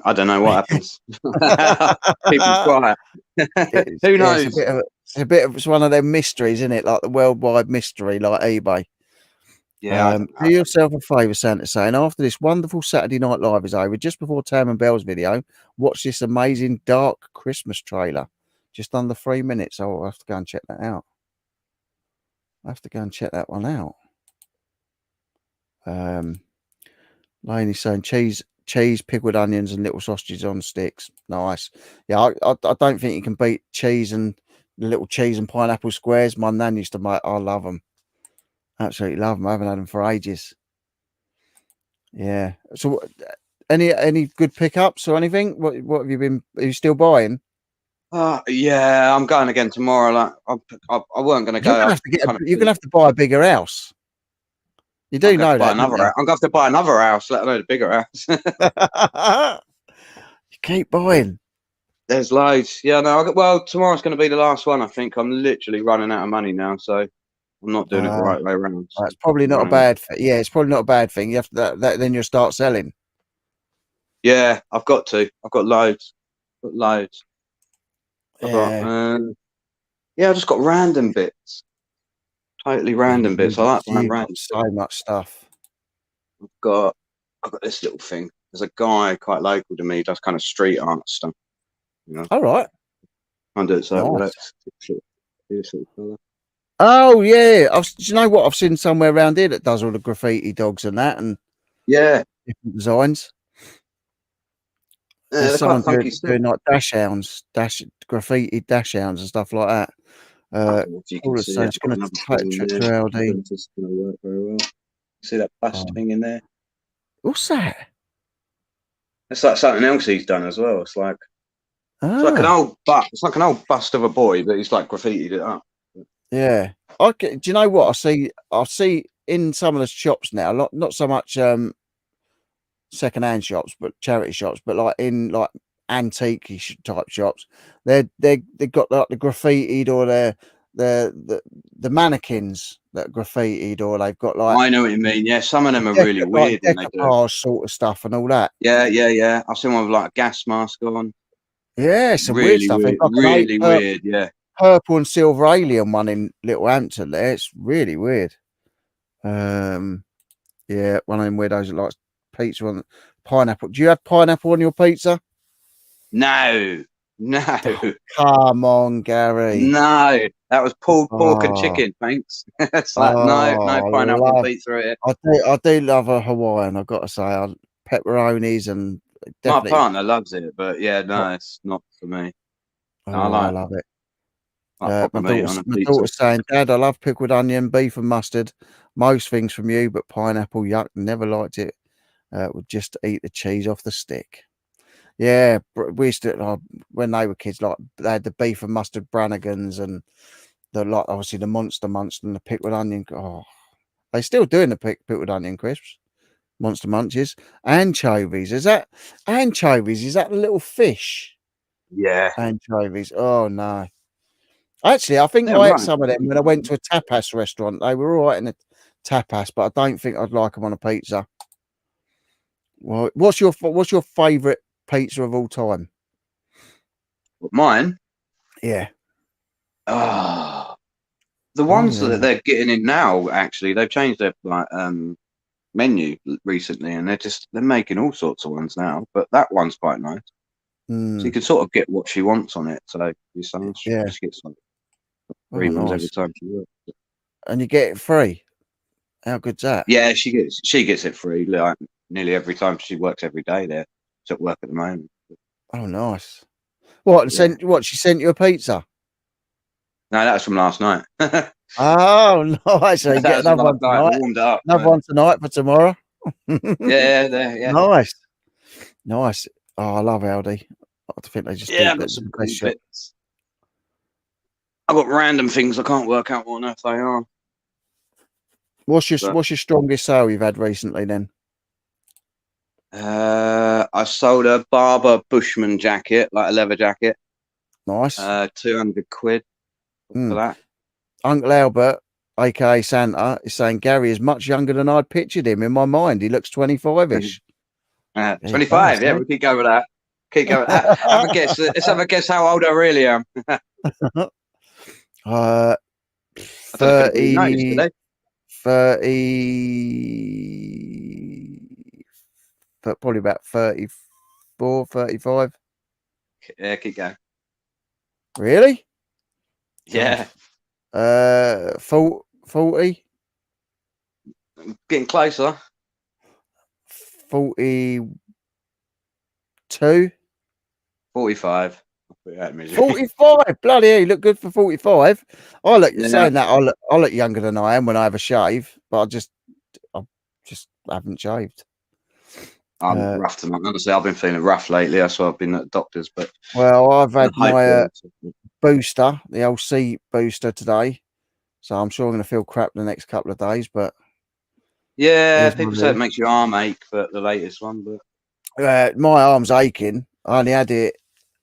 [SPEAKER 3] I don't know what happens. People quiet. Who knows?
[SPEAKER 1] It's one of their mysteries, isn't it? Like the worldwide mystery, like eBay.
[SPEAKER 3] Yeah.
[SPEAKER 1] Do yourself a favour, Santa saying, after this wonderful Saturday Night Live is over, just before Tam and Bell's video, watch this amazing dark Christmas trailer. Just under 3 minutes. I'll have to go and check that out. I have to go and check that one out. Laney's saying cheese, pickled onions, and little sausages on sticks. Nice. Yeah, I don't think you can beat cheese and little cheese and pineapple squares. My nan used to make. I love them. Absolutely love them. I haven't had them for ages. Yeah. So, any good pickups or anything? What have you been? Are you still buying?
[SPEAKER 3] Yeah, I'm going again tomorrow. Like, I weren't going to
[SPEAKER 1] You're
[SPEAKER 3] go.
[SPEAKER 1] gonna have to get.
[SPEAKER 3] Kind of
[SPEAKER 1] You're gonna have to buy a bigger house. You do know that, don't
[SPEAKER 3] I'm going to have to buy another house, let alone a bigger house.
[SPEAKER 1] you? You keep buying.
[SPEAKER 3] There's loads. Yeah, no. Well, tomorrow's going to be the last one. I think I'm literally running out of money now, so I'm not doing it the right way around. So
[SPEAKER 1] That's probably not a bad thing. Yeah, it's probably not a bad thing. You have to, then you'll start selling.
[SPEAKER 3] Yeah, I've got to. I've got loads. Got loads. I've
[SPEAKER 1] Yeah.
[SPEAKER 3] I've just got random bits. Totally random bits. I like buying random.
[SPEAKER 1] So much stuff.
[SPEAKER 3] I've got this little thing. There's a guy quite local to me, does kind of street art stuff. You know.
[SPEAKER 1] All right.
[SPEAKER 3] I do it so
[SPEAKER 1] Nice.
[SPEAKER 3] this little fella.
[SPEAKER 1] Oh yeah. Do you know what? I've seen somewhere around here that does all the graffiti dogs and that, and
[SPEAKER 3] Yeah.
[SPEAKER 1] different designs.
[SPEAKER 3] Yeah,
[SPEAKER 1] There's
[SPEAKER 3] they're
[SPEAKER 1] someone
[SPEAKER 3] quite funky stuff.
[SPEAKER 1] doing like graffiti dash hounds and stuff like that.
[SPEAKER 3] If you can see it,
[SPEAKER 1] it's going to
[SPEAKER 3] I don't think it's going to work very well. See that bust thing in there?
[SPEAKER 1] What's that?
[SPEAKER 3] It's like something else he's done as well. It's like it's like an old bust of a boy, but he's like graffitied it up.
[SPEAKER 1] Yeah. Okay. Do you know what I see in some of the shops now? Not so much second-hand shops, but charity shops, but like in like antique type shops, they've got like the graffitied or the mannequins that are graffitied, or they've got like
[SPEAKER 3] I know what you mean. Yeah, some of them are really weird when they do
[SPEAKER 1] decoupage sort of stuff and all that.
[SPEAKER 3] Yeah. I've seen one with like a gas mask on.
[SPEAKER 1] Yeah, some
[SPEAKER 3] really
[SPEAKER 1] weird stuff.
[SPEAKER 3] Weird,
[SPEAKER 1] Like
[SPEAKER 3] really weird. Yeah.
[SPEAKER 1] Purple and silver alien one in Little Hampton there. It's really weird. Yeah, one of them weirdos that likes pizza on pineapple. Do you have pineapple on your pizza?
[SPEAKER 3] No.
[SPEAKER 1] Come on, Gary.
[SPEAKER 3] No, that was pulled pork and chicken. Thanks. It's like no pineapple pizza here.
[SPEAKER 1] I do love a Hawaiian. I've got to say, pepperonis and
[SPEAKER 3] my partner loves it, but yeah, no, it's not for me.
[SPEAKER 1] I love it.
[SPEAKER 3] My
[SPEAKER 1] daughter's saying, Dad, I love pickled onion, beef and mustard. Most things from you, but pineapple, yuck. Never liked it. Would just eat the cheese off the stick. Yeah, we used to, when they were kids, like they had the beef and mustard Brannigans and obviously the Monster Munch and the pickled onion. Oh, they still doing the pickled onion crisps, Monster Munches, anchovies. Is that anchovies? Is that the little fish?
[SPEAKER 3] Yeah,
[SPEAKER 1] anchovies. Oh no. Actually, I think I ate some of them when I went to a tapas restaurant. They were all right in a tapas, but I don't think I'd like them on a pizza. Well, what's your favourite pizza of all time?
[SPEAKER 3] Mine?
[SPEAKER 1] Yeah.
[SPEAKER 3] The ones that they're getting in now, actually, they've changed their menu recently, and they're making all sorts of ones now. But that one's quite nice. So you can sort of get what she wants on it. So your son, she gets like 3 ones every time she works.
[SPEAKER 1] And you get it free. How good's that?
[SPEAKER 3] Yeah, she gets it free like nearly every time. She works every day there. She's at work at the moment.
[SPEAKER 1] Oh, nice. What? She sent you a pizza?
[SPEAKER 3] No, that was from last night.
[SPEAKER 1] Oh, nice. So you get another one tonight.
[SPEAKER 3] Warmed up,
[SPEAKER 1] another one tonight for tomorrow.
[SPEAKER 3] Yeah.
[SPEAKER 1] Nice. Oh, I love Aldi. I think they just
[SPEAKER 3] I've got some cool bits. I've got random things I can't work out what on earth they are.
[SPEAKER 1] What's your strongest sale you've had recently then?
[SPEAKER 3] I sold a Barber Bushman jacket, like a leather jacket.
[SPEAKER 1] Nice.
[SPEAKER 3] 200 quid for that.
[SPEAKER 1] Uncle Albert, aka Santa, is saying Gary is much younger than I'd pictured him in my mind. He looks 25-ish.
[SPEAKER 3] 25, yeah, we keep going with that. Have a guess. Let's have a guess how old I really am.
[SPEAKER 1] 30, 30, probably about 34, 35.
[SPEAKER 3] Yeah, keep going.
[SPEAKER 1] Really?
[SPEAKER 3] Yeah.
[SPEAKER 1] 40.
[SPEAKER 3] Getting closer.
[SPEAKER 1] 42.
[SPEAKER 3] 45.
[SPEAKER 1] 45. Bloody hell, you look good for 45. Saying that I look younger than I am when I have a shave, but I just haven't shaved.
[SPEAKER 3] I'm rough tonight. Honestly, I've been feeling rough lately. That's why I've been at the doctor's. But
[SPEAKER 1] Well, I've had my
[SPEAKER 3] hopefully-
[SPEAKER 1] booster, the old C booster today, so I'm sure I'm going to feel crap the next couple of days. But
[SPEAKER 3] yeah,
[SPEAKER 1] here's
[SPEAKER 3] people
[SPEAKER 1] what
[SPEAKER 3] say
[SPEAKER 1] it
[SPEAKER 3] it makes your arm ache, but the latest one. But
[SPEAKER 1] is. My arm's aching. I only had it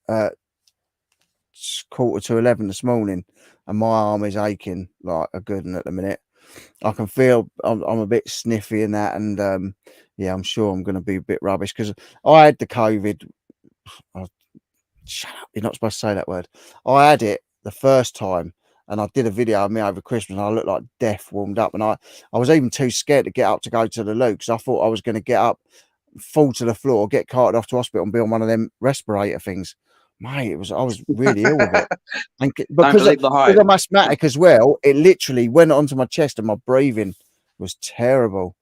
[SPEAKER 1] 11:15 this morning, and my arm is aching like a good one at the minute. I can feel I'm a bit sniffy and that, and yeah, I'm sure I'm going to be a bit rubbish because I had the COVID. Oh, shut up! You're not supposed to say that word. I had it the first time, and I did a video of me over Christmas, and I looked like death, warmed up, and I was even too scared to get up to go to the loo because I thought I was going to get up, fall to the floor, get carted off to hospital, and be on one of them respirator things. Mate, I was really ill with it. And
[SPEAKER 3] don't
[SPEAKER 1] because
[SPEAKER 3] believe the hype.
[SPEAKER 1] I'm asthmatic as well, it literally went onto my chest and my breathing was terrible.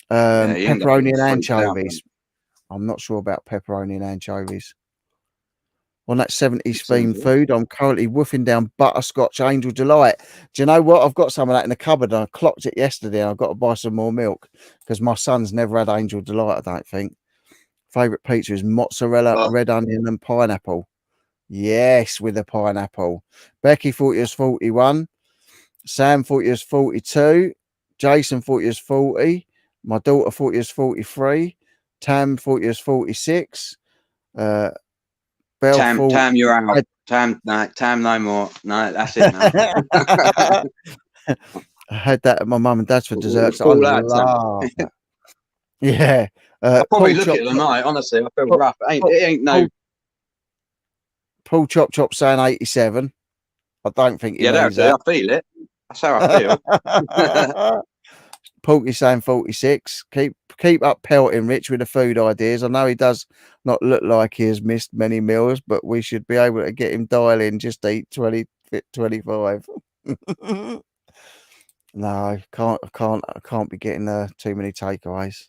[SPEAKER 3] Yeah, you end up
[SPEAKER 1] Pepperoni
[SPEAKER 3] getting
[SPEAKER 1] and
[SPEAKER 3] freaked out,
[SPEAKER 1] anchovies. I'm not sure about pepperoni and anchovies. On that 70s
[SPEAKER 3] Sounds
[SPEAKER 1] themed
[SPEAKER 3] good.
[SPEAKER 1] food, I'm currently woofing down butterscotch Angel Delight. Do you know what? I've got some of that in the cupboard. And I clocked it yesterday. And I've got to buy some more milk because my son's never had Angel Delight, I don't think. Favourite pizza is mozzarella,
[SPEAKER 3] Oh.
[SPEAKER 1] red onion, and pineapple. Yes, with a pineapple. Becky thought it was 41. Sam thought it was 42. Jason thought it was 40. My daughter thought it was 43. Tam thought it was 46. Belle thought.
[SPEAKER 3] Tam, you're out. Tam, no more. No, that's it now.
[SPEAKER 1] I had that at my mum and dad's for desserts. I
[SPEAKER 3] Full out,
[SPEAKER 1] love that. Yeah.
[SPEAKER 3] I'll probably
[SPEAKER 1] Paul
[SPEAKER 3] look
[SPEAKER 1] Chop
[SPEAKER 3] at it tonight. Honestly, I feel
[SPEAKER 1] Paul-
[SPEAKER 3] rough. It ain't no.
[SPEAKER 1] Paul Chop saying 87. I don't think he
[SPEAKER 3] Yeah,
[SPEAKER 1] means
[SPEAKER 3] that'll
[SPEAKER 1] that.
[SPEAKER 3] do. I feel it. That's how I feel.
[SPEAKER 1] Porky saying 46. Keep up pelting Rich with the food ideas. I know he does not look like he has missed many meals, but we should be able to get him dialing just eat 25. No, I can't be getting too many takeaways.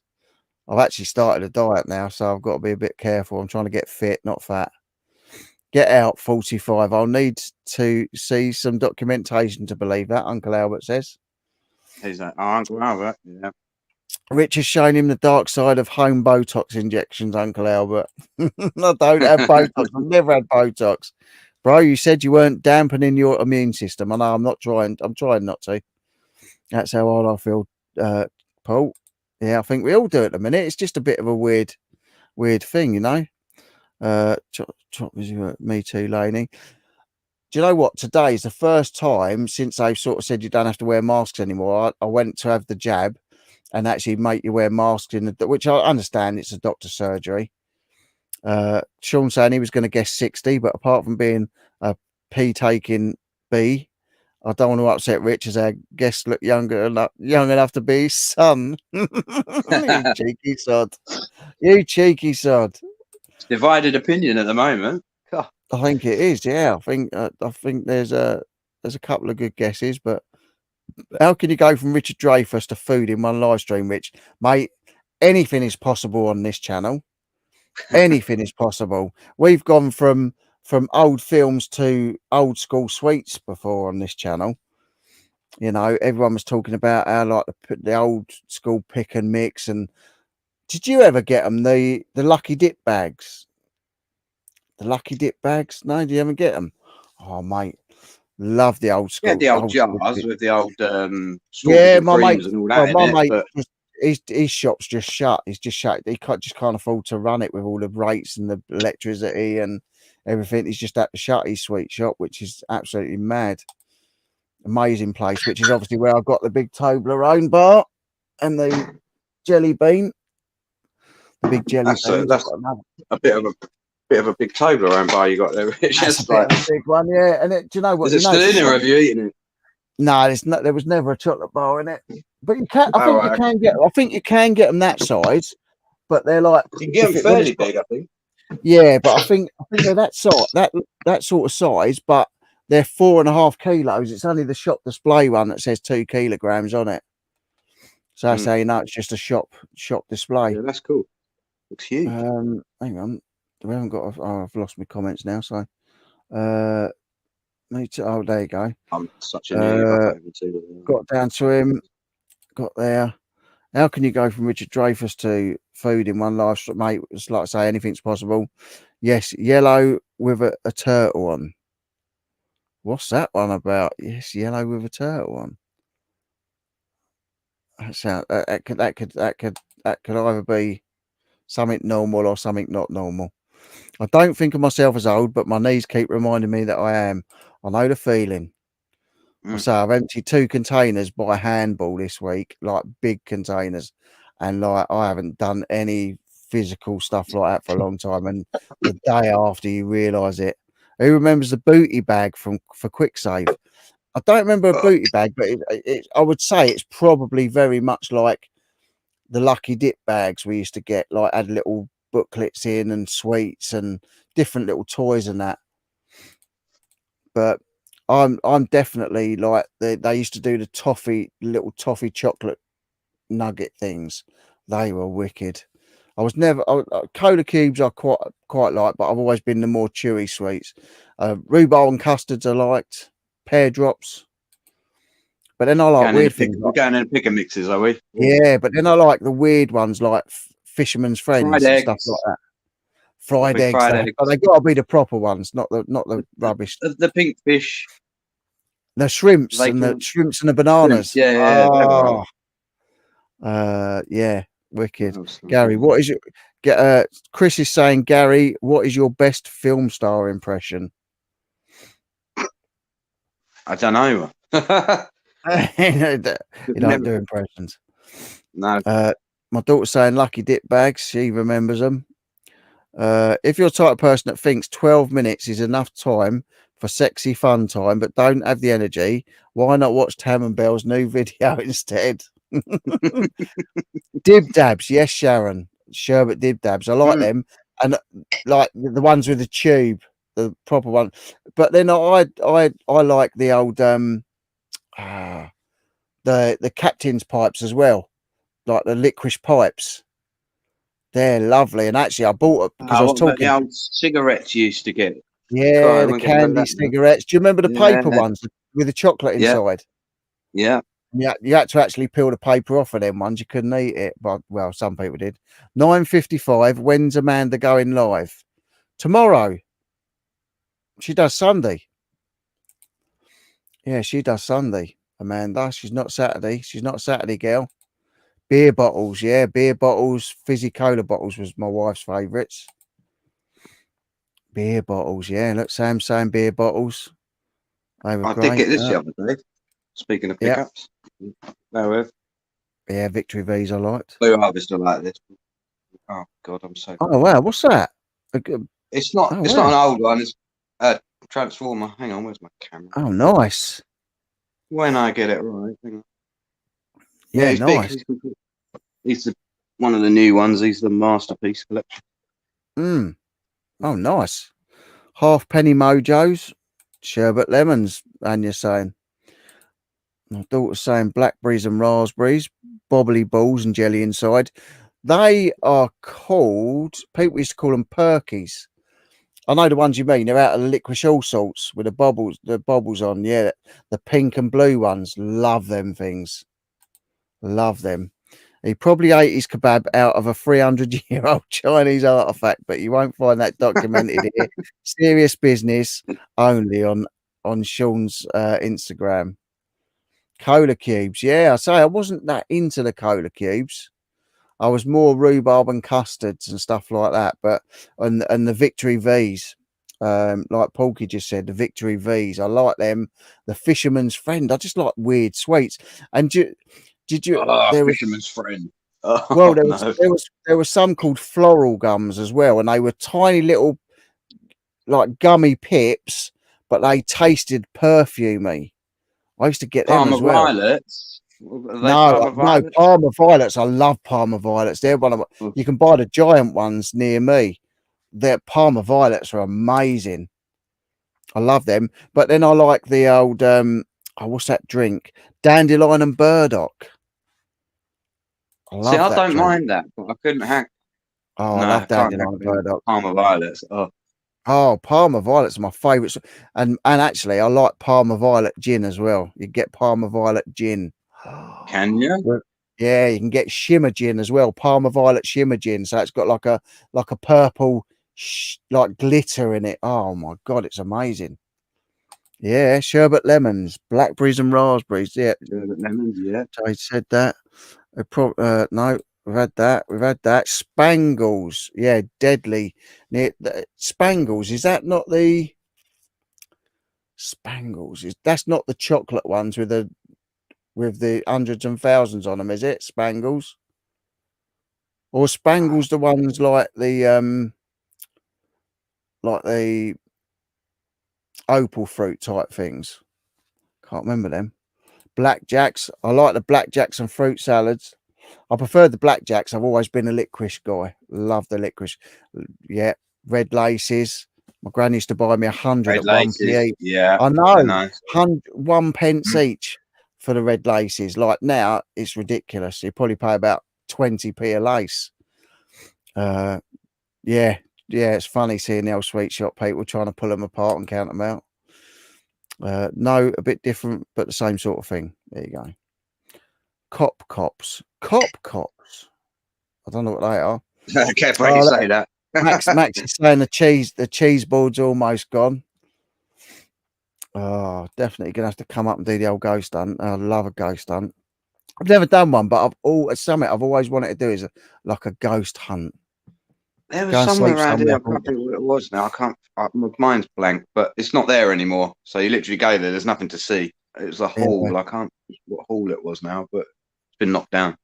[SPEAKER 1] I've actually started a diet now, so I've got to be a bit careful. I'm trying to get fit, not fat. Get out 45. I'll need to see some documentation to believe that, Uncle Albert says.
[SPEAKER 3] He's like, oh, Uncle Albert. Yeah.
[SPEAKER 1] Rich has shown him the dark side of home Botox injections, Uncle Albert. I don't have Botox. I've never had Botox. Bro, you said you weren't dampening your immune system. I know I'm not trying. I'm trying not to. That's how old I feel, Paul. Yeah, I think we all do at the minute. It's just a bit of a weird thing, you know. Me too, Laney. Do you know what? Today is the first time since they've sort of said you don't have to wear masks anymore. I went to have the jab and actually make you wear masks which I understand it's a doctor's surgery. Sean saying he was going to guess 60, but apart from being a P taking B, I don't want to upset Rich as our guests look young enough to be his son. You cheeky sod. You cheeky sod.
[SPEAKER 3] It's divided opinion at the moment. God.
[SPEAKER 1] I think it is, yeah. I think there's a couple of good guesses, but how can you go from Richard Dreyfuss to food in one live stream, Rich? Mate, anything is possible on this channel. Anything is possible. We've gone from old films to old school sweets before on this channel. You know, everyone was talking about how like the old school pick and mix. And did you ever get them the Lucky Dip bags? The Lucky Dip bags? No, do you ever get them? Oh, mate, love the old school.
[SPEAKER 3] Yeah, the old
[SPEAKER 1] school
[SPEAKER 3] jars
[SPEAKER 1] dip.
[SPEAKER 3] with the old
[SPEAKER 1] Yeah, my mate.
[SPEAKER 3] creams and all that.
[SPEAKER 1] Well, my mate,
[SPEAKER 3] But
[SPEAKER 1] his shop's just shut. He's just shut. He can't afford to run it with all the rates and the electricity and everything. He's just at the shut his sweet shop, which is absolutely mad. Amazing place, which is obviously where I got the big Toblerone bar and the jelly bean. The big jelly bean.
[SPEAKER 3] that's a bit of a big Toblerone bar you got there. It's
[SPEAKER 1] That's
[SPEAKER 3] just
[SPEAKER 1] a bit
[SPEAKER 3] like,
[SPEAKER 1] of a big one, yeah. And do you know what?
[SPEAKER 3] is it still in there? Or have you eaten it?
[SPEAKER 1] No, there was never a chocolate bar in it. But you can. I think you can get them that size, but they're like
[SPEAKER 3] you can get them fairly big, I think.
[SPEAKER 1] Yeah, but I think they're that sort of size, but they're 4.5 kilos. It's only the shop display one that says 2 kilograms on it. So that's how you know it's just a shop display.
[SPEAKER 3] Yeah, that's cool. Looks huge.
[SPEAKER 1] Hang on, we haven't got. I've lost my comments now. So, me too. Oh, there you go.
[SPEAKER 3] I'm such a naive.
[SPEAKER 1] Got down to him. Got there. How can you go from Richard Dreyfuss to food in one life, mate? It's like I say, anything's possible. Yes, yellow with a turtle on. What's that one about? Yes, yellow with a turtle on. That could either be something normal or something not normal. I don't think of myself as old, but my knees keep reminding me that I am. I know the feeling. I say I've emptied 2 containers by handball this week, like big containers, and like I haven't done any physical stuff like that for a long time. And the day after, you realise it. Who remembers the booty bag for Quick Save? I don't remember a booty bag, but I would say it's probably very much like the Lucky Dip bags we used to get, like had little booklets in and sweets and different little toys and that. But I'm definitely like they used to do the little toffee chocolate nugget things. They were wicked. I was never cola cubes I quite like, but I've always been the more chewy sweets. Rhubarb and custards I liked. Pear drops. But then I like weird things.
[SPEAKER 3] We're going in pick and mixes, are we?
[SPEAKER 1] Yeah, but then I like the weird ones like Fisherman's Friends
[SPEAKER 3] Fried
[SPEAKER 1] and
[SPEAKER 3] eggs.
[SPEAKER 1] stuff like that. Fried eggs.
[SPEAKER 3] Fried eggs.
[SPEAKER 1] They got to be the proper ones, not the rubbish.
[SPEAKER 3] The pink fish.
[SPEAKER 1] The shrimps and the bananas.
[SPEAKER 3] Yeah.
[SPEAKER 1] Yeah, wicked. Gary, what is your Chris is saying, Gary, what is your best film star impression?
[SPEAKER 3] I don't know.
[SPEAKER 1] You don't do impressions.
[SPEAKER 3] No.
[SPEAKER 1] My daughter's saying Lucky Dip bags. She remembers them. If you're the type of person that thinks 12 minutes is enough time for sexy fun time, but don't have the energy, why not watch Tam and Bell's new video instead? Dib dabs, yes, Sharon. Sherbet dib dabs. I like them, and like the ones with the tube, the proper one. But then I like the old the captain's pipes as well, like the licorice pipes. They're lovely, and actually, I bought it because I was talking.
[SPEAKER 3] The old cigarettes you used to get.
[SPEAKER 1] Yeah, the candy cigarettes. Do you remember the paper ones with the chocolate inside?
[SPEAKER 3] Yeah.
[SPEAKER 1] Yeah, you had to actually peel the paper off of them ones. You couldn't eat it, but well, some people did. 9:55. When's Amanda going live? Tomorrow. She does Sunday. Yeah, she does Sunday. Amanda. She's not Saturday. She's not a Saturday girl. Beer bottles, yeah, beer bottles. Fizzy cola bottles was my wife's favourites. Beer bottles, yeah. Look, Sam's saying beer bottles. They were great.
[SPEAKER 3] I did get this the other day. Speaking of pickups,
[SPEAKER 1] yeah, Victory V's I liked.
[SPEAKER 3] Blue Harvest I like this. Oh God, I'm so.
[SPEAKER 1] Oh wow, what's that?
[SPEAKER 3] It's not. It's not an old one. It's a Transformer. Hang on, where's my camera?
[SPEAKER 1] Oh, nice.
[SPEAKER 3] When I get it right. Hang on.
[SPEAKER 1] Yeah, he's nice.
[SPEAKER 3] He's one of the new ones. He's the Masterpiece Collection.
[SPEAKER 1] Oh, nice. Halfpenny Mojos, sherbet lemons, and you're saying. My daughter's saying blackberries and raspberries, bobbly balls and jelly inside. They are called, people used to call them perkies. I know the ones you mean. They're out of the licorice all sorts with the bobbles on. Yeah, the pink and blue ones. Love them things. Love them. He probably ate his kebab out of a 300-year-old Chinese artifact, but you won't find that documented here. Serious business only on Sean's Instagram. Cola cubes. Yeah, I say I wasn't that into the cola cubes. I was more rhubarb and custards and stuff like that. But and the Victory V's, like Porky just said, the Victory V's. I like them. The Fisherman's Friend. I just like weird sweets. And did you?
[SPEAKER 3] Fisherman's Friend. Oh,
[SPEAKER 1] well, there was some called floral gums as well, and they were tiny little, like gummy pips, but they tasted perfumey. I used to get them as well.
[SPEAKER 3] Violets.
[SPEAKER 1] No, Parma Violets. I love Parma Violets. They're one of you can buy the giant ones near me. Their Parma Violets are amazing. I love them. But then I like the old what's that drink? Dandelion and burdock.
[SPEAKER 3] I don't mind that, but I couldn't hack.
[SPEAKER 1] Oh, I love Dandelion and burdock.
[SPEAKER 3] Parma Violets.
[SPEAKER 1] Oh, Parma Violets are my favourites. And actually, I like Parma Violet gin as well. You get Parma Violet gin.
[SPEAKER 3] Can you?
[SPEAKER 1] Yeah, you can get shimmer gin as well, Parma Violet shimmer gin. So it's got like a purple like glitter in it. Oh my god, it's amazing. Yeah, sherbet lemons, blackberries and raspberries. Yeah,
[SPEAKER 3] Lemons, yeah.
[SPEAKER 1] I said that. No, we've had that. We've had that. Spangles. Yeah, deadly. Spangles. Is that not the Spangles? That's not the chocolate ones with the hundreds and thousands on them, is it? Spangles. Or Spangles the ones like the opal fruit type things. Can't remember them. Blackjacks. I like the blackjacks and fruit salads. I prefer the blackjacks. I've always been a licorice guy. Love the licorice. Yeah, red laces. My granny used to buy me 100
[SPEAKER 3] Red
[SPEAKER 1] at
[SPEAKER 3] laces,
[SPEAKER 1] 1p each.
[SPEAKER 3] yeah.
[SPEAKER 1] I know.
[SPEAKER 3] Nice.
[SPEAKER 1] 1 pence each for the red laces. Like now, it's ridiculous. You probably pay about 20p a lace. Yeah, it's funny seeing the old sweet shop people trying to pull them apart and count them out. No, a bit different, but the same sort of thing. There you go. Cops. I don't know what they are.
[SPEAKER 3] Careful how you say that.
[SPEAKER 1] Max is saying the cheese board's almost gone. Oh, definitely gonna have to come up and do the old ghost hunt. I love a ghost hunt. I've never done one, but something I've always wanted to do is like a ghost hunt.
[SPEAKER 3] There was somewhere around here. I can't think what it was now. My mind's blank, but it's not there anymore. So you literally go there. There's nothing to see. It was a hall. I can't remember what hall it was now, but it's been knocked down.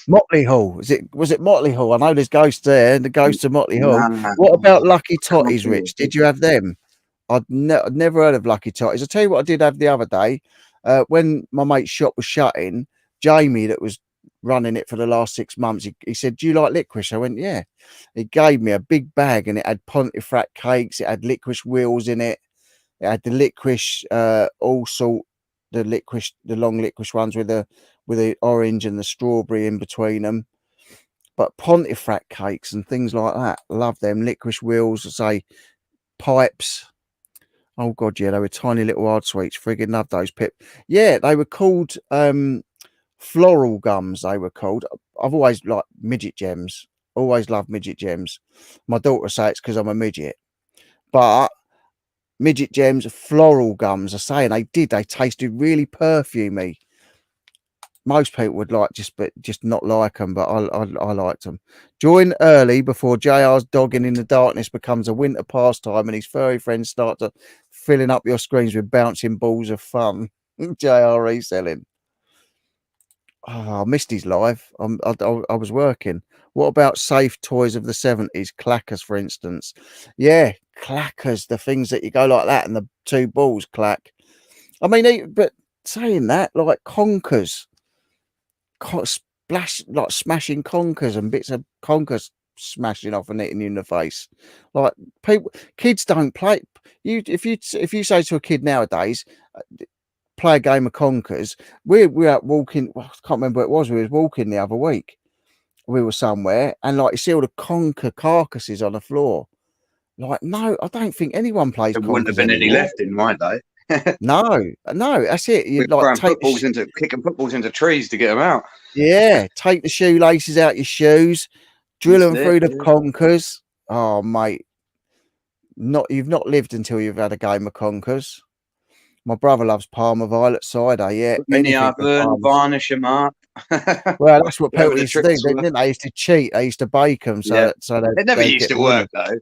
[SPEAKER 1] Motley Hall. Was it Motley Hall? I know there's ghosts there, and the ghosts of Motley Hall. What about Lucky Totties, Rich? Did you have them? I'd never heard of Lucky Totties. I'll tell you what I did have the other day. When my mate's shop was shutting, Jamie, that was running it for the last 6 months, he said, "Do you like licorice?" I went, "Yeah." He gave me a big bag, and it had Pontefract cakes. It had licorice wheels in it. It had the licorice, all salt, the long licorice ones with the orange and the strawberry in between them. But Pontefract cakes and things like that, love them. Licorice wheels, say pipes. Oh god, yeah, they were tiny little hard sweets. Friggin' love those, Pip. Yeah, they were called floral gums. They were called. I've always liked midget gems. Always loved midget gems. My daughter say it's because I'm a midget, but midget gems, floral gums. I say, and they tasted really perfumey. Most people would just not like them, but I liked them. Join early before JR's dogging in the darkness becomes a winter pastime, and his furry friends start to filling up your screens with bouncing balls of fun. JR reselling. Oh, I missed his live. I was working. What about safe toys of the 70s? Clackers, for instance. Yeah, clackers, the things that you go like that and the two balls clack. I mean, but saying that, like conkers. Splash, like smashing conkers and bits of conkers smashing off and hitting you in the face. Like kids don't play. If you say to a kid nowadays, play a game of conkers. We're out walking. I can't remember what it was. We was walking the other week. We were somewhere, and like you see all the conker carcasses on the floor. Like, no, I don't think anyone plays.
[SPEAKER 3] There wouldn't have been any left in my day.
[SPEAKER 1] No, that's it. You like
[SPEAKER 3] kicking footballs into trees to get them out.
[SPEAKER 1] Yeah, take the shoelaces out your shoes, drill them through the conkers. Oh, mate, you've not lived until you've had a game of conkers. My brother loves Parma Violet cider. Yeah,
[SPEAKER 3] in the oven, varnish them up.
[SPEAKER 1] Well, that's what people used to do, didn't they? They used to cheat. They used to bake them so
[SPEAKER 3] it never used to work though.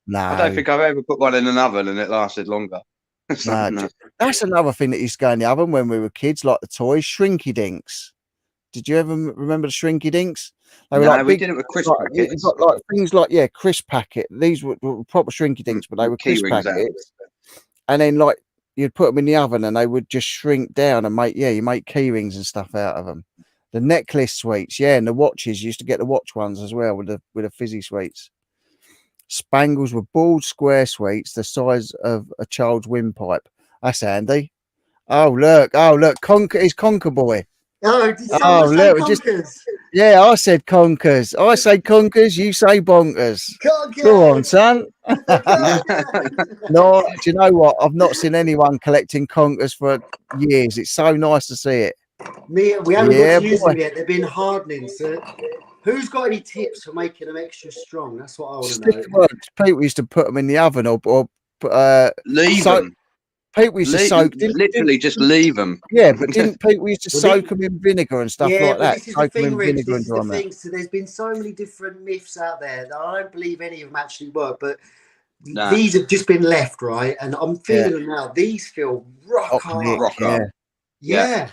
[SPEAKER 1] No,
[SPEAKER 3] I don't think I've ever put one in an oven and it lasted longer.
[SPEAKER 1] No. That's another thing that used to go in the oven when we were kids, like the toys, Shrinky Dinks. Did you ever remember the Shrinky Dinks? They were like
[SPEAKER 3] we did it with crisp packets.
[SPEAKER 1] Like things like crisp packet. These were proper Shrinky Dinks, but they were crisp packets. And then like you'd put them in the oven and they would just shrink down and you make key rings and stuff out of them. The necklace sweets, and the watches. You used to get the watch ones as well with the fizzy sweets. Spangles were bald square sweets the size of a child's windpipe. That's handy. Oh look, he's Conker Boy.
[SPEAKER 2] Oh, look, conkers?
[SPEAKER 1] I said conkers. I say conkers, you say bonkers.
[SPEAKER 2] Conkers.
[SPEAKER 1] Go on, son. No, do you know what? I've not seen anyone collecting conkers for years. It's so nice to see it.
[SPEAKER 2] We haven't
[SPEAKER 1] Yeah,
[SPEAKER 2] got to use
[SPEAKER 1] boy.
[SPEAKER 2] them yet. They've been hardening. So, who's got any tips for making them extra strong? That's what I want to
[SPEAKER 1] Stick
[SPEAKER 2] know.
[SPEAKER 1] works. People used to put them in the oven or
[SPEAKER 3] Leave
[SPEAKER 1] so
[SPEAKER 3] them.
[SPEAKER 1] people used to soak.
[SPEAKER 3] Literally just leave them.
[SPEAKER 1] Yeah, but didn't people used to
[SPEAKER 2] Well,
[SPEAKER 1] soak them in vinegar and stuff
[SPEAKER 2] Yeah,
[SPEAKER 1] like
[SPEAKER 2] but
[SPEAKER 1] that?
[SPEAKER 2] this is the
[SPEAKER 1] Soak them
[SPEAKER 2] thing,
[SPEAKER 1] in
[SPEAKER 2] Rich.
[SPEAKER 1] vinegar
[SPEAKER 2] This
[SPEAKER 1] and
[SPEAKER 2] is
[SPEAKER 1] do
[SPEAKER 2] the
[SPEAKER 1] on that.
[SPEAKER 2] thing. So there's been so many different myths out there that I don't believe any of them actually work. But
[SPEAKER 3] Nah.
[SPEAKER 2] these have just been left, right? And I'm feeling
[SPEAKER 1] Yeah.
[SPEAKER 2] them now. These feel rock hard.
[SPEAKER 3] Rock
[SPEAKER 1] Yeah.
[SPEAKER 3] hard.
[SPEAKER 2] Yeah.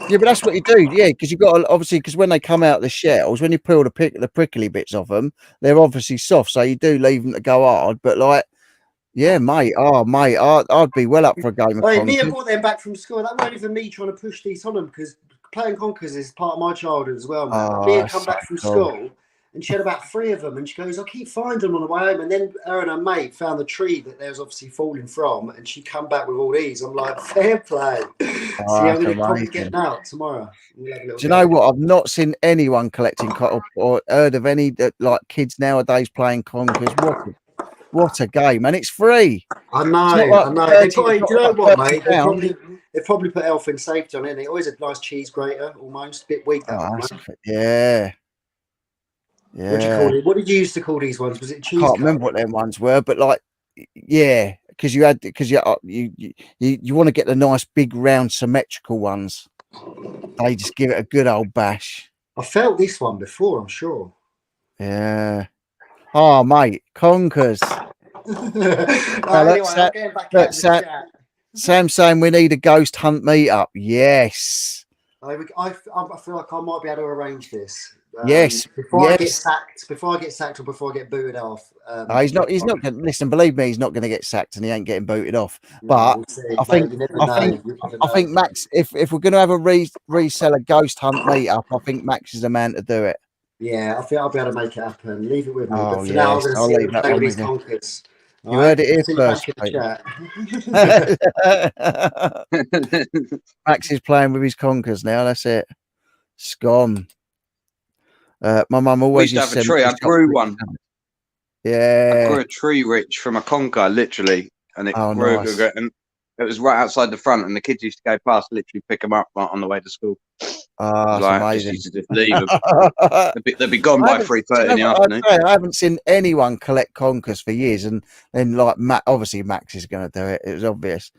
[SPEAKER 1] Yeah, but that's what you do. Yeah, because you've got to, obviously, because when they come out of the shells, when you peel the prickly bits off them, they're obviously soft. So you do leave them to go hard. But like, yeah, mate. Oh, mate, I'd be well up for a game of
[SPEAKER 2] Hey, Mia
[SPEAKER 1] Conkers.
[SPEAKER 2] brought them back from school. That weren't even me trying to push these on them because playing Conkers is part of my childhood as well, man.
[SPEAKER 1] Oh,
[SPEAKER 2] Mia
[SPEAKER 1] that's
[SPEAKER 2] come back
[SPEAKER 1] so
[SPEAKER 2] from
[SPEAKER 1] cool.
[SPEAKER 2] school and she had about 3 of them, and she goes, "I keep finding them on the way home." And then her and her mate found the tree that they was obviously falling from, and she come back with all these. I'm like, fair play.
[SPEAKER 1] Oh,
[SPEAKER 2] See, I'm
[SPEAKER 1] that's
[SPEAKER 2] going to probably
[SPEAKER 1] amazing.
[SPEAKER 2] get them out tomorrow. We'll have a little
[SPEAKER 1] Do you know
[SPEAKER 2] go.
[SPEAKER 1] what? I've not seen anyone collecting or heard of any like kids nowadays playing Conkers. What a game, and it's free.
[SPEAKER 2] I
[SPEAKER 1] It's
[SPEAKER 2] know,
[SPEAKER 1] not like
[SPEAKER 2] I know.
[SPEAKER 1] 30,
[SPEAKER 2] They probably,
[SPEAKER 1] it's
[SPEAKER 2] do
[SPEAKER 1] not
[SPEAKER 2] you know
[SPEAKER 1] like
[SPEAKER 2] what,
[SPEAKER 1] 30
[SPEAKER 2] mate? They
[SPEAKER 1] pounds.
[SPEAKER 2] probably put health and safety on it. They always a nice cheese grater, almost a bit weak. That
[SPEAKER 1] Oh,
[SPEAKER 2] one,
[SPEAKER 1] that's
[SPEAKER 2] mate.
[SPEAKER 1] yeah.
[SPEAKER 2] What do you call
[SPEAKER 1] Yeah.
[SPEAKER 2] it? What did you used to call these ones? Was it
[SPEAKER 1] I
[SPEAKER 2] cheese
[SPEAKER 1] can't
[SPEAKER 2] cutter?
[SPEAKER 1] remember what them ones were, but like, yeah, because you want to get the nice big round symmetrical ones. They just give it a good old bash.
[SPEAKER 2] I felt this one before, I'm sure.
[SPEAKER 1] Yeah. Oh, mate, Conkers.
[SPEAKER 2] Anyway, I'm getting back out of the chat.
[SPEAKER 1] Sam's saying we need a ghost hunt meetup. Yes.
[SPEAKER 2] I feel like I might be able to arrange this.
[SPEAKER 1] Yes.
[SPEAKER 2] Before I get
[SPEAKER 1] Yes.
[SPEAKER 2] sacked, or before I get booted off.
[SPEAKER 1] Oh, he's not going to listen. Believe me, he's not going to get sacked, and he ain't getting booted off.
[SPEAKER 2] No,
[SPEAKER 1] But
[SPEAKER 2] we'll see.
[SPEAKER 1] I think,
[SPEAKER 2] Mate, you never know.
[SPEAKER 1] I think Max. If we're going to have a reseller ghost hunt meetup, I think Max is the man to do it.
[SPEAKER 2] Yeah, I think I'll be able to make it happen. Leave it with me.
[SPEAKER 1] Oh,
[SPEAKER 2] But for now, I'm
[SPEAKER 1] yes,
[SPEAKER 2] going to
[SPEAKER 1] I'll
[SPEAKER 2] sit
[SPEAKER 1] leave
[SPEAKER 2] and
[SPEAKER 1] that
[SPEAKER 2] play
[SPEAKER 1] one
[SPEAKER 2] with these
[SPEAKER 1] with you.
[SPEAKER 2] Conkers.
[SPEAKER 1] You heard it here
[SPEAKER 2] See you
[SPEAKER 1] first.
[SPEAKER 2] back in the chat.
[SPEAKER 1] Max is playing with his Conkers now. That's it. Scum. My mum
[SPEAKER 3] We
[SPEAKER 1] always
[SPEAKER 3] used to
[SPEAKER 1] used
[SPEAKER 3] have a tree. I
[SPEAKER 1] send
[SPEAKER 3] grew
[SPEAKER 1] me
[SPEAKER 3] one.
[SPEAKER 1] Yeah.
[SPEAKER 3] I grew a tree, Rich, from a conker, literally, and it
[SPEAKER 1] Oh,
[SPEAKER 3] grew,
[SPEAKER 1] nice.
[SPEAKER 3] and it was right outside the front, and the kids used to go past, literally pick them up on the way to school.
[SPEAKER 1] Oh, that's
[SPEAKER 3] Like,
[SPEAKER 1] amazing.
[SPEAKER 3] just used to just leave them. They'd be gone by 3:30 in the afternoon.
[SPEAKER 1] I haven't seen anyone collect Conkers for years, and then like obviously Max is going to do it. It was obvious.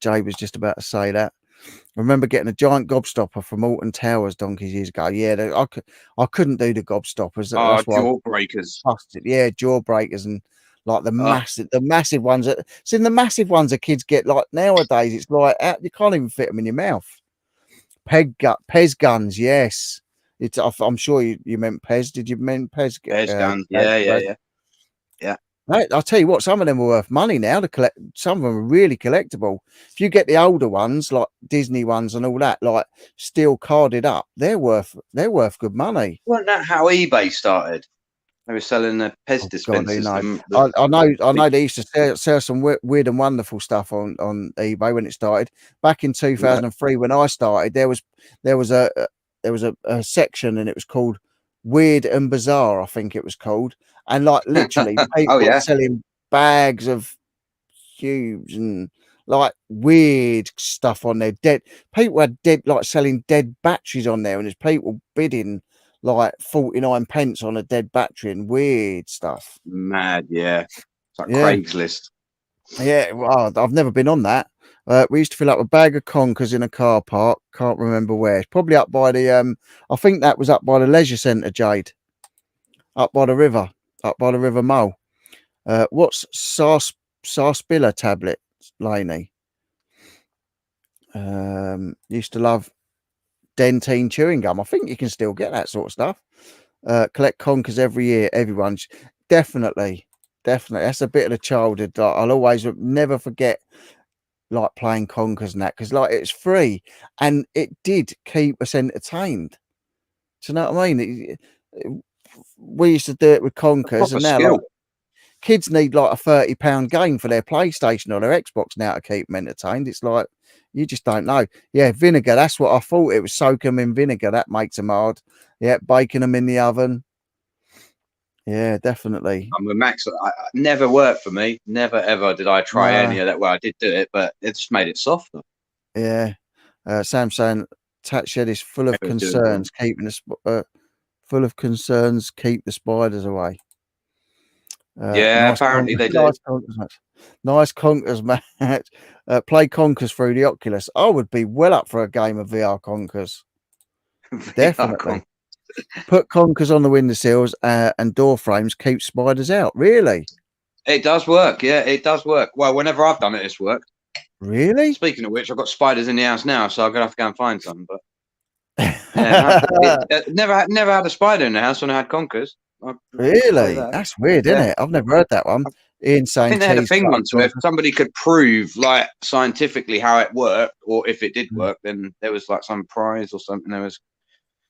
[SPEAKER 1] Jay was just about to say that. I remember getting a giant gobstopper from Alton Towers donkeys years ago. Yeah, I couldn't do the gobstoppers.
[SPEAKER 3] Oh,
[SPEAKER 1] That's why
[SPEAKER 3] jawbreakers.
[SPEAKER 1] Yeah, jawbreakers and like the massive ones. See, the massive ones that kids get like nowadays, it's like you can't even fit them in your mouth. Pez guns, yes. I'm sure you meant Pez. Did you mean Pez?
[SPEAKER 3] Pez guns, yeah.
[SPEAKER 1] I'll tell you what, some of them are worth money now to collect. Some of them are really collectible. If you get the older ones, like Disney ones and all that, like steel carded up, they're worth good money.
[SPEAKER 3] Wasn't that how eBay started? They were selling the Pez dispensers.
[SPEAKER 1] I know they used to sell some weird and wonderful stuff on eBay when it started. Back in 2003, when I started, there was a section, and it was called Weird and Bizarre, I think it was called. And like literally people were selling bags of cubes and like weird stuff on there. People had like selling dead batteries on there, and there's people bidding like 49 pence on a dead battery and weird stuff.
[SPEAKER 3] Mad, yeah. It's like Craigslist.
[SPEAKER 1] Yeah, well, I've never been on that. We used to fill up a bag of Conkers in a car park. Can't remember where. It's probably up by the I think that was up by the leisure centre, Jade. Up by the river Mole. What's Sarsaparilla tablet, Laney? Used to love Dentyne chewing gum. I think you can still get that sort of stuff. Collect Conkers every year. Everyone's definitely. That's a bit of the childhood. I'll always never forget like playing Conkers and that, because like it's free and it did keep us entertained. Do you know what I mean? We used to do it with Conkers, and now like, kids need like a £30 game for their PlayStation or their Xbox now to keep them entertained. It's like, you just don't know. Yeah, vinegar. That's what I thought. It was soak them in vinegar. That makes them hard. Yeah, baking them in the oven. Yeah, definitely.
[SPEAKER 3] I'm with Max. I never worked for me. Never ever did I try any of that. Well, I did do it, but it just made it softer.
[SPEAKER 1] Yeah. Sam saying Tat Shed is full of
[SPEAKER 3] Maybe I'll do it wrong.
[SPEAKER 1] concerns, full of concerns. Keep the spiders away.
[SPEAKER 3] Yeah, apparently they do.
[SPEAKER 1] Nice conkers match. Nice conkers match. Play conkers through the Oculus. I would be well up for a game of VR conkers. Definitely. Put conkers on the windowsills and door frames. Keep spiders out. Really?
[SPEAKER 3] It does work. Yeah, it does work. Well, whenever I've done it, it's worked.
[SPEAKER 1] Really?
[SPEAKER 3] Speaking of which, I've got spiders in the house now, so I'm gonna have to go and find some. But yeah, never had a spider in the house when I had conkers.
[SPEAKER 1] Really? That's weird, isn't it? I've never heard that one. Ian saying,
[SPEAKER 3] I think they had a thing once where if somebody could prove, like, scientifically how it worked, or if it did work, then there was like some prize or something. There was.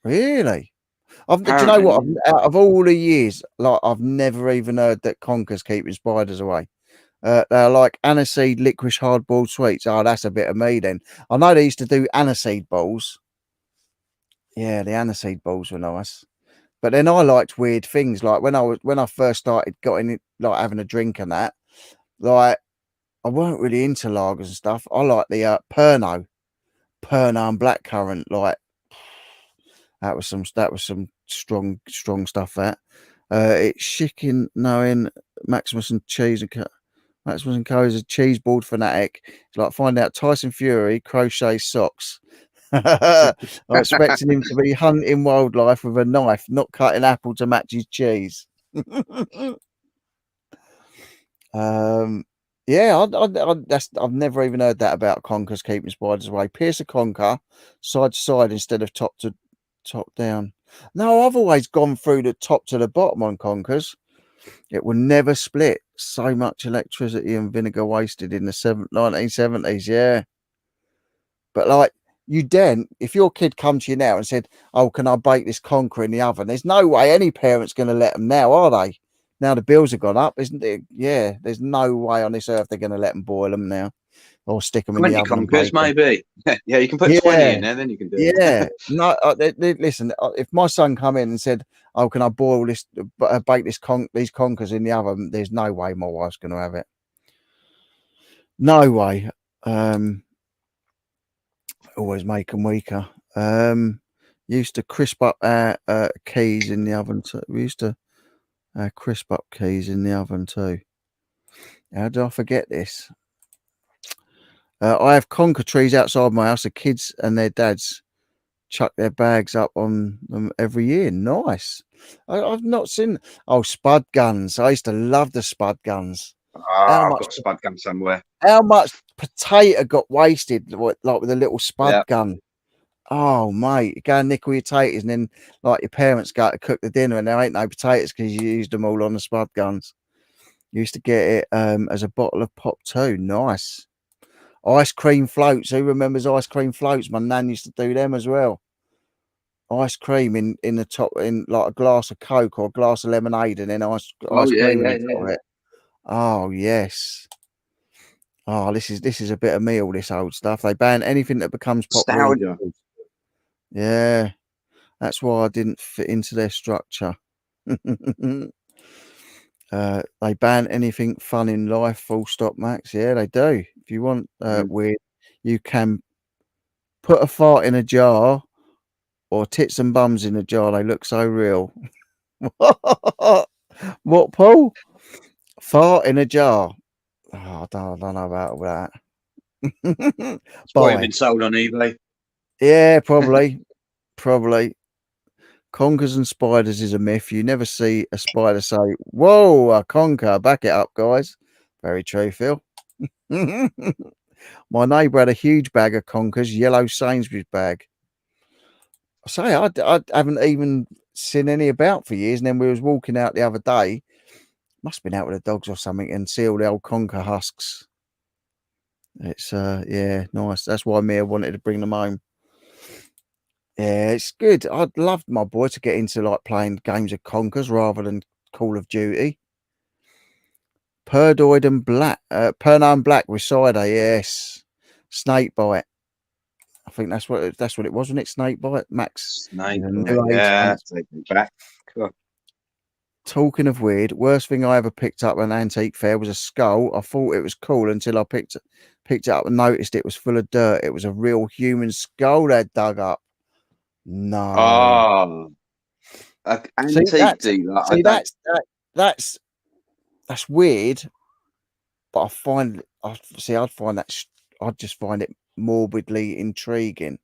[SPEAKER 1] Really? Do you know what? Out of all the years, like, I've never even heard that conkers keeping spiders away. They're like aniseed licorice hard-boiled sweets. Oh, that's a bit of me then. I know they used to do aniseed balls. Yeah, the aniseed balls were nice. But then I liked weird things, like when I first started getting it, like having a drink and that. Like, I weren't really into lagers and stuff. I like the Pernod and blackcurrant. Like, that was some strong stuff. That it's chicken knowing Maximus and cheese and Maximus and Co is a cheese board fanatic. It's like find out Tyson Fury crochet socks. I'm expecting him to be hunting wildlife with a knife, not cutting apple to match his cheese. Yeah, I've never even heard that about conkers keeping spiders away. Pierce a conker side to side instead of top down. No, I've always gone through the top to the bottom on conkers. It will never split. So much electricity and vinegar wasted in the 1970s. Yeah, but like, you then, if your kid come to you now and said, "Oh, can I bake this conker in the oven?" There's no way any parent's going to let them now, are they? Now the bills have gone up, isn't it? Yeah, there's no way on this earth they're going to let them boil them now or stick them in the oven.
[SPEAKER 3] 20 conkers, maybe. Yeah, you can put 20 in there, then you can do it.
[SPEAKER 1] Yeah, no. Listen, if my son come in and said, "Oh, can I boil this, bake these conkers in the oven?" There's no way my wife's going to have it. No way. Always make them weaker. Used to crisp up our keys in the oven too. We used to crisp up keys in the oven too. How did I forget this? I have conker trees outside my house. The kids and their dads chuck their bags up on them every year. Nice. I've not seen. Oh, spud guns. I used to love the spud guns.
[SPEAKER 3] I've got a spud gun somewhere.
[SPEAKER 1] How much potato got wasted, like with a little spud gun? Oh, mate, you go and nickel your taters, and then like your parents go to cook the dinner, and there ain't no potatoes because you used them all on the spud guns. You used to get it as a bottle of pop too. Nice. Ice cream floats. Who remembers ice cream floats? My nan used to do them as well. Ice cream in the top, in like a glass of Coke or a glass of lemonade, and then ice cream in the top of it. Oh yes. Oh, this is a bit of me, all this old stuff. They ban anything that becomes popular. Yeah, that's why I didn't fit into their structure. They ban anything fun in life, full stop, Max. Yeah, they do. If you want weird, you can put a fart in a jar or tits and bums in a jar. They look so real. What, Paul? Fart in a jar. Oh, I don't know about all that.
[SPEAKER 3] It's probably been sold on eBay.
[SPEAKER 1] Yeah, probably. Conkers and spiders is a myth. You never see a spider say, "Whoa, a conker." Back it up, guys. Very true, Phil. My neighbour had a huge bag of conkers, yellow Sainsbury's bag. I say, I haven't even seen any about for years. And then we was walking out the other day, must have been out with the dogs or something, and see all the old conker husks. It's yeah, nice. That's why Mia wanted to bring them home. Yeah, it's good. I'd love my boy to get into like playing games of conkers rather than Call of Duty. Pernod and black with cider. Yes, snake bite. I think that's what it was, wasn't it? Snake bite, Max.
[SPEAKER 3] Snake bite. Yeah, take it back. Cool.
[SPEAKER 1] Talking of weird, worst thing I ever picked up at an antique fair was a skull. I thought it was cool until I picked it up and noticed it was full of dirt. It was a real human skull they'd dug up. No.
[SPEAKER 3] Oh, antique dealer. I
[SPEAKER 1] See,
[SPEAKER 3] don't.
[SPEAKER 1] that's weird. But I'd find that I'd just find it morbidly intriguing.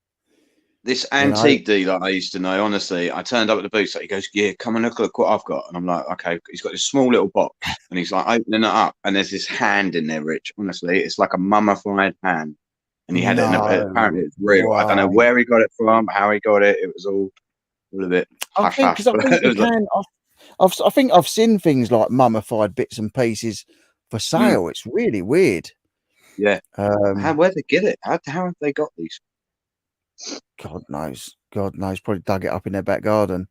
[SPEAKER 3] This
[SPEAKER 1] You know?
[SPEAKER 3] antique dealer I used to know, honestly, I turned up at the booth, so he goes, "Yeah, come and look what I've got." And I'm like, "Okay." He's got this small little box, and he's like opening it up, and there's this hand in there, Rich. Honestly, it's like a mummified hand, and he had it in apparently it's real. I don't know where he got it from, how he got it. It was all a bit hush hush.
[SPEAKER 1] I think I've seen things like mummified bits and pieces for sale. It's really weird.
[SPEAKER 3] Yeah. Where'd they get it? How have they got these?
[SPEAKER 1] God knows. Probably dug it up in their back garden.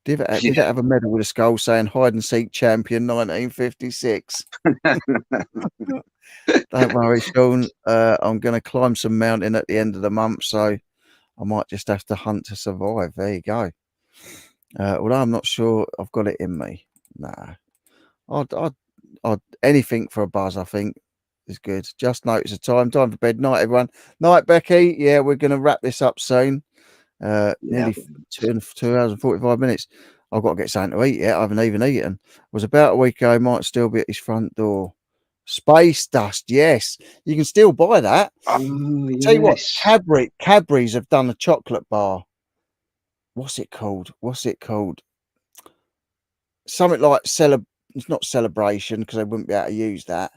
[SPEAKER 1] Did it have a medal with a skull saying hide and seek champion 1956? Don't worry, Sean. I'm going to climb some mountain at the end of the month, so I might just have to hunt to survive. There you go. Although I'm not sure I've got it in me. Nah. I'd anything for a buzz, I think, is good. Just notice the time for bed. Night, everyone. Night, Becky. Yeah, we're going to wrap this up soon. Nearly 2 hours and 45 minutes. I've got to get something to eat yet. I haven't even eaten. It was about a week ago. Might still be at his front door. Space dust. Yes, you can still buy that.
[SPEAKER 3] Oh,
[SPEAKER 1] Tell you what, Cadbury's have done a chocolate bar. What's it called? Something like it's not celebration because they wouldn't be able to use that.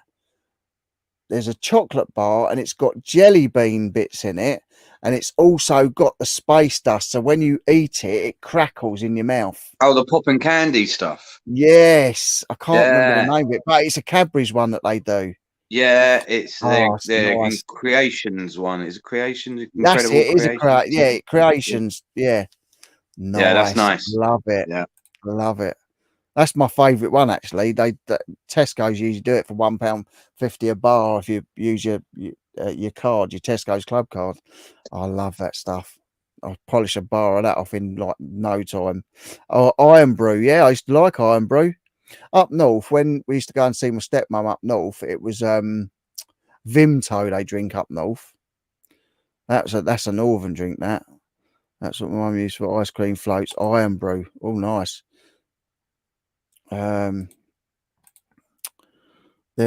[SPEAKER 1] There's a chocolate bar and it's got jelly bean bits in it, and it's also got the space dust. So when you eat it, it crackles in your mouth.
[SPEAKER 3] Oh, the popping candy stuff.
[SPEAKER 1] Yes, I can't remember the name of it, but it's a Cadbury's one that they do.
[SPEAKER 3] Yeah, it's their
[SPEAKER 1] nice.
[SPEAKER 3] Creations one. Is it Creations?
[SPEAKER 1] That's it. Creations. Creations. Yeah. Nice.
[SPEAKER 3] Yeah, that's nice.
[SPEAKER 1] Love it.
[SPEAKER 3] Yeah,
[SPEAKER 1] love it. That's my favourite one, actually. Tesco's usually do it for £1.50 a bar if you use your card, your Tesco's club card. I love that stuff. I'll polish a bar of that off in like no time. Oh, Iron Brew, yeah, I used to like Iron Brew. Up north, when we used to go and see my stepmum up north, it was Vimto they drink up north. That's a northern drink. That's what my mum used for ice cream floats. Iron Brew, all nice. There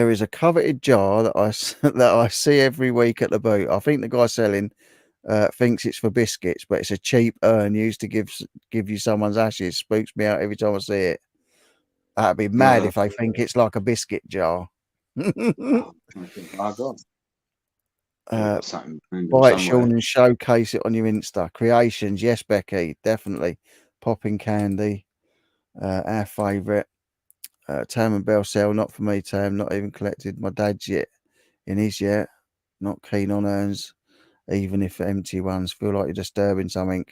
[SPEAKER 1] is a coveted jar that I see every week at the boot. I think the guy selling thinks it's for biscuits, but it's a cheap urn used to give you someone's ashes. Spooks me out every time I see it. That'd be mad if they think it's like a biscuit jar.
[SPEAKER 3] Buy
[SPEAKER 1] it, Sean, and showcase it on your Insta. Creations, yes, Becky, definitely. Popping candy, our favourite. Tam and Bell Cell, not for me, Tam. Not even collected. My dad's yet. Not keen on urns, even if empty ones. Feel like you're disturbing something.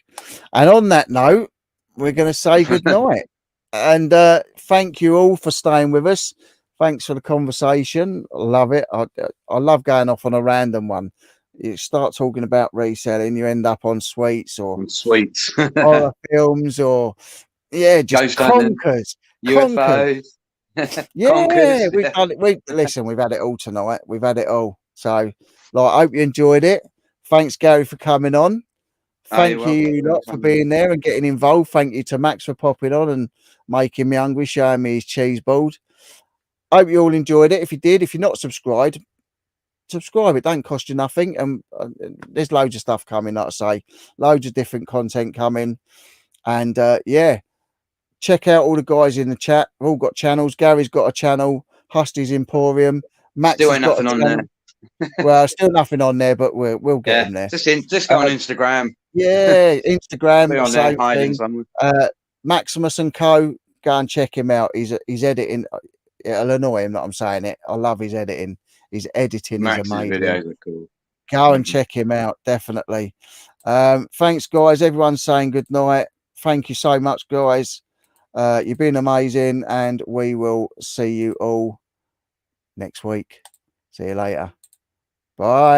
[SPEAKER 1] And on that note, we're going to say good night. And thank you all for staying with us. Thanks for the conversation. I love it. I love going off on a random one. You start talking about reselling, you end up on sweets or horror films or just conkers.
[SPEAKER 3] UFOs.
[SPEAKER 1] Yeah, we've had it all tonight. We've had it all. So, I hope you enjoyed it. Thanks, Gary, for coming on. Thank you lot for being there and getting involved. Thank you to Max for popping on and making me hungry, showing me his cheese board. Hope you all enjoyed it. If you did, if you're not subscribed, subscribe. It don't cost you nothing. And there's loads of stuff coming, like I say, loads of different content coming. And check out all the guys in the chat. We've all got channels. Gary's got a channel. Husty's Emporium. Max
[SPEAKER 3] still ain't nothing on there.
[SPEAKER 1] Well, still nothing on there, but we'll get him there.
[SPEAKER 3] Just go on Instagram.
[SPEAKER 1] Yeah, Instagram.
[SPEAKER 3] Be on there hiding somewhere.
[SPEAKER 1] Maximus and Co. Go and check him out. He's editing. It'll annoy him that I'm saying it. I love his editing. His editing is amazing.
[SPEAKER 3] Videos are cool.
[SPEAKER 1] Go and check him out, definitely. Thanks, guys. Everyone's saying good night. Thank you so much, guys. You've been amazing, and we will see you all next week. See you later. Bye.